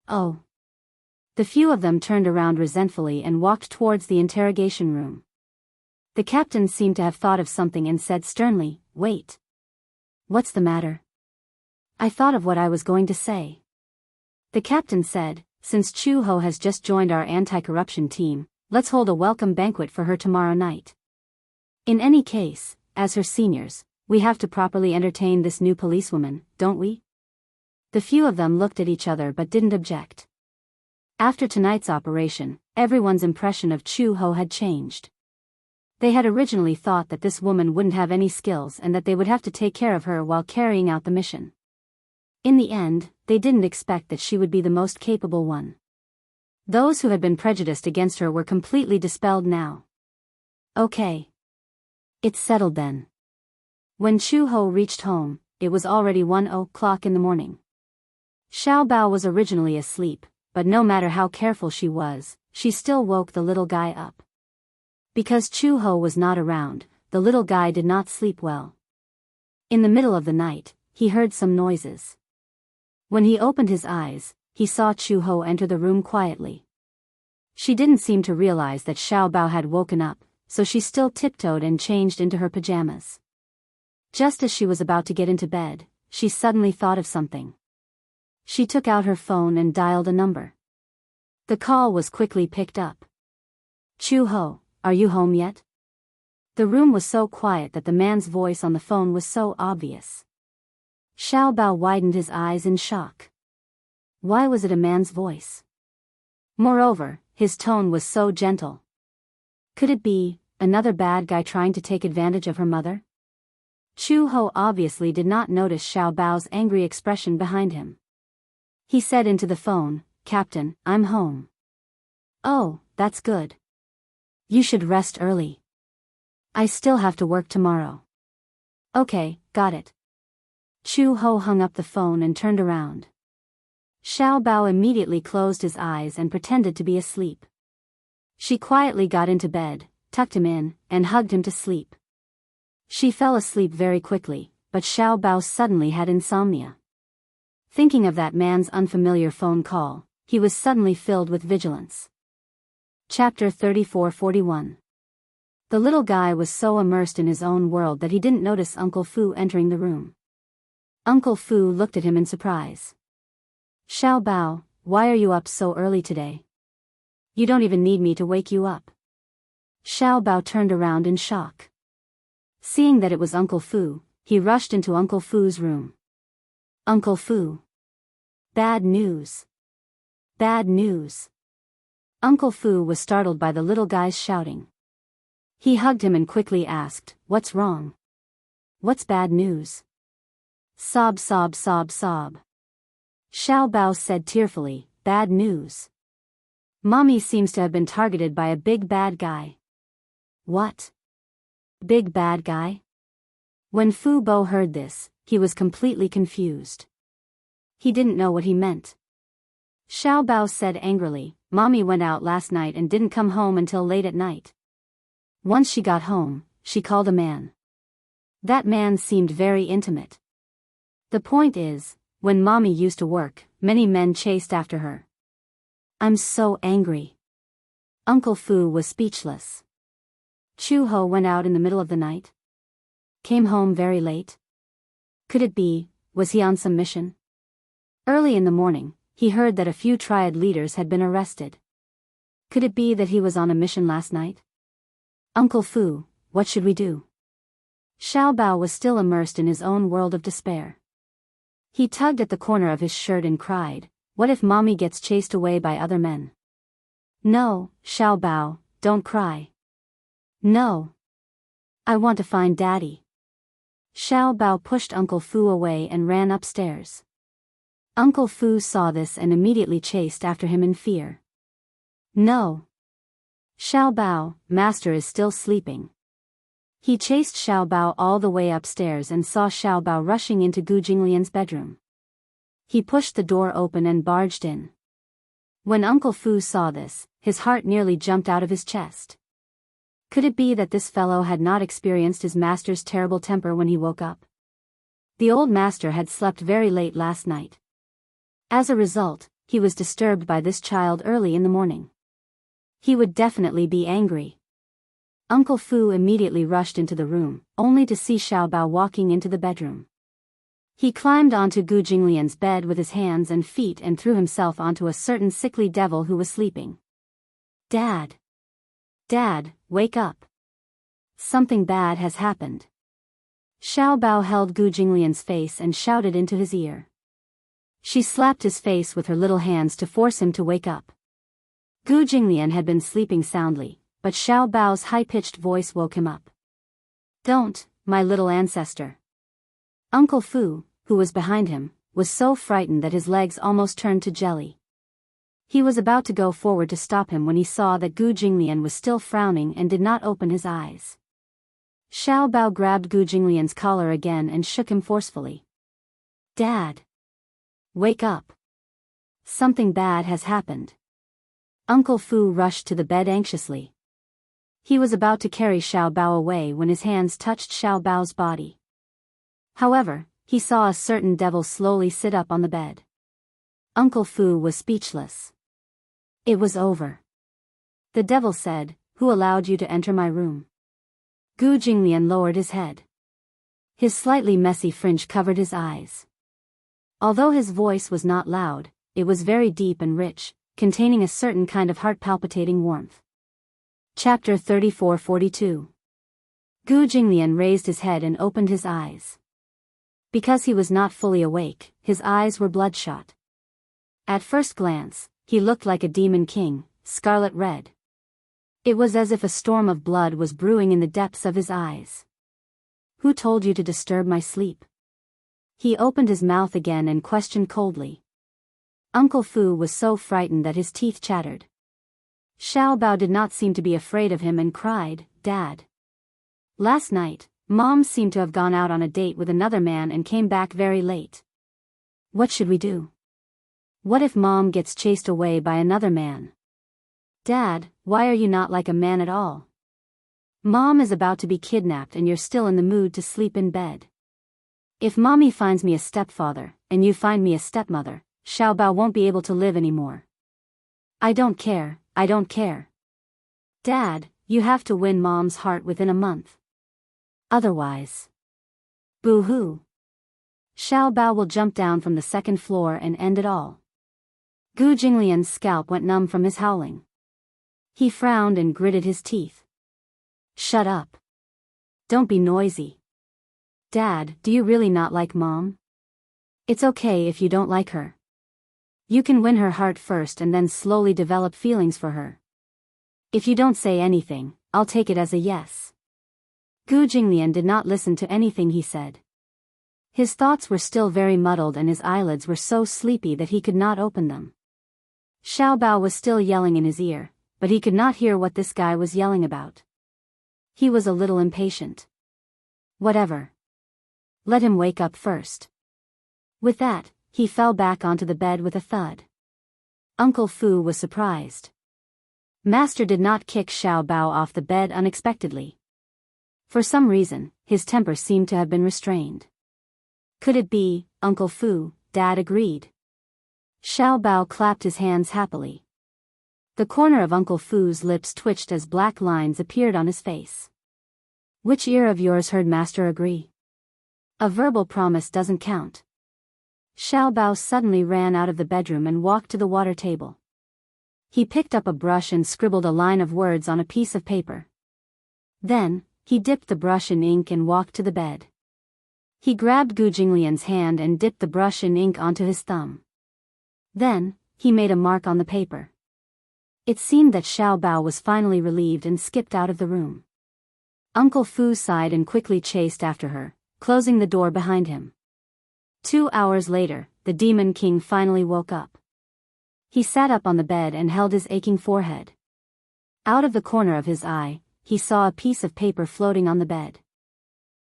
Oh. The few of them turned around resentfully and walked towards the interrogation room. The captain seemed to have thought of something and said sternly, "Wait. What's the matter?" "I thought of what I was going to say." The captain said, "Since Chu-ho has just joined our anti-corruption team, let's hold a welcome banquet for her tomorrow night. In any case, as her seniors, we have to properly entertain this new policewoman, don't we?" The few of them looked at each other but didn't object. After tonight's operation, everyone's impression of Chu-ho had changed. They had originally thought that this woman wouldn't have any skills and that they would have to take care of her while carrying out the mission. In the end, they didn't expect that she would be the most capable one. Those who had been prejudiced against her were completely dispelled now. Okay. It's settled then. When Chu-ho reached home, it was already 1:00 in the morning. Xiao Bao was originally asleep, but no matter how careful she was, she still woke the little guy up. Because Chu-ho was not around, the little guy did not sleep well. In the middle of the night, he heard some noises. When he opened his eyes, he saw Chu-ho enter the room quietly. She didn't seem to realize that Xiao Bao had woken up, so she still tiptoed and changed into her pajamas. Just as she was about to get into bed, she suddenly thought of something. She took out her phone and dialed a number. The call was quickly picked up. "Chu-ho, are you home yet?" The room was so quiet that the man's voice on the phone was so obvious. Xiao Bao widened his eyes in shock. Why was it a man's voice? Moreover, his tone was so gentle. Could it be another bad guy trying to take advantage of her mother? Chu-ho obviously did not notice Xiao Bao's angry expression behind him. He said into the phone, "Captain, I'm home." "Oh, that's good. You should rest early. I still have to work tomorrow." "Okay, got it." Chu-ho hung up the phone and turned around. Xiao Bao immediately closed his eyes and pretended to be asleep. She quietly got into bed, tucked him in, and hugged him to sleep. She fell asleep very quickly, but Xiao Bao suddenly had insomnia. Thinking of that man's unfamiliar phone call, he was suddenly filled with vigilance. Chapter 34:41. The little guy was so immersed in his own world that he didn't notice Uncle Fu entering the room. Uncle Fu looked at him in surprise. "Xiao Bao, why are you up so early today? You don't even need me to wake you up." Xiao Bao turned around in shock. Seeing that it was Uncle Fu, he rushed into Uncle Fu's room. "Uncle Fu. Bad news. Bad news." Uncle Fu was startled by the little guy's shouting. He hugged him and quickly asked, "What's wrong? What's bad news?" Sob, sob, sob, sob. Xiao Bao said tearfully, bad news. Mommy seems to have been targeted by a big bad guy. What? Big bad guy? When Fu Bo heard this, he was completely confused. He didn't know what he meant. Xiao Bao said angrily, Mommy went out last night and didn't come home until late at night. Once she got home, she called a man. That man seemed very intimate. The point is, when Mommy used to work, many men chased after her. I'm so angry. Uncle Fu was speechless. Chu Ho went out in the middle of the night. Came home very late. Could it be, was he on some mission? Early in the morning, he heard that a few triad leaders had been arrested. Could it be that he was on a mission last night? Uncle Fu, what should we do? Xiao Bao was still immersed in his own world of despair. He tugged at the corner of his shirt and cried, what if Mommy gets chased away by other men? No, Xiao Bao, don't cry. No. I want to find Daddy. Xiao Bao pushed Uncle Fu away and ran upstairs. Uncle Fu saw this and immediately chased after him in fear. No. Xiao Bao, Master is still sleeping. He chased Xiao Bao all the way upstairs and saw Xiao Bao rushing into Gu Jinglian's bedroom. He pushed the door open and barged in. When Uncle Fu saw this, his heart nearly jumped out of his chest. Could it be that this fellow had not experienced his master's terrible temper when he woke up? The old master had slept very late last night. As a result, he was disturbed by this child early in the morning. He would definitely be angry. Uncle Fu immediately rushed into the room, only to see Xiao Bao walking into the bedroom. He climbed onto Gu Jinglian's bed with his hands and feet and threw himself onto a certain sickly devil who was sleeping. Dad! Dad, wake up! Something bad has happened. Xiao Bao held Gu Jinglian's face and shouted into his ear. She slapped his face with her little hands to force him to wake up. Gu Jinglian had been sleeping soundly, but Xiao Bao's high-pitched voice woke him up. Don't, my little ancestor. Uncle Fu, who was behind him, was so frightened that his legs almost turned to jelly. He was about to go forward to stop him when he saw that Gu Jinglian was still frowning and did not open his eyes. Xiao Bao grabbed Gu Jinglian's collar again and shook him forcefully. Dad! Wake up! Something bad has happened. Uncle Fu rushed to the bed anxiously. He was about to carry Xiao Bao away when his hands touched Xiao Bao's body. However, he saw a certain devil slowly sit up on the bed. Uncle Fu was speechless. It was over. The devil said, Who allowed you to enter my room? Gu Jinglian lowered his head. His slightly messy fringe covered his eyes. Although his voice was not loud, it was very deep and rich, containing a certain kind of heart-palpitating warmth. Chapter 34-42. Gu Jinglian raised his head and opened his eyes. Because he was not fully awake, his eyes were bloodshot. At first glance, he looked like a demon king, scarlet red. It was as if a storm of blood was brewing in the depths of his eyes. Who told you to disturb my sleep? He opened his mouth again and questioned coldly. Uncle Fu was so frightened that his teeth chattered. Xiao Bao did not seem to be afraid of him and cried, Dad. Last night, Mom seemed to have gone out on a date with another man and came back very late. What should we do? What if Mom gets chased away by another man? Dad, why are you not like a man at all? Mom is about to be kidnapped and you're still in the mood to sleep in bed. If Mommy finds me a stepfather, and you find me a stepmother, Xiao Bao won't be able to live anymore. I don't care, I don't care. Dad, you have to win Mom's heart within a month. Otherwise. Boo-hoo. Xiao Bao will jump down from the second floor and end it all. Gu Jinglian's scalp went numb from his howling. He frowned and gritted his teeth. Shut up. Don't be noisy. Dad, do you really not like Mom? It's okay if you don't like her. You can win her heart first and then slowly develop feelings for her. If you don't say anything, I'll take it as a yes. Gu Jinglian did not listen to anything he said. His thoughts were still very muddled and his eyelids were so sleepy that he could not open them. Xiao Bao was still yelling in his ear, but he could not hear what this guy was yelling about. He was a little impatient. Whatever. Let him wake up first. With that, he fell back onto the bed with a thud. Uncle Fu was surprised. Master did not kick Xiao Bao off the bed unexpectedly. For some reason, his temper seemed to have been restrained. Could it be, Uncle Fu? Dad agreed. Xiao Bao clapped his hands happily. The corner of Uncle Fu's lips twitched as black lines appeared on his face. Which ear of yours heard Master agree? A verbal promise doesn't count. Xiao Bao suddenly ran out of the bedroom and walked to the water table. He picked up a brush and scribbled a line of words on a piece of paper. Then, he dipped the brush in ink and walked to the bed. He grabbed Gu Jinglian's hand and dipped the brush in ink onto his thumb. Then, he made a mark on the paper. It seemed that Xiao Bao was finally relieved and skipped out of the room. Uncle Fu sighed and quickly chased after her, closing the door behind him. 2 hours later, the Demon King finally woke up. He sat up on the bed and held his aching forehead. Out of the corner of his eye, he saw a piece of paper floating on the bed.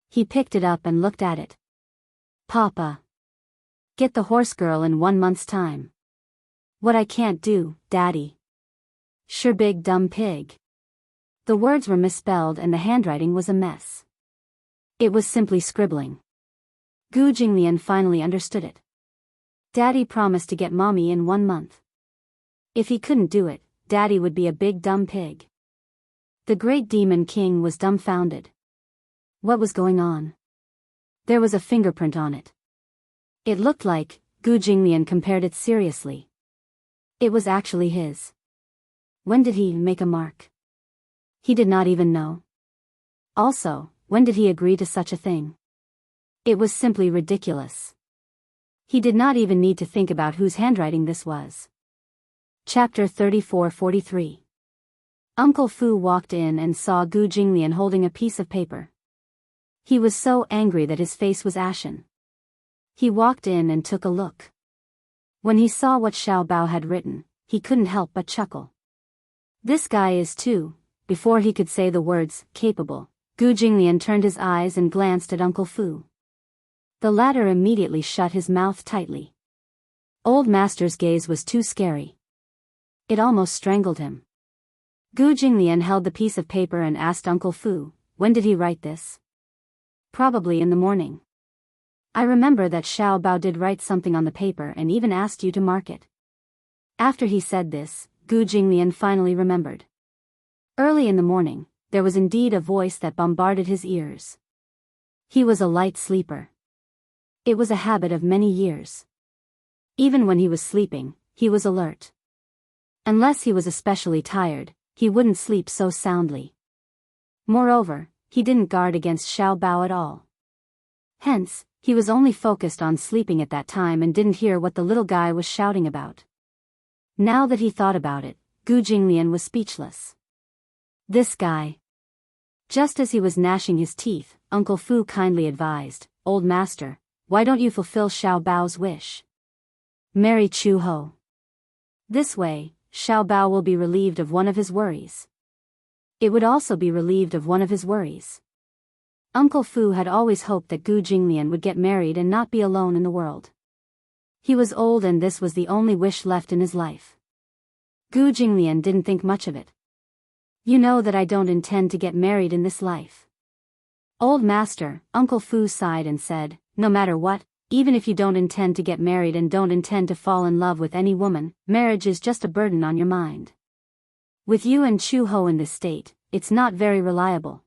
He picked it up and looked at it. Papa. Get the horse girl in 1 month's time. What I can't do, Daddy. Sure big dumb pig. The words were misspelled and the handwriting was a mess. It was simply scribbling. Gu Jinglian finally understood it. Daddy promised to get Mommy in 1 month. If he couldn't do it, Daddy would be a big dumb pig. The great Demon King was dumbfounded. What was going on? There was a fingerprint on it. It looked like, Gu Jinglian compared it seriously. It was actually his. When did he make a mark? He did not even know. Also, when did he agree to such a thing? It was simply ridiculous. He did not even need to think about whose handwriting this was. Chapter 34-43. Uncle Fu walked in and saw Gu Jinglian holding a piece of paper. He was so angry that his face was ashen. He walked in and took a look. When he saw what Xiao Bao had written, he couldn't help but chuckle. This guy is too. Before he could say the words, capable, Gu Jinglian turned his eyes and glanced at Uncle Fu. The latter immediately shut his mouth tightly. Old Master's gaze was too scary. It almost strangled him. Gu Jinglian held the piece of paper and asked Uncle Fu, when did he write this? Probably in the morning. I remember that Xiao Bao did write something on the paper and even asked you to mark it. After he said this, Gu Jinglian finally remembered. Early in the morning, there was indeed a voice that bombarded his ears. He was a light sleeper. It was a habit of many years. Even when he was sleeping, he was alert. Unless he was especially tired, he wouldn't sleep so soundly. Moreover, he didn't guard against Xiao Bao at all. Hence, he was only focused on sleeping at that time and didn't hear what the little guy was shouting about. Now that he thought about it, Gu Jinglian was speechless. This guy. Just as he was gnashing his teeth, Uncle Fu kindly advised, Old Master, why don't you fulfill Xiao Bao's wish? Marry Chu Ho. This way, Xiao Bao will be relieved of one of his worries. It would also be relieved of one of his worries. Uncle Fu had always hoped that Gu Jinglian would get married and not be alone in the world. He was old and this was the only wish left in his life. Gu Jinglian didn't think much of it. You know that I don't intend to get married in this life. Old Master, Uncle Fu sighed and said, no matter what, even if you don't intend to get married and don't intend to fall in love with any woman, marriage is just a burden on your mind. With you and Chu Ho in this state, it's not very reliable.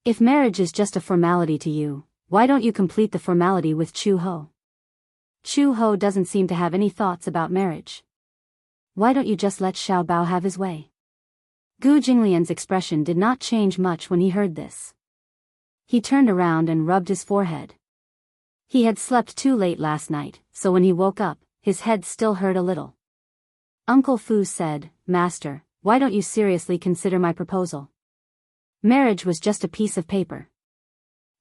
If marriage is just a formality to you, why don't you complete the formality with Chu Ho? Chu Ho doesn't seem to have any thoughts about marriage. Why don't you just let Xiao Bao have his way? Gu Jinglian's expression did not change much when he heard this. He turned around and rubbed his forehead. He had slept too late last night, so when he woke up, his head still hurt a little. Uncle Fu said, Master, why don't you seriously consider my proposal? Marriage was just a piece of paper.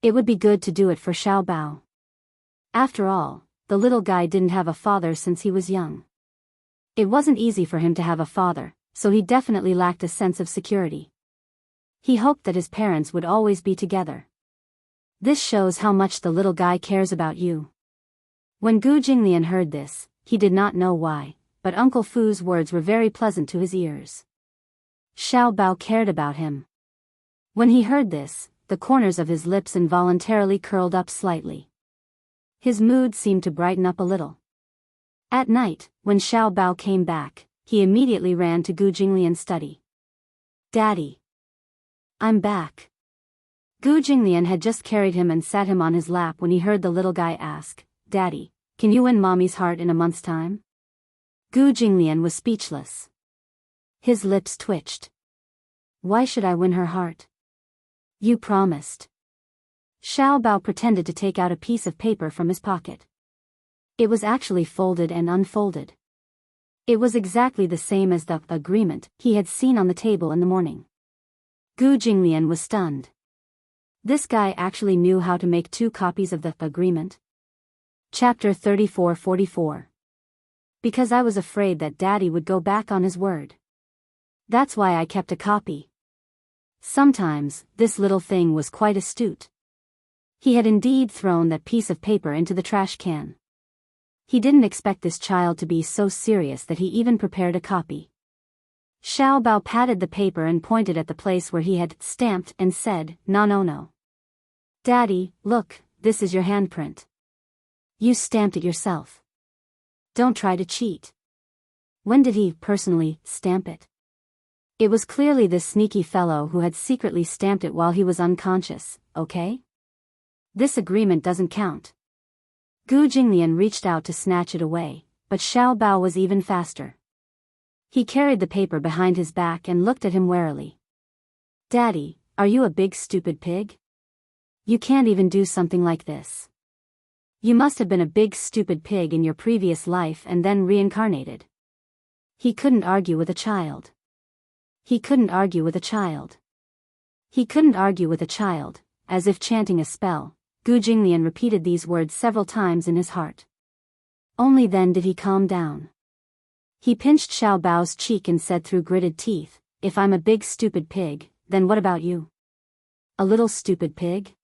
It would be good to do it for Xiao Bao. After all, the little guy didn't have a father since he was young. It wasn't easy for him to have a father, so he definitely lacked a sense of security. He hoped that his parents would always be together. This shows how much the little guy cares about you. When Gu Jinglian heard this, he did not know why, but Uncle Fu's words were very pleasant to his ears. Xiao Bao cared about him. When he heard this, the corners of his lips involuntarily curled up slightly. His mood seemed to brighten up a little. At night, when Xiao Bao came back, he immediately ran to Gu Jinglian's study. "Daddy! I'm back." Gu Jinglian had just carried him and sat him on his lap when he heard the little guy ask, "Daddy, can you win Mommy's heart in a month's time?" Gu Jinglian was speechless. His lips twitched. "Why should I win her heart? You promised." Xiao Bao pretended to take out a piece of paper from his pocket. It was actually folded and unfolded. It was exactly the same as the agreement he had seen on the table in the morning. Gu Jinglian was stunned. This guy actually knew how to make 2 copies of the agreement. Chapter 34-44. Because I was afraid that Daddy would go back on his word. That's why I kept a copy. Sometimes, this little thing was quite astute. He had indeed thrown that piece of paper into the trash can. He didn't expect this child to be so serious that he even prepared a copy. Xiao Bao patted the paper and pointed at the place where he had stamped and said, No. "Daddy, look, this is your handprint. You stamped it yourself. Don't try to cheat." When did he personally stamp it? It was clearly this sneaky fellow who had secretly stamped it while he was unconscious, okay? This agreement doesn't count. Gu Jinglian reached out to snatch it away, but Xiao Bao was even faster. He carried the paper behind his back and looked at him warily. "Daddy, are you a big stupid pig? You can't even do something like this. You must have been a big stupid pig in your previous life and then reincarnated." He couldn't argue with a child. He couldn't argue with a child. He couldn't argue with a child. As if chanting a spell, Gu Jinglian repeated these words several times in his heart. Only then did he calm down. He pinched Xiao Bao's cheek and said through gritted teeth, "If I'm a big stupid pig, then what about you? A little stupid pig?"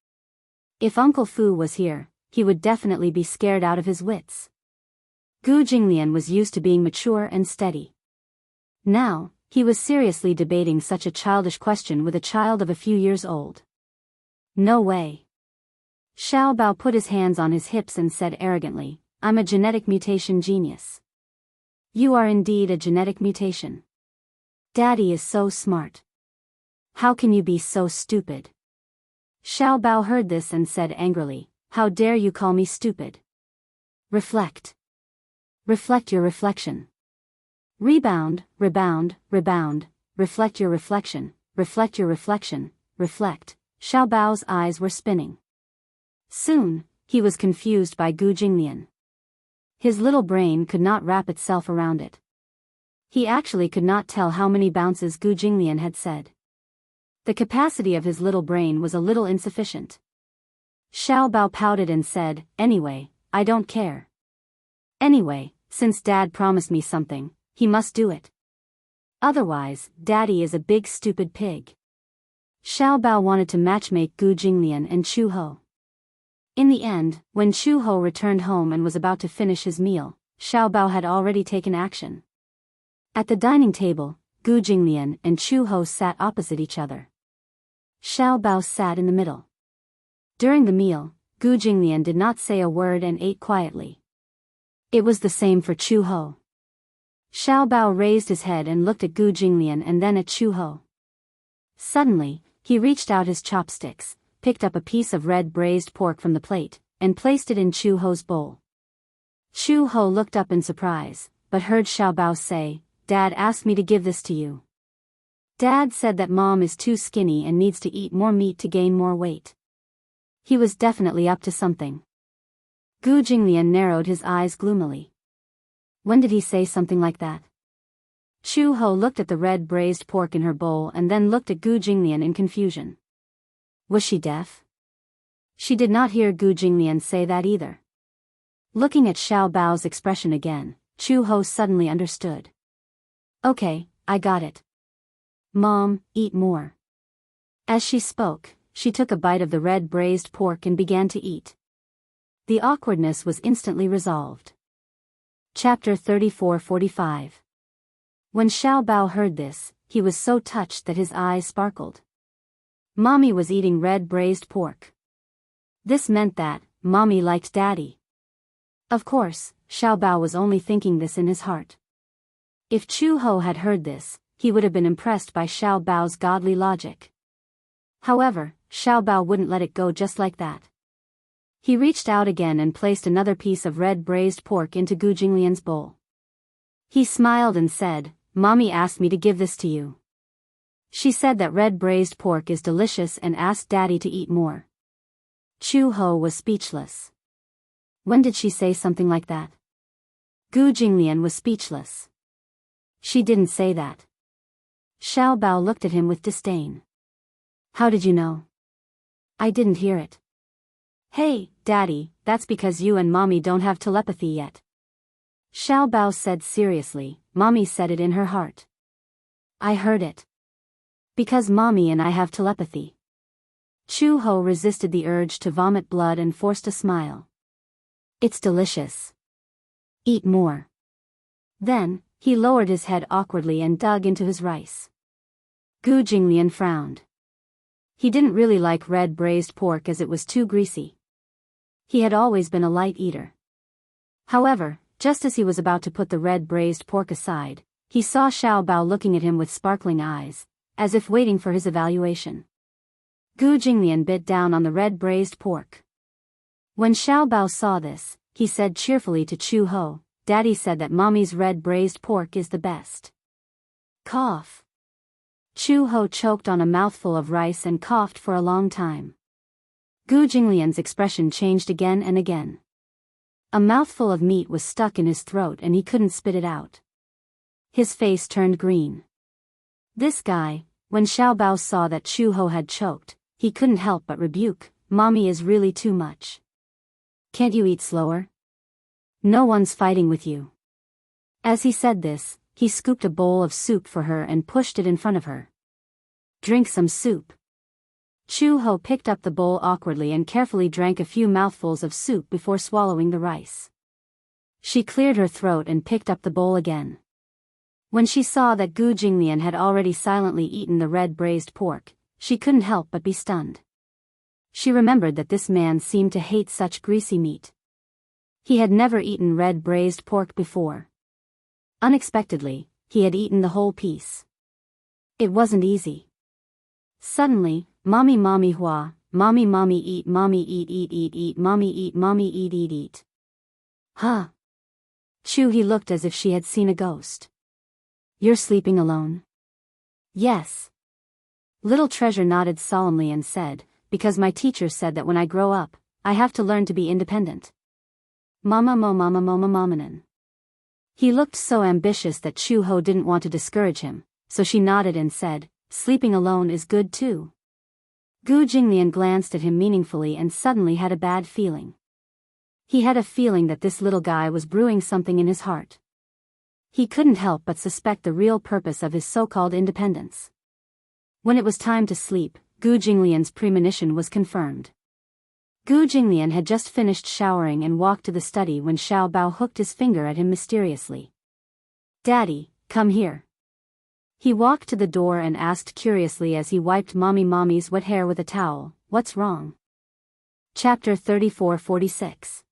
If Uncle Fu was here, he would definitely be scared out of his wits. Gu Jinglian was used to being mature and steady. Now, he was seriously debating such a childish question with a child of a few years old. "No way." Xiao Bao put his hands on his hips and said arrogantly, "I'm a genetic mutation genius." "You are indeed a genetic mutation. Daddy is so smart. How can you be so stupid?" Xiao Bao heard this and said angrily, "How dare you call me stupid? Reflect. Reflect your reflection. Rebound, rebound, rebound, reflect your reflection, reflect your reflection, reflect." Xiao Bao's eyes were spinning. Soon, he was confused by Gu Jinglian. His little brain could not wrap itself around it. He actually could not tell how many bounces Gu Jinglian had said. The capacity of his little brain was a little insufficient. Xiao Bao pouted and said, "Anyway, I don't care. Anyway, since Dad promised me something, he must do it. Otherwise, Daddy is a big stupid pig." Xiao Bao wanted to matchmake Gu Jinglian and Chu Ho. In the end, when Chu Ho returned home and was about to finish his meal, Xiao Bao had already taken action. At the dining table, Gu Jinglian and Chu Ho sat opposite each other. Xiao Bao sat in the middle. During the meal, Gu Jinglian did not say a word and ate quietly. It was the same for Chu Ho. Xiao Bao raised his head and looked at Gu Jinglian and then at Chu Ho. Suddenly, he reached out his chopsticks, picked up a piece of red braised pork from the plate, and placed it in Chu Ho's bowl. Chu Ho looked up in surprise, but heard Xiao Bao say, "Dad asked me to give this to you. Dad said that Mom is too skinny and needs to eat more meat to gain more weight." He was definitely up to something. Gu Jinglian narrowed his eyes gloomily. When did he say something like that? Chu Ho looked at the red braised pork in her bowl and then looked at Gu Jinglian in confusion. Was she deaf? She did not hear Gu Jinglian say that either. Looking at Xiao Bao's expression again, Chu Ho suddenly understood. Okay, I got it. Mom, eat more. As she spoke, she took a bite of the red braised pork and began to eat. The awkwardness was instantly resolved. Chapter 34-45. When Xiao Bao heard this, he was so touched that his eyes sparkled. Mommy was eating red braised pork. This meant that Mommy liked Daddy. Of course, Xiao Bao was only thinking this in his heart. If Chu Ho had heard this, he would have been impressed by Xiao Bao's godly logic. However, Xiao Bao wouldn't let it go just like that. He reached out again and placed another piece of red braised pork into Gu Jinglian's bowl. He smiled and said, Mommy asked me to give this to you. She said that red braised pork is delicious and asked Daddy to eat more. Chu Ho was speechless. When did she say something like that? Gu Jinglian was speechless. She didn't say that. Xiao Bao looked at him with disdain. How did you know? I didn't hear it. Hey, Daddy, that's because you and Mommy don't have telepathy yet. Xiao Bao said seriously, Mommy said it in her heart. I heard it. Because Mommy and I have telepathy. Chu Ho resisted the urge to vomit blood and forced a smile. It's delicious. Eat more. Then, he lowered his head awkwardly and dug into his rice. Gu Jinglian frowned. He didn't really like red braised pork as it was too greasy. He had always been a light eater. However, just as he was about to put the red braised pork aside, he saw Xiao Bao looking at him with sparkling eyes, as if waiting for his evaluation. Gu Jinglian bit down on the red braised pork. When Xiao Bao saw this, he said cheerfully to Chu Ho, Daddy said that Mommy's red braised pork is the best. Cough. Chu Ho choked on a mouthful of rice and coughed for a long time. Gu Jinglian's expression changed again and again. A mouthful of meat was stuck in his throat and he couldn't spit it out. His face turned green. This guy, when Xiao Bao saw that Chu Ho had choked, he couldn't help but rebuke, Mommy is really too much. Can't you eat slower? No one's fighting with you. As he said this, he scooped a bowl of soup for her and pushed it in front of her. Drink some soup. Chu Ho picked up the bowl awkwardly and carefully drank a few mouthfuls of soup before swallowing the rice. She cleared her throat and picked up the bowl again. When she saw that Gu Jinglian had already silently eaten the red braised pork, she couldn't help but be stunned. She remembered that this man seemed to hate such greasy meat. He had never eaten red braised pork before. Unexpectedly, he had eaten the whole piece. It wasn't easy. Suddenly, Mommy Mommy Hua, Mommy Mommy eat, Mommy eat eat eat eat, Mommy eat eat eat. Huh. Chu he looked as if she had seen a ghost. You're sleeping alone? Yes. Little Treasure nodded solemnly and said, because my teacher said that when I grow up, I have to learn to be independent. Mama mo mama mama mamanan. He looked so ambitious that Chu Ho didn't want to discourage him, so she nodded and said, sleeping alone is good too. Gu Jinglian glanced at him meaningfully and suddenly had a bad feeling. He had a feeling that this little guy was brewing something in his heart. He couldn't help but suspect the real purpose of his so-called independence. When it was time to sleep, Gu Jinglian's premonition was confirmed. Gu Jinglian had just finished showering and walked to the study when Xiao Bao hooked his finger at him mysteriously. Daddy, come here. He walked to the door and asked curiously as he wiped Mommy's wet hair with a towel, what's wrong? Chapter 34-46.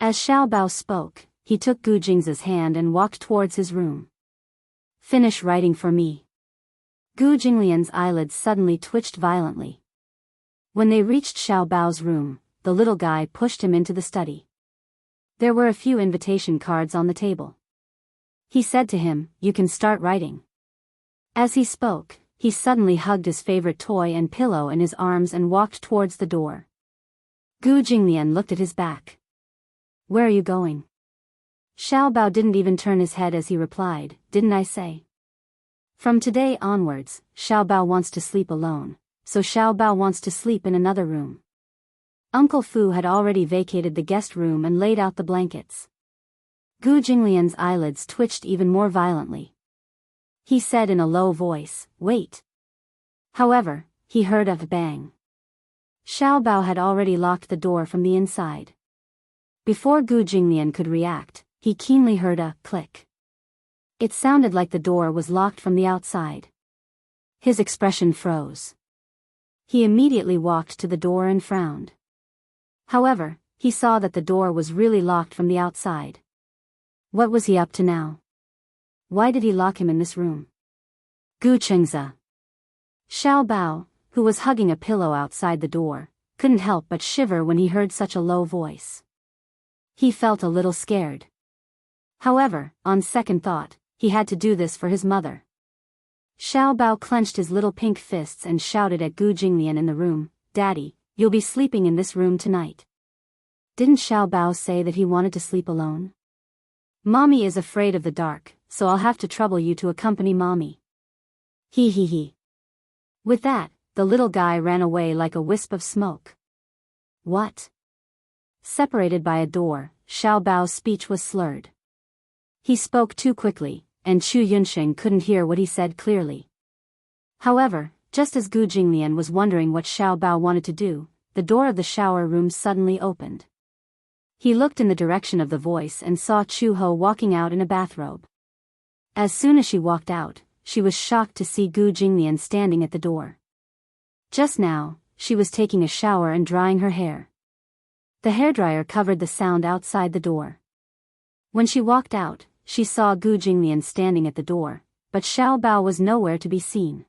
As Xiao Bao spoke, he took Gu Jing's hand and walked towards his room. Finish writing for me. Gu Jinglian's eyelids suddenly twitched violently. When they reached Xiao Bao's room, the little guy pushed him into the study. There were a few invitation cards on the table. He said to him, you can start writing. As he spoke, he suddenly hugged his favorite toy and pillow in his arms and walked towards the door. Gu Jinglian looked at his back. Where are you going? Xiao Bao didn't even turn his head as he replied, didn't I say? From today onwards, Xiao Bao wants to sleep alone, so Xiao Bao wants to sleep in another room. Uncle Fu had already vacated the guest room and laid out the blankets. Gu Jinglian's eyelids twitched even more violently. He said in a low voice, "Wait." However, he heard a bang. Xiao Bao had already locked the door from the inside. Before Gu Jinglian could react, he keenly heard a click. It sounded like the door was locked from the outside. His expression froze. He immediately walked to the door and frowned. However, he saw that the door was really locked from the outside. What was he up to now? Why did he lock him in this room? Gu Chengza. Xiao Bao, who was hugging a pillow outside the door, couldn't help but shiver when he heard such a low voice. He felt a little scared. However, on second thought, he had to do this for his mother. Xiao Bao clenched his little pink fists and shouted at Gu Jinglian in the room, "Daddy, you'll be sleeping in this room tonight." Didn't Xiao Bao say that he wanted to sleep alone? Mommy is afraid of the dark, so I'll have to trouble you to accompany Mommy. He. With that, the little guy ran away like a wisp of smoke. What? Separated by a door, Xiao Bao's speech was slurred. He spoke too quickly, and Chu Yunsheng couldn't hear what he said clearly. However, just as Gu Jinglian was wondering what Xiao Bao wanted to do, the door of the shower room suddenly opened. He looked in the direction of the voice and saw Chu Ho walking out in a bathrobe. As soon as she walked out, she was shocked to see Gu Jinglian standing at the door. Just now, she was taking a shower and drying her hair. The hairdryer covered the sound outside the door. When she walked out, she saw Gu Jinglian standing at the door, but Xiao Bao was nowhere to be seen.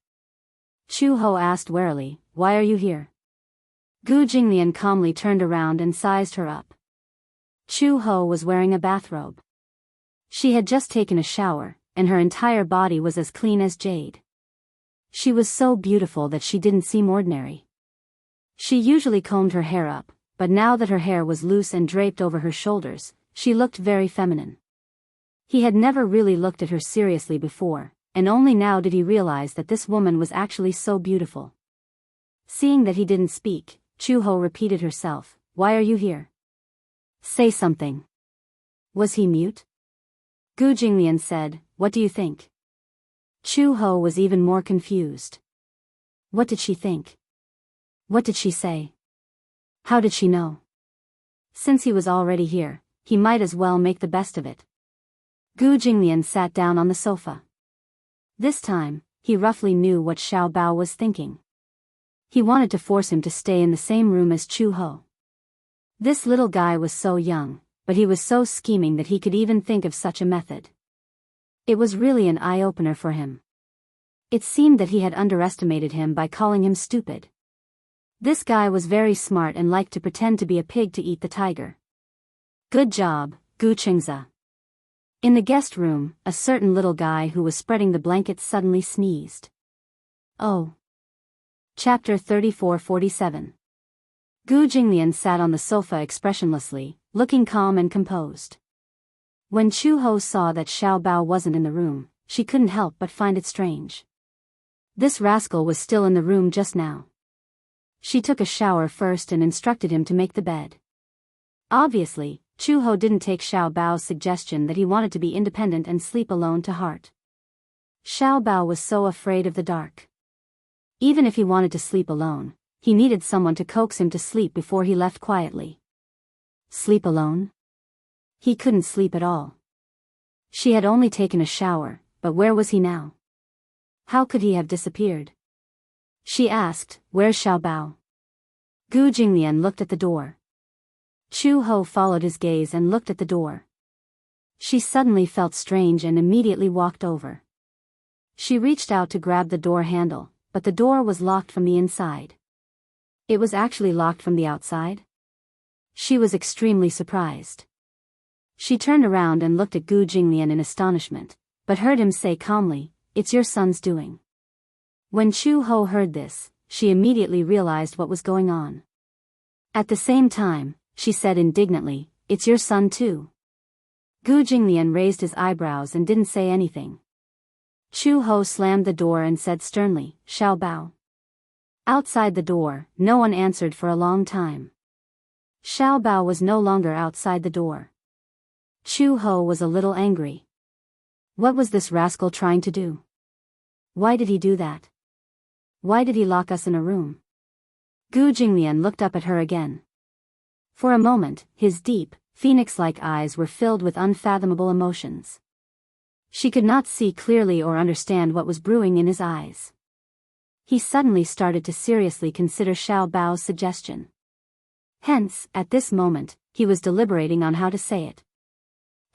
Chu Ho asked warily, "Why are you here?" Gu Jinglian calmly turned around and sized her up. Chu Ho was wearing a bathrobe. She had just taken a shower, and her entire body was as clean as jade. She was so beautiful that she didn't seem ordinary. She usually combed her hair up, but now that her hair was loose and draped over her shoulders, she looked very feminine. He had never really looked at her seriously before, and only now did he realize that this woman was actually so beautiful. Seeing that he didn't speak, Chu Ho repeated herself, "Why are you here? Say something." Was he mute? Gu Jinglian said, "What do you think?" Chu Ho was even more confused. What did she think? What did she say? How did she know? Since he was already here, he might as well make the best of it. Gu Jinglian sat down on the sofa. This time, he roughly knew what Xiao Bao was thinking. He wanted to force him to stay in the same room as Chu Ho. This little guy was so young, but he was so scheming that he could even think of such a method. It was really an eye-opener for him. It seemed that he had underestimated him by calling him stupid. This guy was very smart and liked to pretend to be a pig to eat the tiger. Good job, Gu Chengza. In the guest room, a certain little guy who was spreading the blankets suddenly sneezed. Oh. Chapter 34-47. Gu Jinglian sat on the sofa expressionlessly, looking calm and composed. When Chu Ho saw that Xiao Bao wasn't in the room, she couldn't help but find it strange. This rascal was still in the room just now. She took a shower first and instructed him to make the bed. Obviously, Chu Ho didn't take Xiao Bao's suggestion that he wanted to be independent and sleep alone to heart. Xiao Bao was so afraid of the dark. Even if he wanted to sleep alone, he needed someone to coax him to sleep before he left quietly. Sleep alone? He couldn't sleep at all. She had only taken a shower, but where was he now? How could he have disappeared? She asked, "Where's Xiao Bao?" Gu Jinglian looked at the door. Chu Ho followed his gaze and looked at the door. She suddenly felt strange and immediately walked over. She reached out to grab the door handle, but the door was locked from the inside. It was actually locked from the outside? She was extremely surprised. She turned around and looked at Gu Jinglian in astonishment, but heard him say calmly, "It's your son's doing." When Chu Ho heard this, she immediately realized what was going on. At the same time, she said indignantly, "It's your son too." Gu Jinglian raised his eyebrows and didn't say anything. Chu Ho slammed the door and said sternly, "Xiao Bao." Outside the door, no one answered for a long time. Xiao Bao was no longer outside the door. Chu Ho was a little angry. What was this rascal trying to do? Why did he do that? Why did he lock us in a room? Gu Jinglian looked up at her again. For a moment, his deep, phoenix-like eyes were filled with unfathomable emotions. She could not see clearly or understand what was brewing in his eyes. He suddenly started to seriously consider Xiao Bao's suggestion. Hence, at this moment, he was deliberating on how to say it.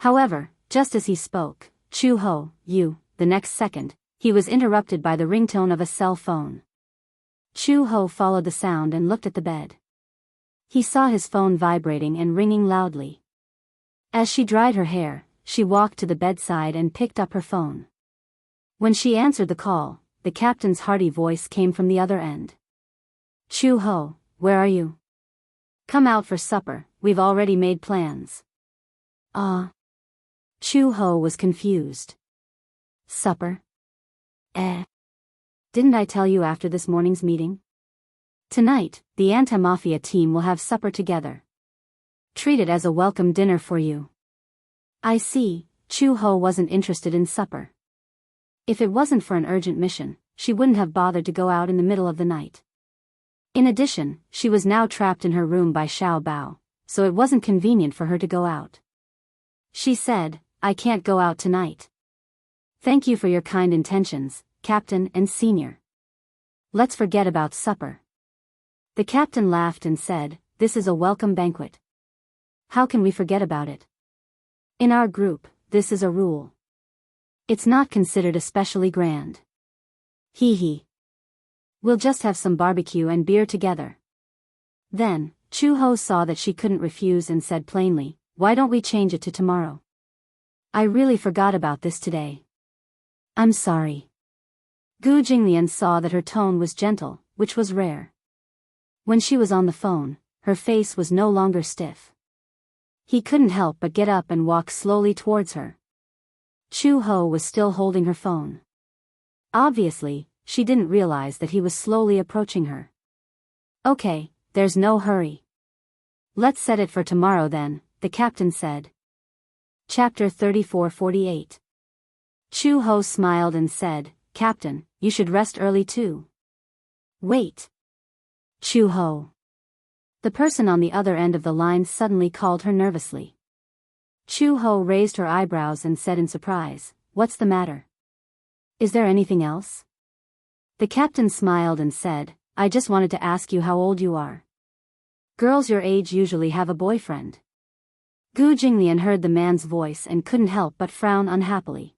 However, just as he spoke, Chu Ho, the next second, he was interrupted by the ringtone of a cell phone. Chu Ho followed the sound and looked at the bed. He saw his phone vibrating and ringing loudly. As she dried her hair, she walked to the bedside and picked up her phone. When she answered the call, the captain's hearty voice came from the other end. Chu Ho, where are you? Come out for supper, we've already made plans. Chu Ho was confused. Supper? Didn't I tell you after this morning's meeting? Tonight, the anti-mafia team will have supper together. Treat it as a welcome dinner for you. I see, Chu Ho wasn't interested in supper. If it wasn't for an urgent mission, she wouldn't have bothered to go out in the middle of the night. In addition, she was now trapped in her room by Xiao Bao, so it wasn't convenient for her to go out. She said, I can't go out tonight. Thank you for your kind intentions, Captain and Senior. Let's forget about supper. The captain laughed and said, this is a welcome banquet. How can we forget about it? In our group, this is a rule. It's not considered especially grand. Hee. We'll just have some barbecue and beer together. Then, Chu Ho saw that she couldn't refuse and said plainly, why don't we change it to tomorrow? I really forgot about this today. I'm sorry. Gu Jinglian saw that her tone was gentle, which was rare. When she was on the phone, her face was no longer stiff. He couldn't help but get up and walk slowly towards her. Chu Ho was still holding her phone. Obviously, she didn't realize that he was slowly approaching her. Okay, there's no hurry. Let's set it for tomorrow then, the captain said. Chapter 34-48. Chu Ho smiled and said, Captain, you should rest early too. Wait. Chu Ho. The person on the other end of the line suddenly called her nervously. Chu Ho raised her eyebrows and said in surprise, what's the matter? Is there anything else? The captain smiled and said, I just wanted to ask you how old you are. Girls your age usually have a boyfriend. Gu Jinglian heard the man's voice and couldn't help but frown unhappily.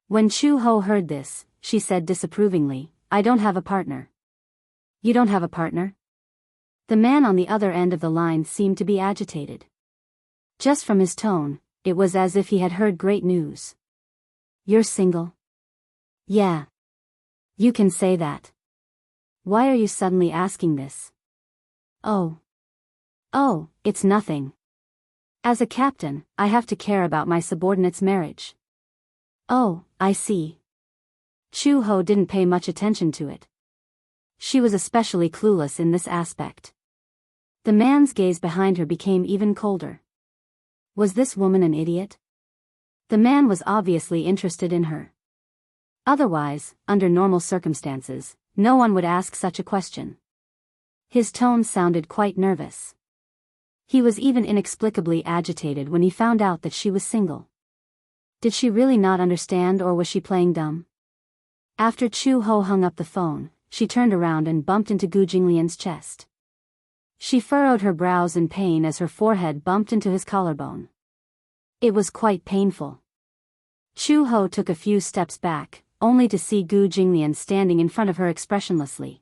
When Chu Ho heard this, she said disapprovingly, I don't have a partner. You don't have a partner? The man on the other end of the line seemed to be agitated. Just from his tone, it was as if he had heard great news. You're single? Yeah. You can say that. Why are you suddenly asking this? Oh, it's nothing. As a captain, I have to care about my subordinate's marriage. Oh, I see. Chu Ho didn't pay much attention to it. She was especially clueless in this aspect. The man's gaze behind her became even colder. Was this woman an idiot? The man was obviously interested in her. Otherwise, under normal circumstances, no one would ask such a question. His tone sounded quite nervous. He was even inexplicably agitated when he found out that she was single. Did she really not understand, or was she playing dumb? After Chu Ho hung up the phone, she turned around and bumped into Gu Jinglian's chest. She furrowed her brows in pain as her forehead bumped into his collarbone. It was quite painful. Chu Ho took a few steps back, only to see Gu Jinglian standing in front of her expressionlessly.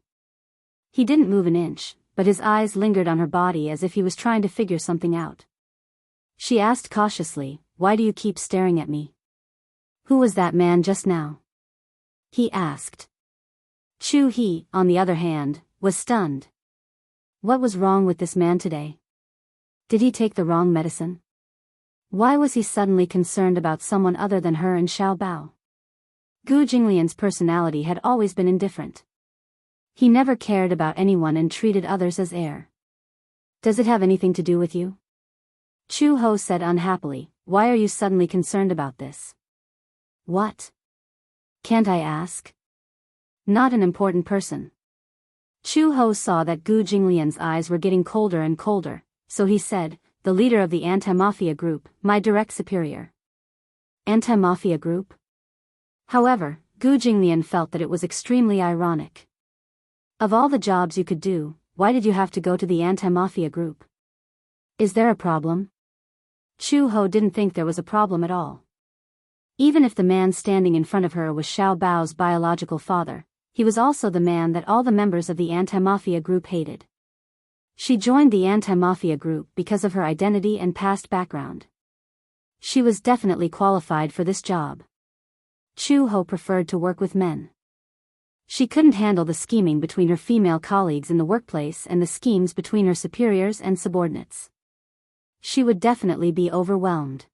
He didn't move an inch, but his eyes lingered on her body as if he was trying to figure something out. She asked cautiously, why do you keep staring at me? Who was that man just now? He asked. Chu He, on the other hand, was stunned. What was wrong with this man today? Did he take the wrong medicine? Why was he suddenly concerned about someone other than her and Xiao Bao? Gu Jinglian's personality had always been indifferent. He never cared about anyone and treated others as air. Does it have anything to do with you? Chu Ho said unhappily, why are you suddenly concerned about this? What? Can't I ask? Not an important person. Chu Ho saw that Gu Jinglian's eyes were getting colder and colder, so he said, the leader of the anti-mafia group, my direct superior. Anti-mafia group? However, Gu Jinglian felt that it was extremely ironic. Of all the jobs you could do, why did you have to go to the anti-mafia group? Is there a problem? Chu Ho didn't think there was a problem at all. Even if the man standing in front of her was Xiao Bao's biological father, he was also the man that all the members of the anti-mafia group hated. She joined the anti-mafia group because of her identity and past background. She was definitely qualified for this job. Chu Ho preferred to work with men. She couldn't handle the scheming between her female colleagues in the workplace and the schemes between her superiors and subordinates. She would definitely be overwhelmed.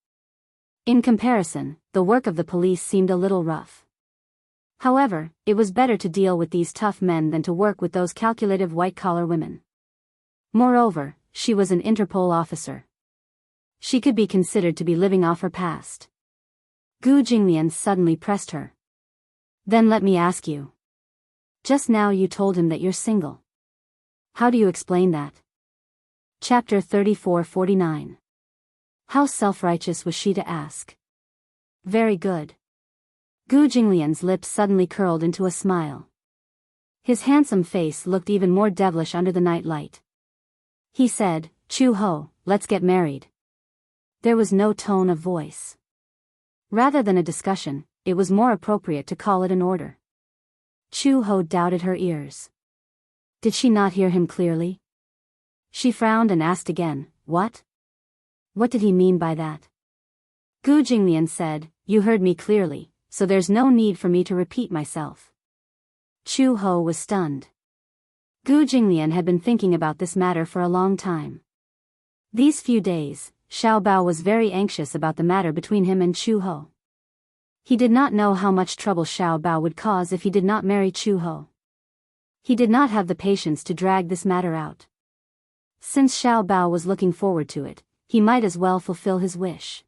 In comparison, the work of the police seemed a little rough. However, it was better to deal with these tough men than to work with those calculative white-collar women. Moreover, she was an Interpol officer. She could be considered to be living off her past. Gu Jinglian suddenly pressed her. Then let me ask you. Just now you told him that you're single. How do you explain that? Chapter 34-49. How self-righteous was she to ask? Very good. Gu Jinglian's lips suddenly curled into a smile. His handsome face looked even more devilish under the night light. He said, Chu Ho, let's get married. There was no tone of voice. Rather than a discussion, it was more appropriate to call it an order. Chu Ho doubted her ears. Did she not hear him clearly? She frowned and asked again, what? What did he mean by that? Gu Jinglian said, you heard me clearly, so there's no need for me to repeat myself. Chu Ho was stunned. Gu Jinglian had been thinking about this matter for a long time. These few days, Xiao Bao was very anxious about the matter between him and Chu Ho. He did not know how much trouble Xiao Bao would cause if he did not marry Chu Ho. He did not have the patience to drag this matter out. Since Xiao Bao was looking forward to it, he might as well fulfill his wish.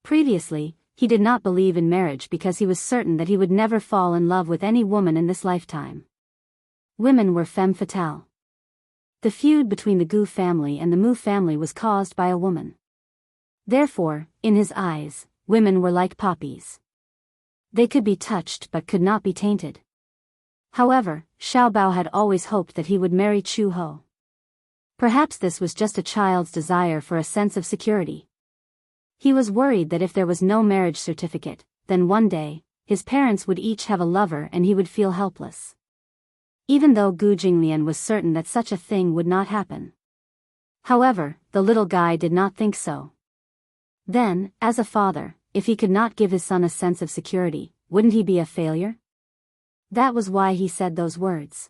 Previously, he did not believe in marriage because he was certain that he would never fall in love with any woman in this lifetime. Women were femme fatale. The feud between the Gu family and the Mu family was caused by a woman. Therefore, in his eyes, women were like poppies. They could be touched but could not be tainted. However, Xiao Bao had always hoped that he would marry Chu Ho. Perhaps this was just a child's desire for a sense of security. He was worried that if there was no marriage certificate, then one day, his parents would each have a lover and he would feel helpless. Even though Gu Jinglian was certain that such a thing would not happen. However, the little guy did not think so. Then, as a father, if he could not give his son a sense of security, wouldn't he be a failure? That was why he said those words.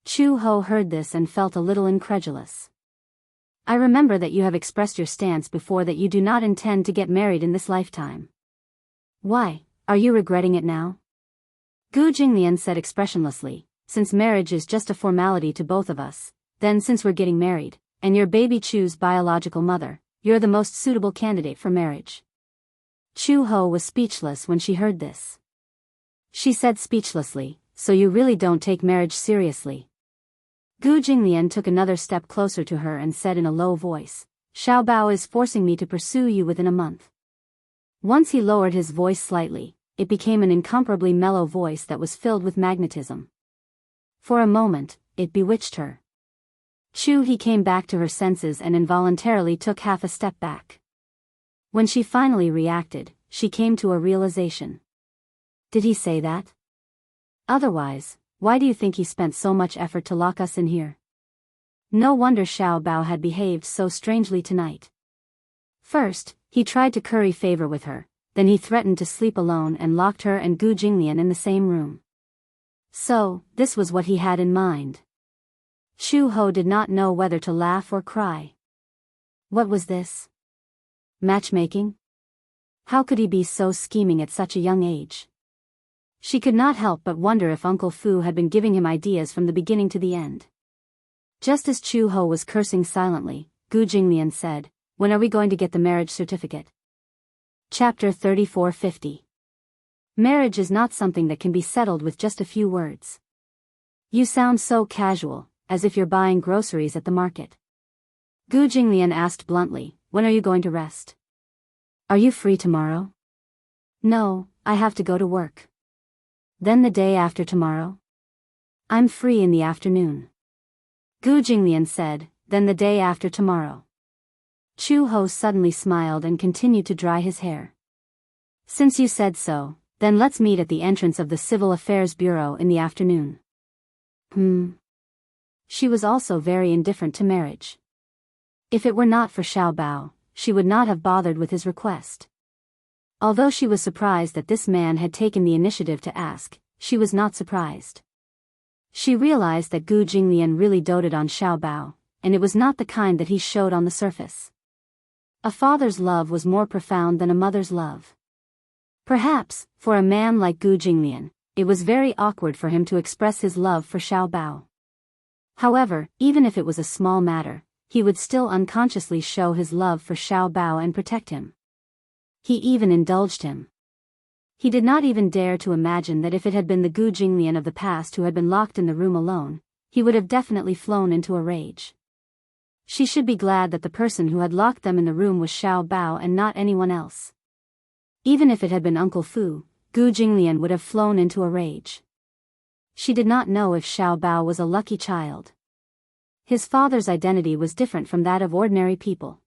Chu Ho heard this and felt a little incredulous. I remember that you have expressed your stance before that you do not intend to get married in this lifetime. Why, are you regretting it now? Gu Jinglian said expressionlessly, since marriage is just a formality to both of us, then since we're getting married, and your baby Chu's biological mother, you're the most suitable candidate for marriage. Chu Ho was speechless when she heard this. She said speechlessly, so you really don't take marriage seriously. Gu Jinglian took another step closer to her and said in a low voice, Xiao Bao is forcing me to pursue you within a month. Once he lowered his voice slightly, it became an incomparably mellow voice that was filled with magnetism. For a moment, it bewitched her. He came back to her senses and involuntarily took half a step back. When she finally reacted, she came to a realization. Did he say that? Otherwise, why do you think he spent so much effort to lock us in here? No wonder Xiao Bao had behaved so strangely tonight. First, he tried to curry favor with her, then he threatened to sleep alone and locked her and Gu Jinglian in the same room. So, this was what he had in mind. Chu Ho did not know whether to laugh or cry. What was this? Matchmaking? How could he be so scheming at such a young age? She could not help but wonder if Uncle Fu had been giving him ideas from the beginning to the end. Just as Chu Ho was cursing silently, Gu Jinglian said, "When are we going to get the marriage certificate?" Chapter 3450. Marriage is not something that can be settled with just a few words. You sound so casual, as if you're buying groceries at the market. Gu Jinglian asked bluntly, "When are you going to rest? Are you free tomorrow?" "No, I have to go to work." "Then the day after tomorrow?" "I'm free in the afternoon." Gu Jinglian said, "Then the day after tomorrow." Chu Ho suddenly smiled and continued to dry his hair. "Since you said so, then let's meet at the entrance of the Civil Affairs Bureau in the afternoon." She was also very indifferent to marriage. If it were not for Xiao Bao, she would not have bothered with his request. Although she was surprised that this man had taken the initiative to ask, she was not surprised. She realized that Gu Jinglian really doted on Xiao Bao, and it was not the kind that he showed on the surface. A father's love was more profound than a mother's love. Perhaps, for a man like Gu Jinglian, it was very awkward for him to express his love for Xiao Bao. However, even if it was a small matter, he would still unconsciously show his love for Xiao Bao and protect him. He even indulged him. He did not even dare to imagine that if it had been the Gu Jinglian of the past who had been locked in the room alone, he would have definitely flown into a rage. She should be glad that the person who had locked them in the room was Xiao Bao and not anyone else. Even if it had been Uncle Fu, Gu Jinglian would have flown into a rage. She did not know if Xiao Bao was a lucky child. His father's identity was different from that of ordinary people.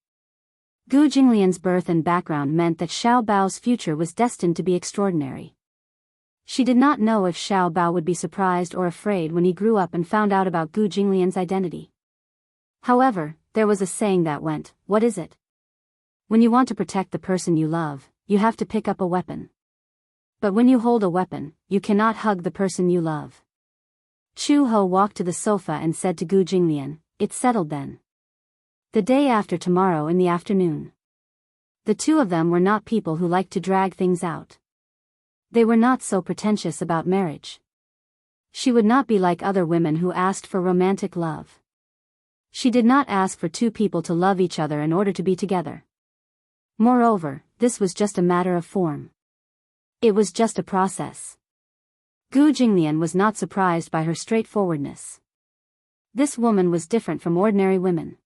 Gu Jinglian's birth and background meant that Xiao Bao's future was destined to be extraordinary. She did not know if Xiao Bao would be surprised or afraid when he grew up and found out about Gu Jinglian's identity. However, there was a saying that went, "What is it? When you want to protect the person you love, you have to pick up a weapon. But when you hold a weapon, you cannot hug the person you love." Chu Ho walked to the sofa and said to Gu Jinglian, "It's settled then. The day after tomorrow in the afternoon." The two of them were not people who liked to drag things out. They were not so pretentious about marriage. She would not be like other women who asked for romantic love. She did not ask for two people to love each other in order to be together. Moreover, this was just a matter of form. It was just a process. Gu Jinglian was not surprised by her straightforwardness. This woman was different from ordinary women.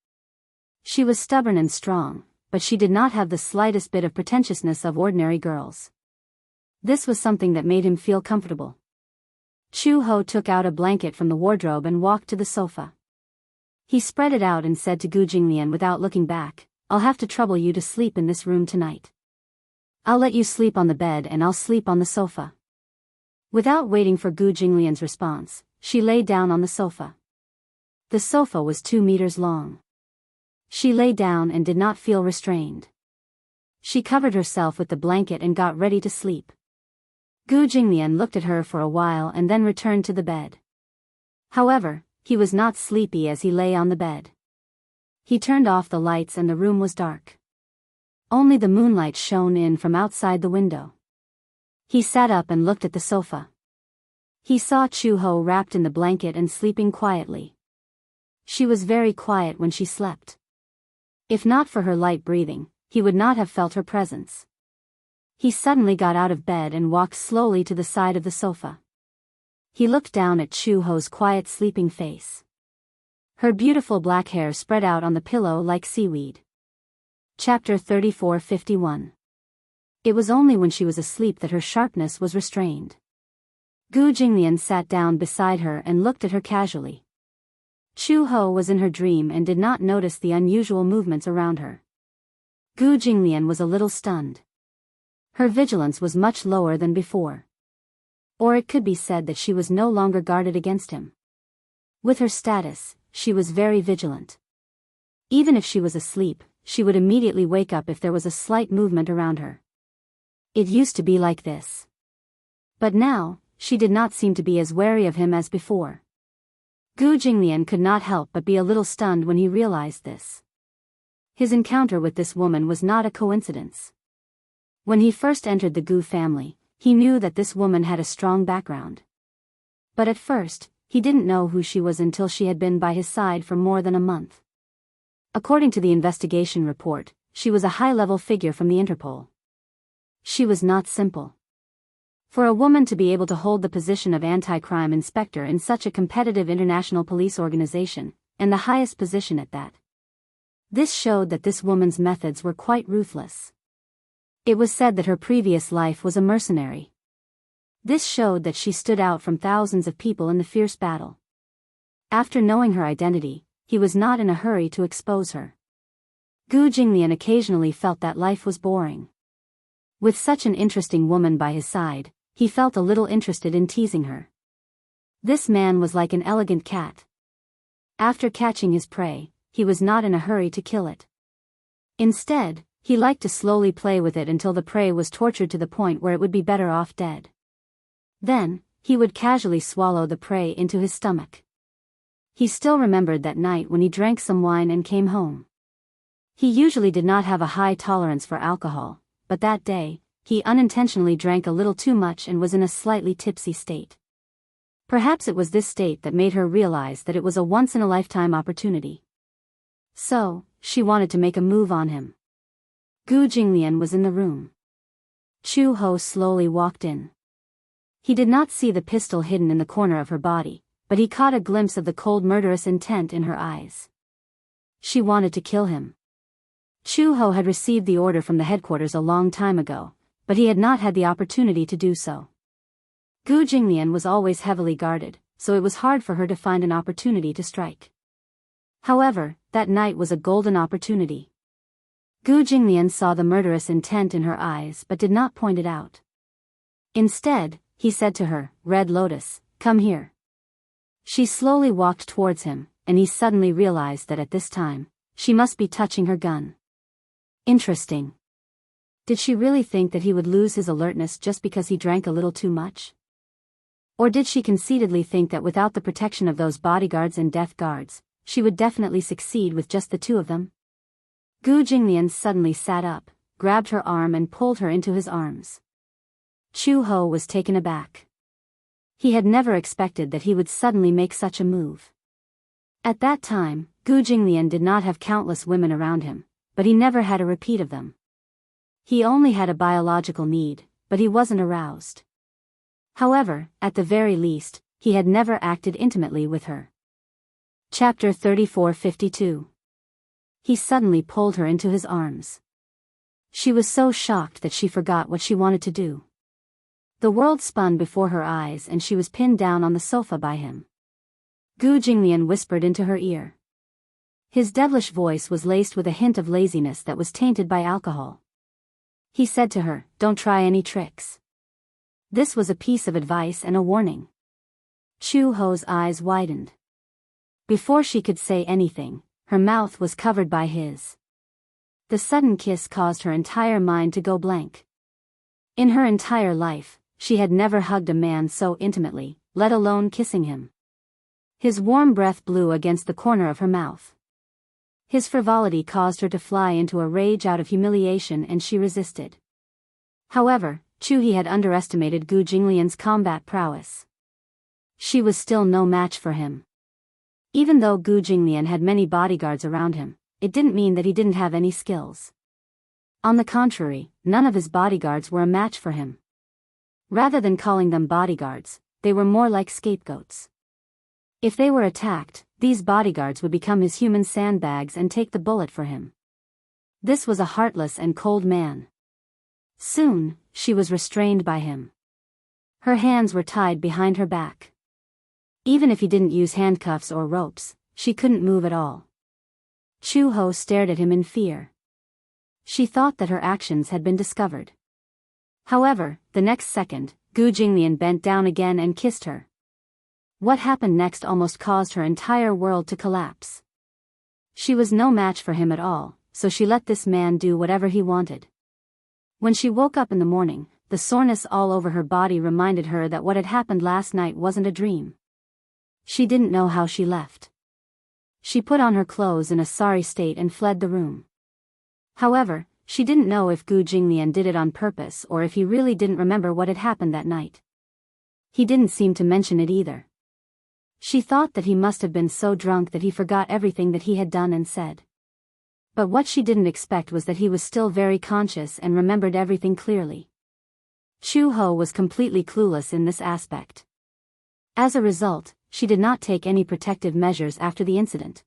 She was stubborn and strong, but she did not have the slightest bit of pretentiousness of ordinary girls. This was something that made him feel comfortable. Chu Ho took out a blanket from the wardrobe and walked to the sofa. He spread it out and said to Gu Jinglian without looking back, "I'll have to trouble you to sleep in this room tonight. I'll let you sleep on the bed and I'll sleep on the sofa." Without waiting for Gu Jinglian's response, she lay down on the sofa. The sofa was 2 meters long. She lay down and did not feel restrained. She covered herself with the blanket and got ready to sleep. Gu Jinglian looked at her for a while and then returned to the bed. However, he was not sleepy as he lay on the bed. He turned off the lights and the room was dark. Only the moonlight shone in from outside the window. He sat up and looked at the sofa. He saw Chu Ho wrapped in the blanket and sleeping quietly. She was very quiet when she slept. If not for her light breathing, he would not have felt her presence. He suddenly got out of bed and walked slowly to the side of the sofa. He looked down at Chu Ho's quiet sleeping face. Her beautiful black hair spread out on the pillow like seaweed. Chapter 3451. It was only when she was asleep that her sharpness was restrained. Gu Jinglian sat down beside her and looked at her casually. Chu Ho was in her dream and did not notice the unusual movements around her. Gu Jinglian was a little stunned. Her vigilance was much lower than before. Or it could be said that she was no longer guarded against him. With her status, she was very vigilant. Even if she was asleep, she would immediately wake up if there was a slight movement around her. It used to be like this. But now, she did not seem to be as wary of him as before. Gu Jinglian could not help but be a little stunned when he realized this. His encounter with this woman was not a coincidence. When he first entered the Gu family, he knew that this woman had a strong background. But at first, he didn't know who she was until she had been by his side for more than a month. According to the investigation report, she was a high-level figure from the Interpol. She was not simple. For a woman to be able to hold the position of anti-crime inspector in such a competitive international police organization, and the highest position at that. This showed that this woman's methods were quite ruthless. It was said that her previous life was a mercenary. This showed that she stood out from thousands of people in the fierce battle. After knowing her identity, he was not in a hurry to expose her. Gu Jinglian occasionally felt that life was boring. With such an interesting woman by his side, he felt a little interested in teasing her. This man was like an elegant cat. After catching his prey, he was not in a hurry to kill it. Instead, he liked to slowly play with it until the prey was tortured to the point where it would be better off dead. Then, he would casually swallow the prey into his stomach. He still remembered that night when he drank some wine and came home. He usually did not have a high tolerance for alcohol, but that day, he unintentionally drank a little too much and was in a slightly tipsy state. Perhaps it was this state that made her realize that it was a once-in-a-lifetime opportunity. So, she wanted to make a move on him. Gu Jinglian was in the room. Chu Ho slowly walked in. He did not see the pistol hidden in the corner of her body, but he caught a glimpse of the cold murderous intent in her eyes. She wanted to kill him. Chu Ho had received the order from the headquarters a long time ago, but he had not had the opportunity to do so. Gu Jinglian was always heavily guarded, so it was hard for her to find an opportunity to strike. However, that night was a golden opportunity. Gu Jinglian saw the murderous intent in her eyes but did not point it out. Instead, he said to her, "Red Lotus, come here." She slowly walked towards him, and he suddenly realized that at this time, she must be touching her gun. Interesting. Did she really think that he would lose his alertness just because he drank a little too much? Or did she conceitedly think that without the protection of those bodyguards and death guards, she would definitely succeed with just the two of them? Gu Jinglian suddenly sat up, grabbed her arm and pulled her into his arms. Chu Ho was taken aback. He had never expected that he would suddenly make such a move. At that time, Gu Jinglian did not have countless women around him, but he never had a repeat of them. He only had a biological need, but he wasn't aroused. However, at the very least, he had never acted intimately with her. Chapter 3452. He suddenly pulled her into his arms. She was so shocked that she forgot what she wanted to do. The world spun before her eyes and she was pinned down on the sofa by him. Gu Jinglian whispered into her ear. His devilish voice was laced with a hint of laziness that was tainted by alcohol. He said to her, "Don't try any tricks." This was a piece of advice and a warning. Chu Ho's eyes widened. Before she could say anything, her mouth was covered by his. The sudden kiss caused her entire mind to go blank. In her entire life, she had never hugged a man so intimately, let alone kissing him. His warm breath blew against the corner of her mouth. His frivolity caused her to fly into a rage out of humiliation and she resisted. However, Chu had underestimated Gu Jinglian's combat prowess. She was still no match for him. Even though Gu Jinglian had many bodyguards around him, it didn't mean that he didn't have any skills. On the contrary, none of his bodyguards were a match for him. Rather than calling them bodyguards, they were more like scapegoats. If they were attacked, these bodyguards would become his human sandbags and take the bullet for him. This was a heartless and cold man. Soon, she was restrained by him. Her hands were tied behind her back. Even if he didn't use handcuffs or ropes, she couldn't move at all. Chu Ho stared at him in fear. She thought that her actions had been discovered. However, the next second, Gu Jinglian bent down again and kissed her. What happened next almost caused her entire world to collapse. She was no match for him at all, so she let this man do whatever he wanted. When she woke up in the morning, the soreness all over her body reminded her that what had happened last night wasn't a dream. She didn't know how she left. She put on her clothes in a sorry state and fled the room. However, she didn't know if Gu Jinglian did it on purpose or if he really didn't remember what had happened that night. He didn't seem to mention it either. She thought that he must have been so drunk that he forgot everything that he had done and said. But what she didn't expect was that he was still very conscious and remembered everything clearly. Chu-ho was completely clueless in this aspect. As a result, she did not take any protective measures after the incident.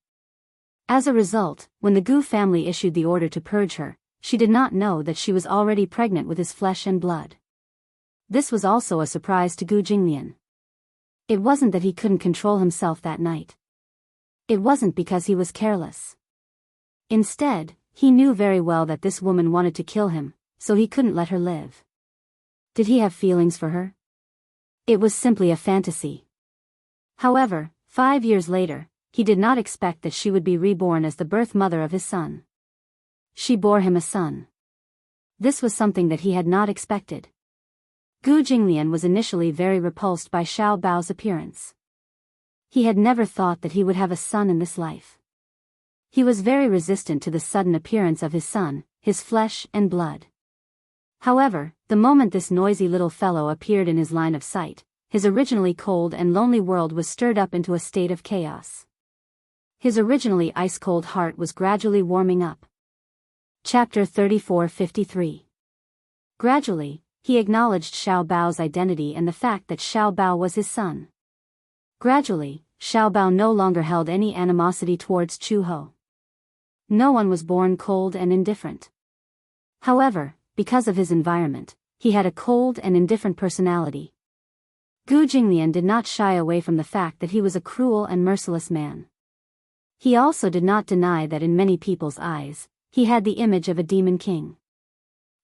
As a result, when the Gu family issued the order to purge her, she did not know that she was already pregnant with his flesh and blood. This was also a surprise to Gu Jinglian. It wasn't that he couldn't control himself that night. It wasn't because he was careless. Instead, he knew very well that this woman wanted to kill him, so he couldn't let her live. Did he have feelings for her? It was simply a fantasy. However, 5 years later, he did not expect that she would be reborn as the birth mother of his son. She bore him a son. This was something that he had not expected. Gu Jinglian was initially very repulsed by Xiao Bao's appearance. He had never thought that he would have a son in this life. He was very resistant to the sudden appearance of his son, his flesh and blood. However, the moment this noisy little fellow appeared in his line of sight, his originally cold and lonely world was stirred up into a state of chaos. His originally ice-cold heart was gradually warming up. Chapter 34-53. Gradually, he acknowledged Xiao Bao's identity and the fact that Xiao Bao was his son. Gradually, Xiao Bao no longer held any animosity towards Chu-ho. No one was born cold and indifferent. However, because of his environment, he had a cold and indifferent personality. Gu Jinglian did not shy away from the fact that he was a cruel and merciless man. He also did not deny that in many people's eyes, he had the image of a demon king.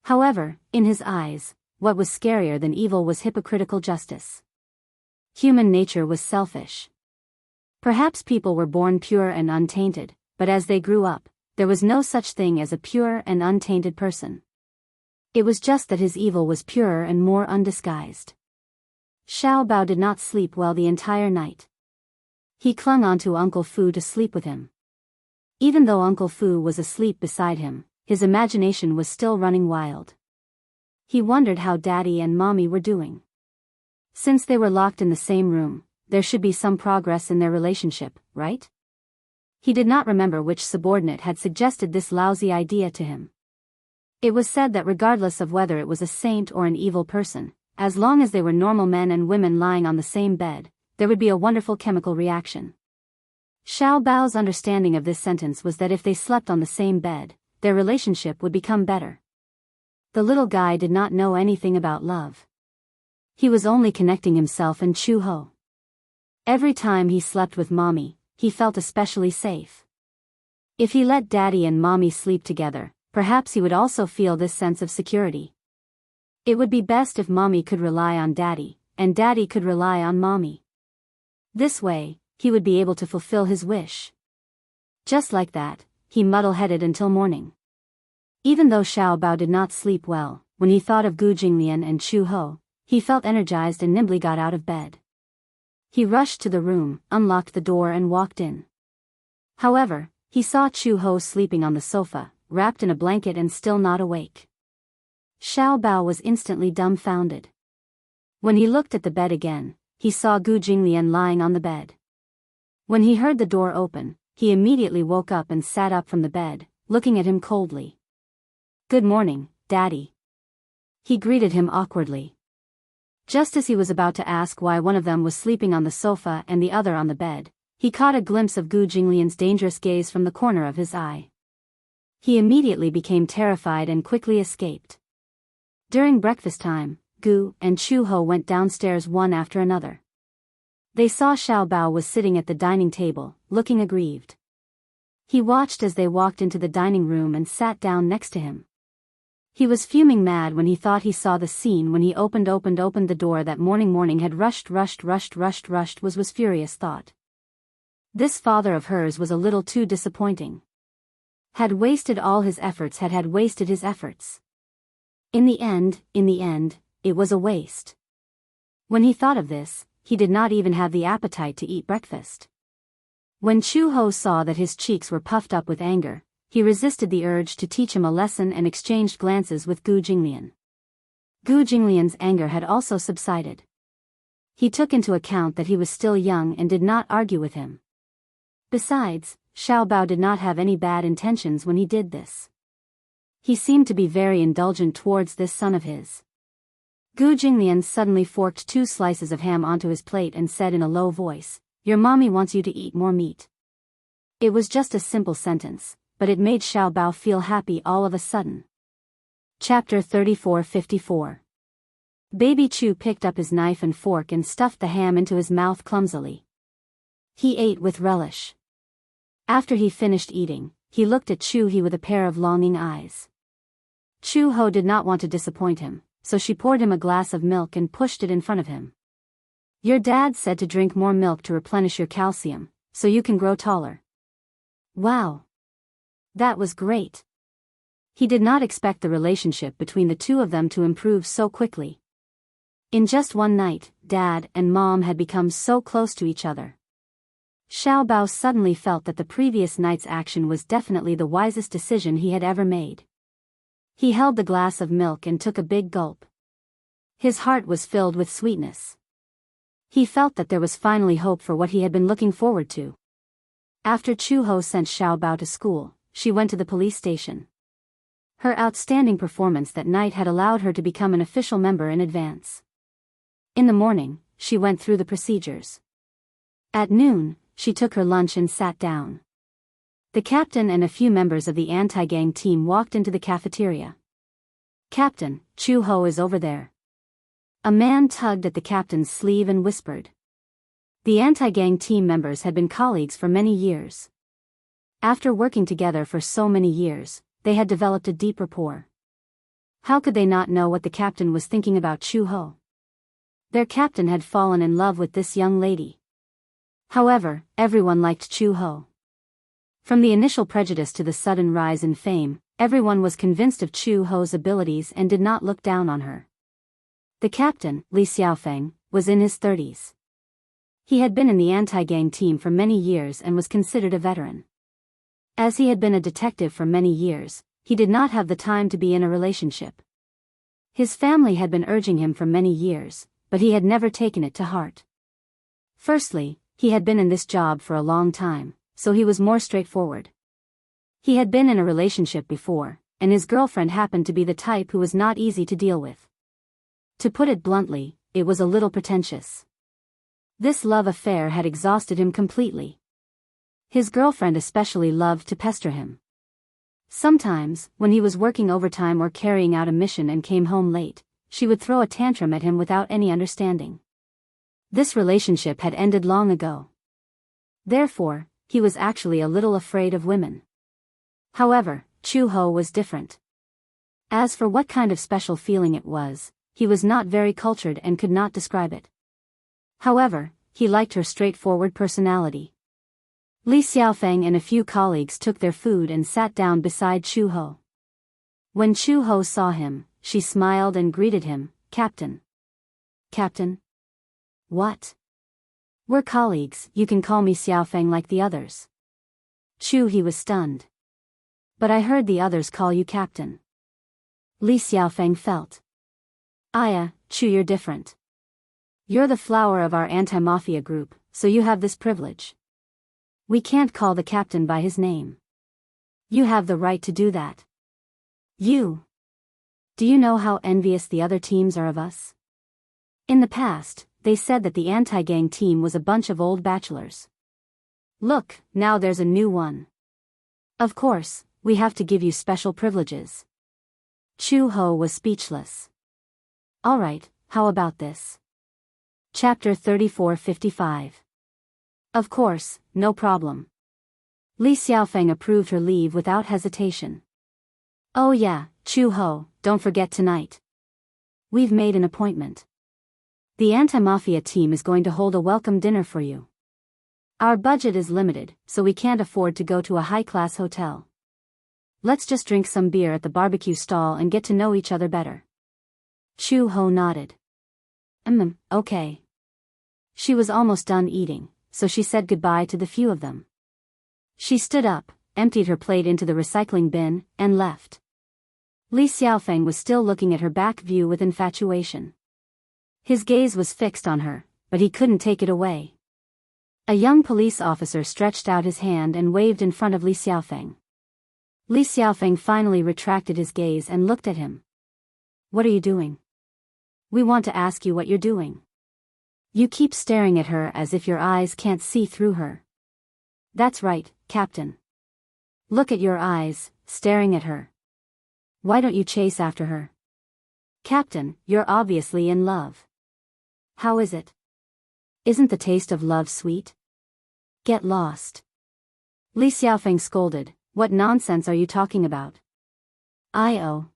However, in his eyes, what was scarier than evil was hypocritical justice. Human nature was selfish. Perhaps people were born pure and untainted, but as they grew up, there was no such thing as a pure and untainted person. It was just that his evil was purer and more undisguised. Xiao Bao did not sleep well the entire night. He clung onto Uncle Fu to sleep with him. Even though Uncle Fu was asleep beside him, his imagination was still running wild. He wondered how Daddy and Mommy were doing. Since they were locked in the same room, there should be some progress in their relationship, right? He did not remember which subordinate had suggested this lousy idea to him. It was said that regardless of whether it was a saint or an evil person, as long as they were normal men and women lying on the same bed, there would be a wonderful chemical reaction. Xiao Bao's understanding of this sentence was that if they slept on the same bed, their relationship would become better. The little guy did not know anything about love. He was only connecting himself and Chu-ho. Every time he slept with Mommy, he felt especially safe. If he let Daddy and Mommy sleep together, perhaps he would also feel this sense of security. It would be best if Mommy could rely on Daddy, and Daddy could rely on Mommy. This way, he would be able to fulfill his wish. Just like that, he muddle-headed until morning. Even though Xiao Bao did not sleep well, when he thought of Gu Jinglian and Chu-ho, he felt energized and nimbly got out of bed. He rushed to the room, unlocked the door and walked in. However, he saw Chu-ho sleeping on the sofa, wrapped in a blanket and still not awake. Xiao Bao was instantly dumbfounded. When he looked at the bed again, he saw Gu Jinglian lying on the bed. When he heard the door open, he immediately woke up and sat up from the bed, looking at him coldly. "Good morning, Daddy." He greeted him awkwardly. Just as he was about to ask why one of them was sleeping on the sofa and the other on the bed, he caught a glimpse of Gu Jinglian's dangerous gaze from the corner of his eye. He immediately became terrified and quickly escaped. During breakfast time, Gu and Chu-ho went downstairs one after another. They saw Xiao Bao was sitting at the dining table, looking aggrieved. He watched as they walked into the dining room and sat down next to him. He was fuming mad when he thought he saw the scene when he opened the door that morning had rushed was furious thought. This father of hers was a little too disappointing. Had wasted all his efforts had wasted his efforts. In the end, it was a waste. When he thought of this, he did not even have the appetite to eat breakfast. When Chu-ho saw that his cheeks were puffed up with anger, he resisted the urge to teach him a lesson and exchanged glances with Gu Jinglian. Gu Jinglian's anger had also subsided. He took into account that he was still young and did not argue with him. Besides, Xiao Bao did not have any bad intentions when he did this. He seemed to be very indulgent towards this son of his. Gu Jinglian suddenly forked 2 slices of ham onto his plate and said in a low voice, "Your mommy wants you to eat more meat." It was just a simple sentence, but it made Xiao Bao feel happy all of a sudden. Chapter 34:54. Baby Chu picked up his knife and fork and stuffed the ham into his mouth clumsily. He ate with relish. After he finished eating, he looked at Chu He with a pair of longing eyes. Chu Ho did not want to disappoint him, so she poured him a glass of milk and pushed it in front of him. "Your dad said to drink more milk to replenish your calcium, so you can grow taller." Wow! That was great. He did not expect the relationship between the two of them to improve so quickly. In just one night, Dad and Mom had become so close to each other. Xiao Bao suddenly felt that the previous night's action was definitely the wisest decision he had ever made. He held the glass of milk and took a big gulp. His heart was filled with sweetness. He felt that there was finally hope for what he had been looking forward to. After Chu Ho sent Xiao Bao to school, she went to the police station. Her outstanding performance that night had allowed her to become an official member in advance. In the morning, she went through the procedures. At noon, she took her lunch and sat down. The captain and a few members of the anti-gang team walked into the cafeteria. "Captain, Chu Ho is over there." A man tugged at the captain's sleeve and whispered. The anti-gang team members had been colleagues for many years. After working together for so many years, they had developed a deep rapport. How could they not know what the captain was thinking about Chu Ho? Their captain had fallen in love with this young lady. However, everyone liked Chu Ho. From the initial prejudice to the sudden rise in fame, everyone was convinced of Chu Ho's abilities and did not look down on her. The captain, Li Xiaofeng, was in his 30s. He had been in the anti-gang team for many years and was considered a veteran. As he had been a detective for many years, he did not have the time to be in a relationship. His family had been urging him for many years, but he had never taken it to heart. Firstly, he had been in this job for a long time, so he was more straightforward. He had been in a relationship before, and his girlfriend happened to be the type who was not easy to deal with. To put it bluntly, it was a little pretentious. This love affair had exhausted him completely. His girlfriend especially loved to pester him. Sometimes, when he was working overtime or carrying out a mission and came home late, she would throw a tantrum at him without any understanding. This relationship had ended long ago. Therefore, he was actually a little afraid of women. However, Chu Ho was different. As for what kind of special feeling it was, he was not very cultured and could not describe it. However, he liked her straightforward personality. Li Xiaofeng and a few colleagues took their food and sat down beside Chu Ho. When Chu Ho saw him, she smiled and greeted him, "Captain." "Captain?" "What?" "We're colleagues, you can call me Xiaofeng like the others." He was stunned. "But I heard the others call you Captain." Li Xiaofeng felt. "Aya, Chu, you're different. You're the flower of our anti-mafia group, so you have this privilege. We can't call the captain by his name. You have the right to do that." "You. Do you know how envious the other teams are of us? In the past, they said that the anti-gang team was a bunch of old bachelors. Look, now there's a new one. Of course, we have to give you special privileges." Chu Ho was speechless. "Alright, how about this?" Chapter 34:55. Of course, no problem. Li Xiaofeng approved her leave without hesitation. "Oh yeah, Chu Ho, don't forget tonight. We've made an appointment. The anti-mafia team is going to hold a welcome dinner for you. Our budget is limited, so we can't afford to go to a high-class hotel. Let's just drink some beer at the barbecue stall and get to know each other better." Chu Ho nodded. Okay." She was almost done eating, so she said goodbye to the few of them. She stood up, emptied her plate into the recycling bin, and left. Li Xiaofeng was still looking at her back view with infatuation. His gaze was fixed on her, but he couldn't take it away. A young police officer stretched out his hand and waved in front of Li Xiaofeng. Li Xiaofeng finally retracted his gaze and looked at him. What are you doing? We want to ask you what you're doing. You keep staring at her as if your eyes can't see through her. That's right, Captain. Look at your eyes, staring at her. Why don't you chase after her? Captain, you're obviously in love. How is it? Isn't the taste of love sweet? Get lost. Li Xiaofeng scolded, what nonsense are you talking about? I-oh.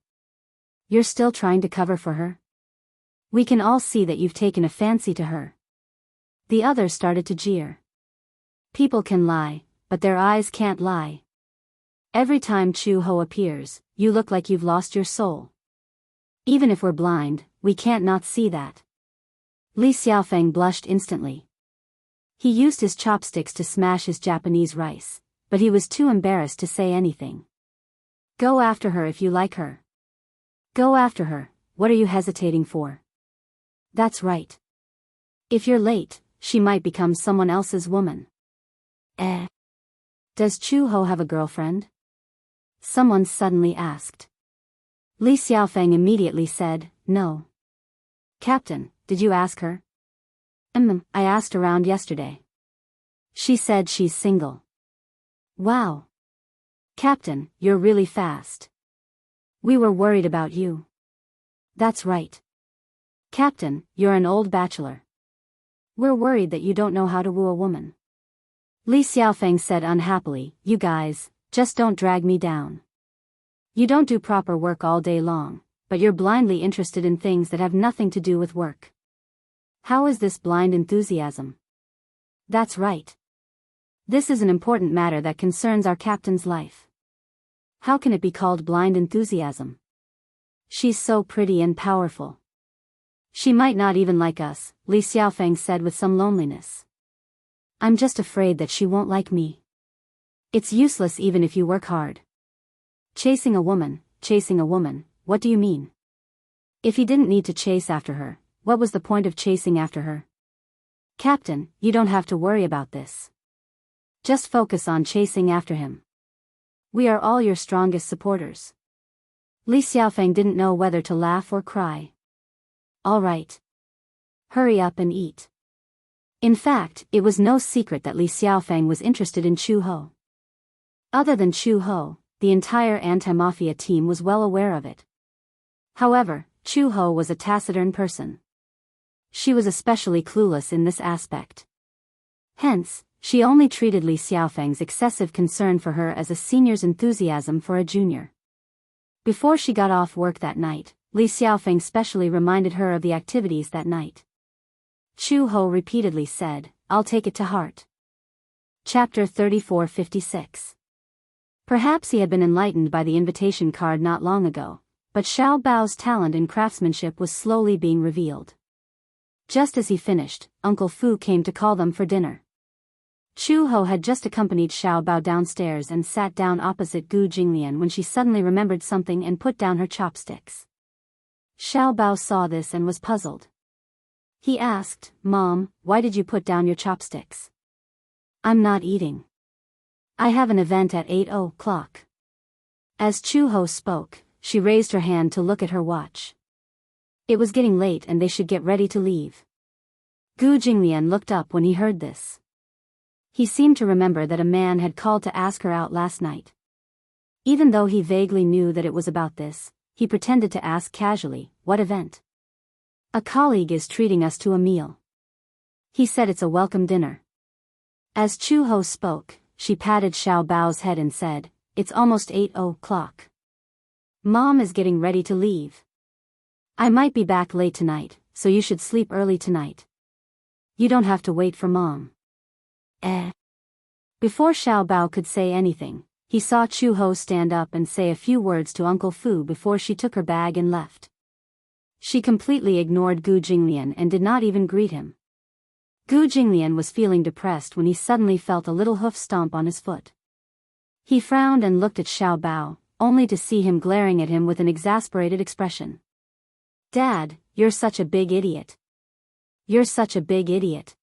You're still trying to cover for her? We can all see that you've taken a fancy to her. The other started to jeer. People can lie, but their eyes can't lie. Every time Chu Ho appears, you look like you've lost your soul. Even if we're blind, we can't not see that. Li Xiaofeng blushed instantly. He used his chopsticks to smash his Japanese rice, but he was too embarrassed to say anything. Go after her if you like her. Go after her, what are you hesitating for? That's right. If you're late, she might become someone else's woman. Does Chu Ho have a girlfriend? Someone suddenly asked. Li Xiaofeng immediately said, no. Captain, did you ask her? I asked around yesterday. She said she's single. Wow. Captain, you're really fast. We were worried about you. That's right. Captain, you're an old bachelor. We're worried that you don't know how to woo a woman. Li Xiaofeng said unhappily, you guys, just don't drag me down. You don't do proper work all day long, but you're blindly interested in things that have nothing to do with work. How is this blind enthusiasm? That's right. This is an important matter that concerns our captain's life. How can it be called blind enthusiasm? She's so pretty and powerful. She might not even like us, Li Xiaofeng said with some loneliness. I'm just afraid that she won't like me. It's useless even if you work hard. Chasing a woman, what do you mean? If he didn't need to chase after her, what was the point of chasing after her? Captain, you don't have to worry about this. Just focus on chasing after him. We are all your strongest supporters. Li Xiaofeng didn't know whether to laugh or cry. All right. Hurry up and eat. In fact, it was no secret that Li Xiaofeng was interested in Chu Ho. Other than Chu Ho, the entire anti-mafia team was well aware of it. However, Chu Ho was a taciturn person. She was especially clueless in this aspect. Hence, she only treated Li Xiaofeng's excessive concern for her as a senior's enthusiasm for a junior. Before she got off work that night, Li Xiaofeng specially reminded her of the activities that night. Chu Ho repeatedly said, I'll take it to heart. Chapter 3456. Perhaps he had been enlightened by the invitation card not long ago, but Xiao Bao's talent in craftsmanship was slowly being revealed. Just as he finished, Uncle Fu came to call them for dinner. Chu Ho had just accompanied Xiao Bao downstairs and sat down opposite Gu Jinglian when she suddenly remembered something and put down her chopsticks. Xiao Bao saw this and was puzzled. He asked, Mom, why did you put down your chopsticks? I'm not eating. I have an event at 8 o'clock. As Chu Ho spoke, she raised her hand to look at her watch. It was getting late and they should get ready to leave. Gu Jinglian looked up when he heard this. He seemed to remember that a man had called to ask her out last night. Even though he vaguely knew that it was about this, he pretended to ask casually, what event? A colleague is treating us to a meal. He said it's a welcome dinner. As Chu Ho spoke, she patted Xiao Bao's head and said, it's almost 8 o'clock. Mom is getting ready to leave. I might be back late tonight, so you should sleep early tonight. You don't have to wait for Mom. Before Xiao Bao could say anything, he saw Chu Ho stand up and say a few words to Uncle Fu before she took her bag and left. She completely ignored Gu Jinglian and did not even greet him. Gu Jinglian was feeling depressed when he suddenly felt a little hoof stomp on his foot. He frowned and looked at Xiao Bao, only to see him glaring at him with an exasperated expression. Dad, you're such a big idiot. You're such a big idiot.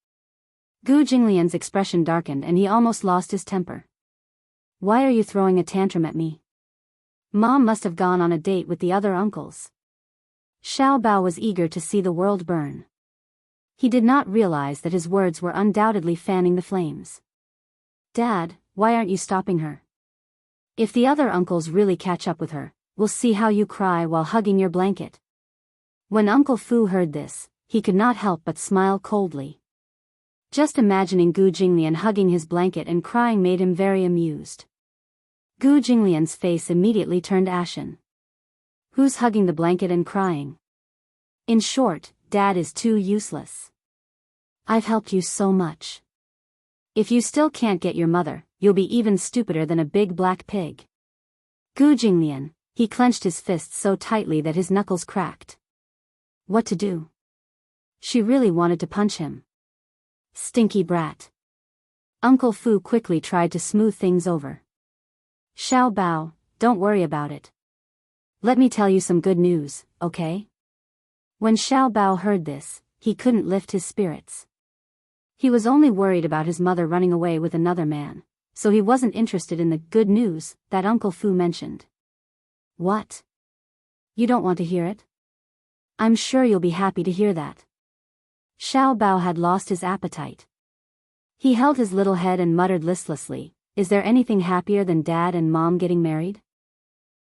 Gu Jinglian's expression darkened and he almost lost his temper. Why are you throwing a tantrum at me? Mom must have gone on a date with the other uncles. Xiao Bao was eager to see the world burn. He did not realize that his words were undoubtedly fanning the flames. Dad, why aren't you stopping her? If the other uncles really catch up with her, we'll see how you cry while hugging your blanket. When Uncle Fu heard this, he could not help but smile coldly. Just imagining Gu Jinglian hugging his blanket and crying made him very amused. Gu Jinglian's face immediately turned ashen. Who's hugging the blanket and crying? In short, Dad is too useless. I've helped you so much. If you still can't get your mother, you'll be even stupider than a big black pig. Gu Jinglian, he clenched his fists so tightly that his knuckles cracked. What to do? She really wanted to punch him. Stinky brat. Uncle Fu quickly tried to smooth things over. Xiao Bao, don't worry about it. Let me tell you some good news, okay? When Xiao Bao heard this, he couldn't lift his spirits. He was only worried about his mother running away with another man, so he wasn't interested in the good news that Uncle Fu mentioned. What? You don't want to hear it? I'm sure you'll be happy to hear that. Xiao Bao had lost his appetite. He held his little head and muttered listlessly, Is there anything happier than Dad and Mom getting married?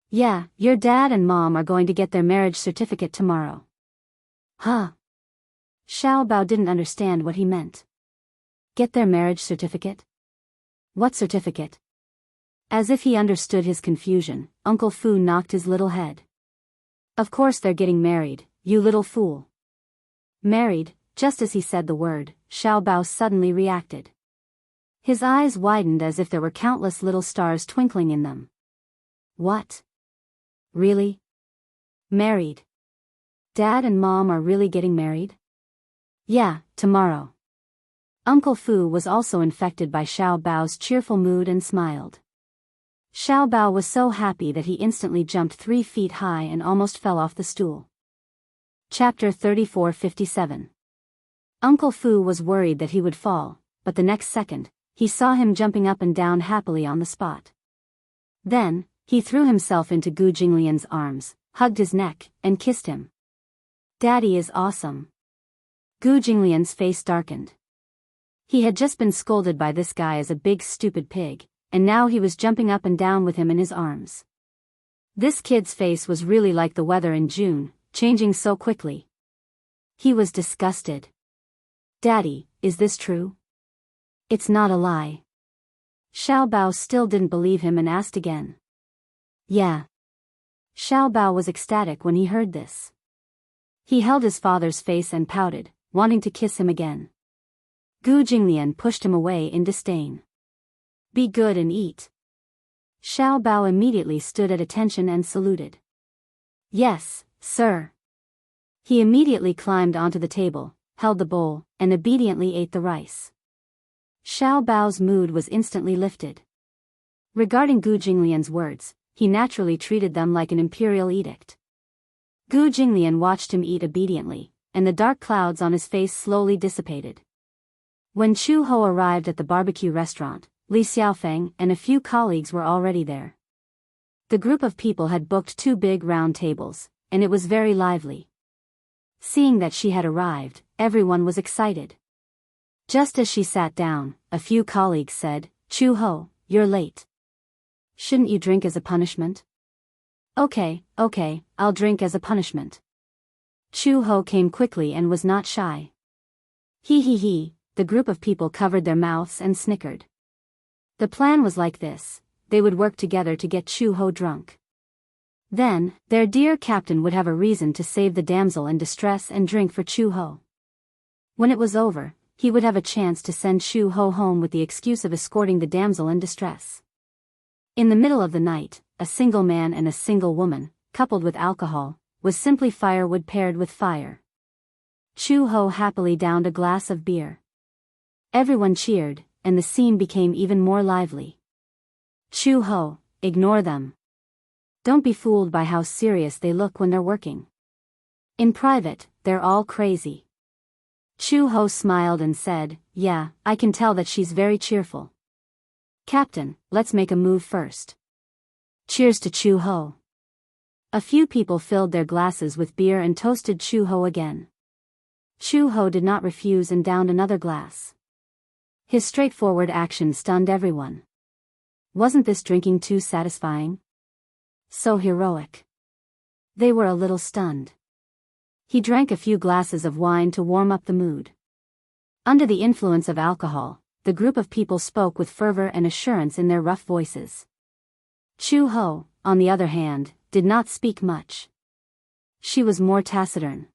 Yeah, your dad and mom are going to get their marriage certificate tomorrow. Huh? Xiao Bao didn't understand what he meant. Get their marriage certificate? What certificate? As if he understood his confusion, Uncle Fu knocked his little head. Of course they're getting married, you little fool. Married, just as he said the word, Xiao Bao suddenly reacted. His eyes widened as if there were countless little stars twinkling in them. What? Really? Married? Dad and Mom are really getting married? Yeah, tomorrow. Uncle Fu was also infected by Xiao Bao's cheerful mood and smiled. Xiao Bao was so happy that he instantly jumped 3 feet high and almost fell off the stool. Chapter 3457. Uncle Fu was worried that he would fall, but the next second, he saw him jumping up and down happily on the spot. Then, he threw himself into Gu Jinglian's arms, hugged his neck, and kissed him. Daddy is awesome. Gu Jinglian's face darkened. He had just been scolded by this guy as a big stupid pig, and now he was jumping up and down with him in his arms. This kid's face was really like the weather in June, changing so quickly. He was disgusted. Daddy, is this true? It's not a lie. Xiao Bao still didn't believe him and asked again. Yeah. Xiao Bao was ecstatic when he heard this. He held his father's face and pouted, wanting to kiss him again. Gu Jinglian pushed him away in disdain. Be good and eat. Xiao Bao immediately stood at attention and saluted. Yes, sir. He immediately climbed onto the table, held the bowl, and obediently ate the rice. Xiao Bao's mood was instantly lifted. Regarding Gu Jinglian's words, he naturally treated them like an imperial edict. Gu Jinglian watched him eat obediently, and the dark clouds on his face slowly dissipated. When Chu Ho arrived at the barbecue restaurant, Li Xiaofeng and a few colleagues were already there. The group of people had booked 2 big round tables, and it was very lively. Seeing that she had arrived, everyone was excited. Just as she sat down, a few colleagues said, Chu Ho, you're late. Shouldn't you drink as a punishment? Okay, I'll drink as a punishment. Chu Ho came quickly and was not shy. He, the group of people covered their mouths and snickered. The plan was like this: they would work together to get Chu Ho drunk. Then, their dear captain would have a reason to save the damsel in distress and drink for Chu Ho. When it was over, he would have a chance to send Chu Ho home with the excuse of escorting the damsel in distress. In the middle of the night, a single man and a single woman, coupled with alcohol, was simply firewood paired with fire. Chu Ho happily downed a glass of beer. Everyone cheered, and the scene became even more lively. Chu Ho, ignore them. Don't be fooled by how serious they look when they're working. In private, they're all crazy. Chu Ho smiled and said, "Yeah, I can tell that she's very cheerful. Captain, let's make a move first." Cheers to Chu Ho. A few people filled their glasses with beer and toasted Chu Ho again. Chu Ho did not refuse and downed another glass. His straightforward action stunned everyone. Wasn't this drinking too satisfying? So heroic. They were a little stunned. He drank a few glasses of wine to warm up the mood. Under the influence of alcohol, the group of people spoke with fervor and assurance in their rough voices. Chu Ho, on the other hand, did not speak much. She was more taciturn.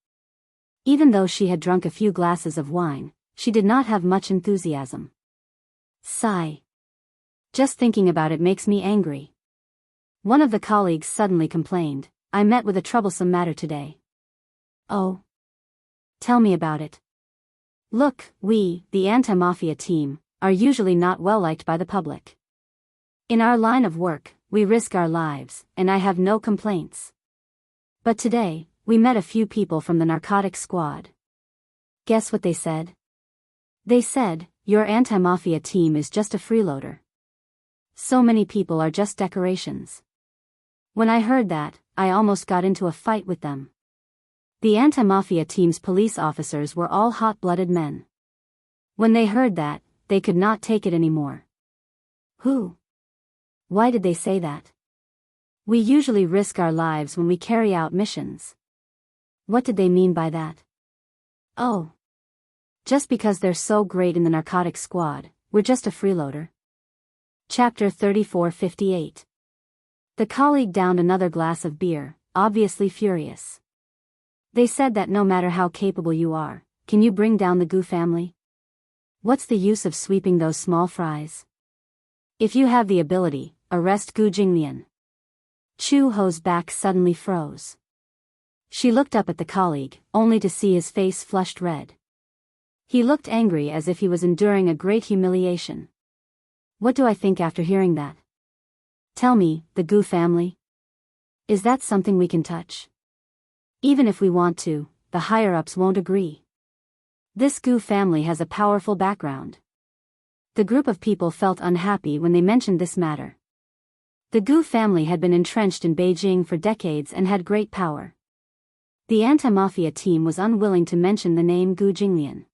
Even though she had drunk a few glasses of wine, she did not have much enthusiasm. Sigh. Just thinking about it makes me angry. One of the colleagues suddenly complained, "I met with a troublesome matter today." "Oh? Tell me about it." "Look, we, the anti-mafia team, are usually not well liked by the public. In our line of work, we risk our lives, and I have no complaints. But today, we met a few people from the narcotics squad. Guess what they said? They said, 'Your anti-mafia team is just a freeloader. So many people are just decorations.' When I heard that, I almost got into a fight with them. The anti-mafia team's police officers were all hot-blooded men. When they heard that, they could not take it anymore." "Who? Why did they say that?" "We usually risk our lives when we carry out missions." "What did they mean by that?" "Oh. Just because they're so great in the narcotics squad, we're just a freeloader." Chapter 3458. The colleague downed another glass of beer, obviously furious. "They said that no matter how capable you are, can you bring down the Gu family? What's the use of sweeping those small fries? If you have the ability, arrest Gu Jinglian." Chu Ho's back suddenly froze. She looked up at the colleague, only to see his face flushed red. He looked angry as if he was enduring a great humiliation. "What do I think after hearing that? Tell me, the Gu family? Is that something we can touch? Even if we want to, the higher-ups won't agree. This Gu family has a powerful background." The group of people felt unhappy when they mentioned this matter. The Gu family had been entrenched in Beijing for decades and had great power. The anti-mafia team was unwilling to mention the name Gu Jinglian.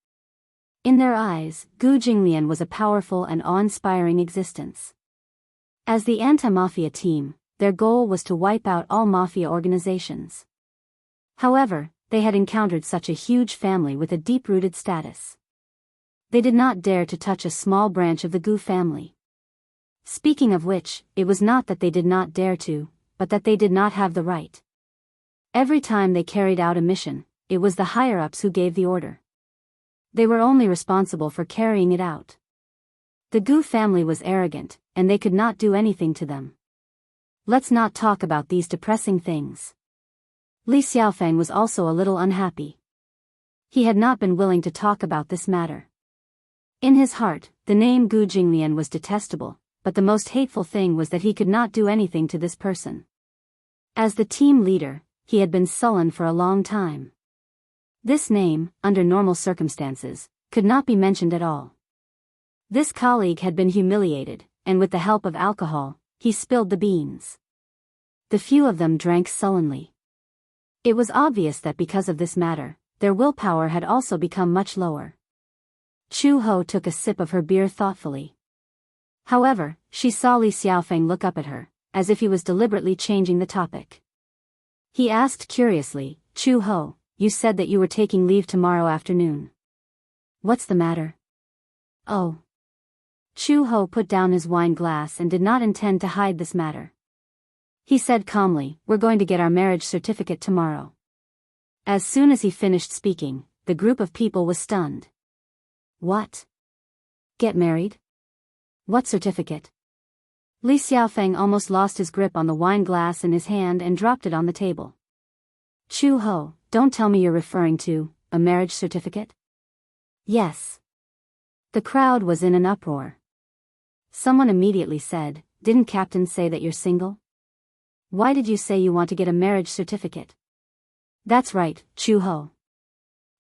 In their eyes, Gu Jinglian was a powerful and awe-inspiring existence. As the anti-mafia team, their goal was to wipe out all mafia organizations. However, they had encountered such a huge family with a deep-rooted status. They did not dare to touch a small branch of the Gu family. Speaking of which, it was not that they did not dare to, but that they did not have the right. Every time they carried out a mission, it was the higher-ups who gave the order. They were only responsible for carrying it out. The Gu family was arrogant, and they could not do anything to them. Let's not talk about these depressing things. Li Xiaofeng was also a little unhappy. He had not been willing to talk about this matter. In his heart, the name Gu Jinglian was detestable, but the most hateful thing was that he could not do anything to this person. As the team leader, he had been sullen for a long time. This name, under normal circumstances, could not be mentioned at all. This colleague had been humiliated, and with the help of alcohol, he spilled the beans. The few of them drank sullenly. It was obvious that because of this matter, their willpower had also become much lower. Chu Ho took a sip of her beer thoughtfully. However, she saw Li Xiaofeng look up at her, as if he was deliberately changing the topic. He asked curiously, "Chu Ho, you said that you were taking leave tomorrow afternoon. What's the matter?" "Oh." Chu Ho put down his wine glass and did not intend to hide this matter. He said calmly, "We're going to get our marriage certificate tomorrow." As soon as he finished speaking, the group of people was stunned. "What? Get married? What certificate?" Li Xiaofeng almost lost his grip on the wine glass in his hand and dropped it on the table. "Chu Ho, don't tell me you're referring to a marriage certificate?" "Yes." The crowd was in an uproar. Someone immediately said, "Didn't Captain say that you're single? Why did you say you want to get a marriage certificate?" "That's right, Chu Ho.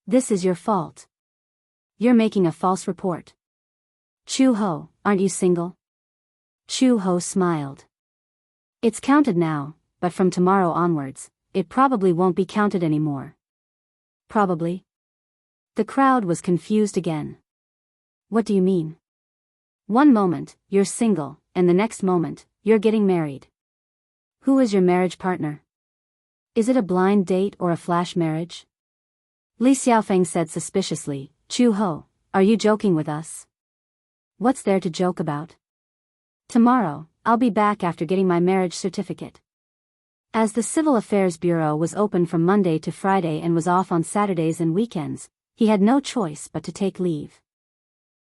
This is your fault. You're making a false report. Chu-ho, aren't you single? Chu-ho smiled. It's counted now, but from tomorrow onwards, it probably won't be counted anymore. Probably? The crowd was confused again. What do you mean? One moment, you're single, and the next moment, you're getting married. Who is your marriage partner? Is it a blind date or a flash marriage? Li Xiaofeng said suspiciously, Chu-ho, are you joking with us? What's there to joke about? Tomorrow, I'll be back after getting my marriage certificate. As the Civil Affairs Bureau was open from Monday to Friday and was off on Saturdays and weekends, he had no choice but to take leave.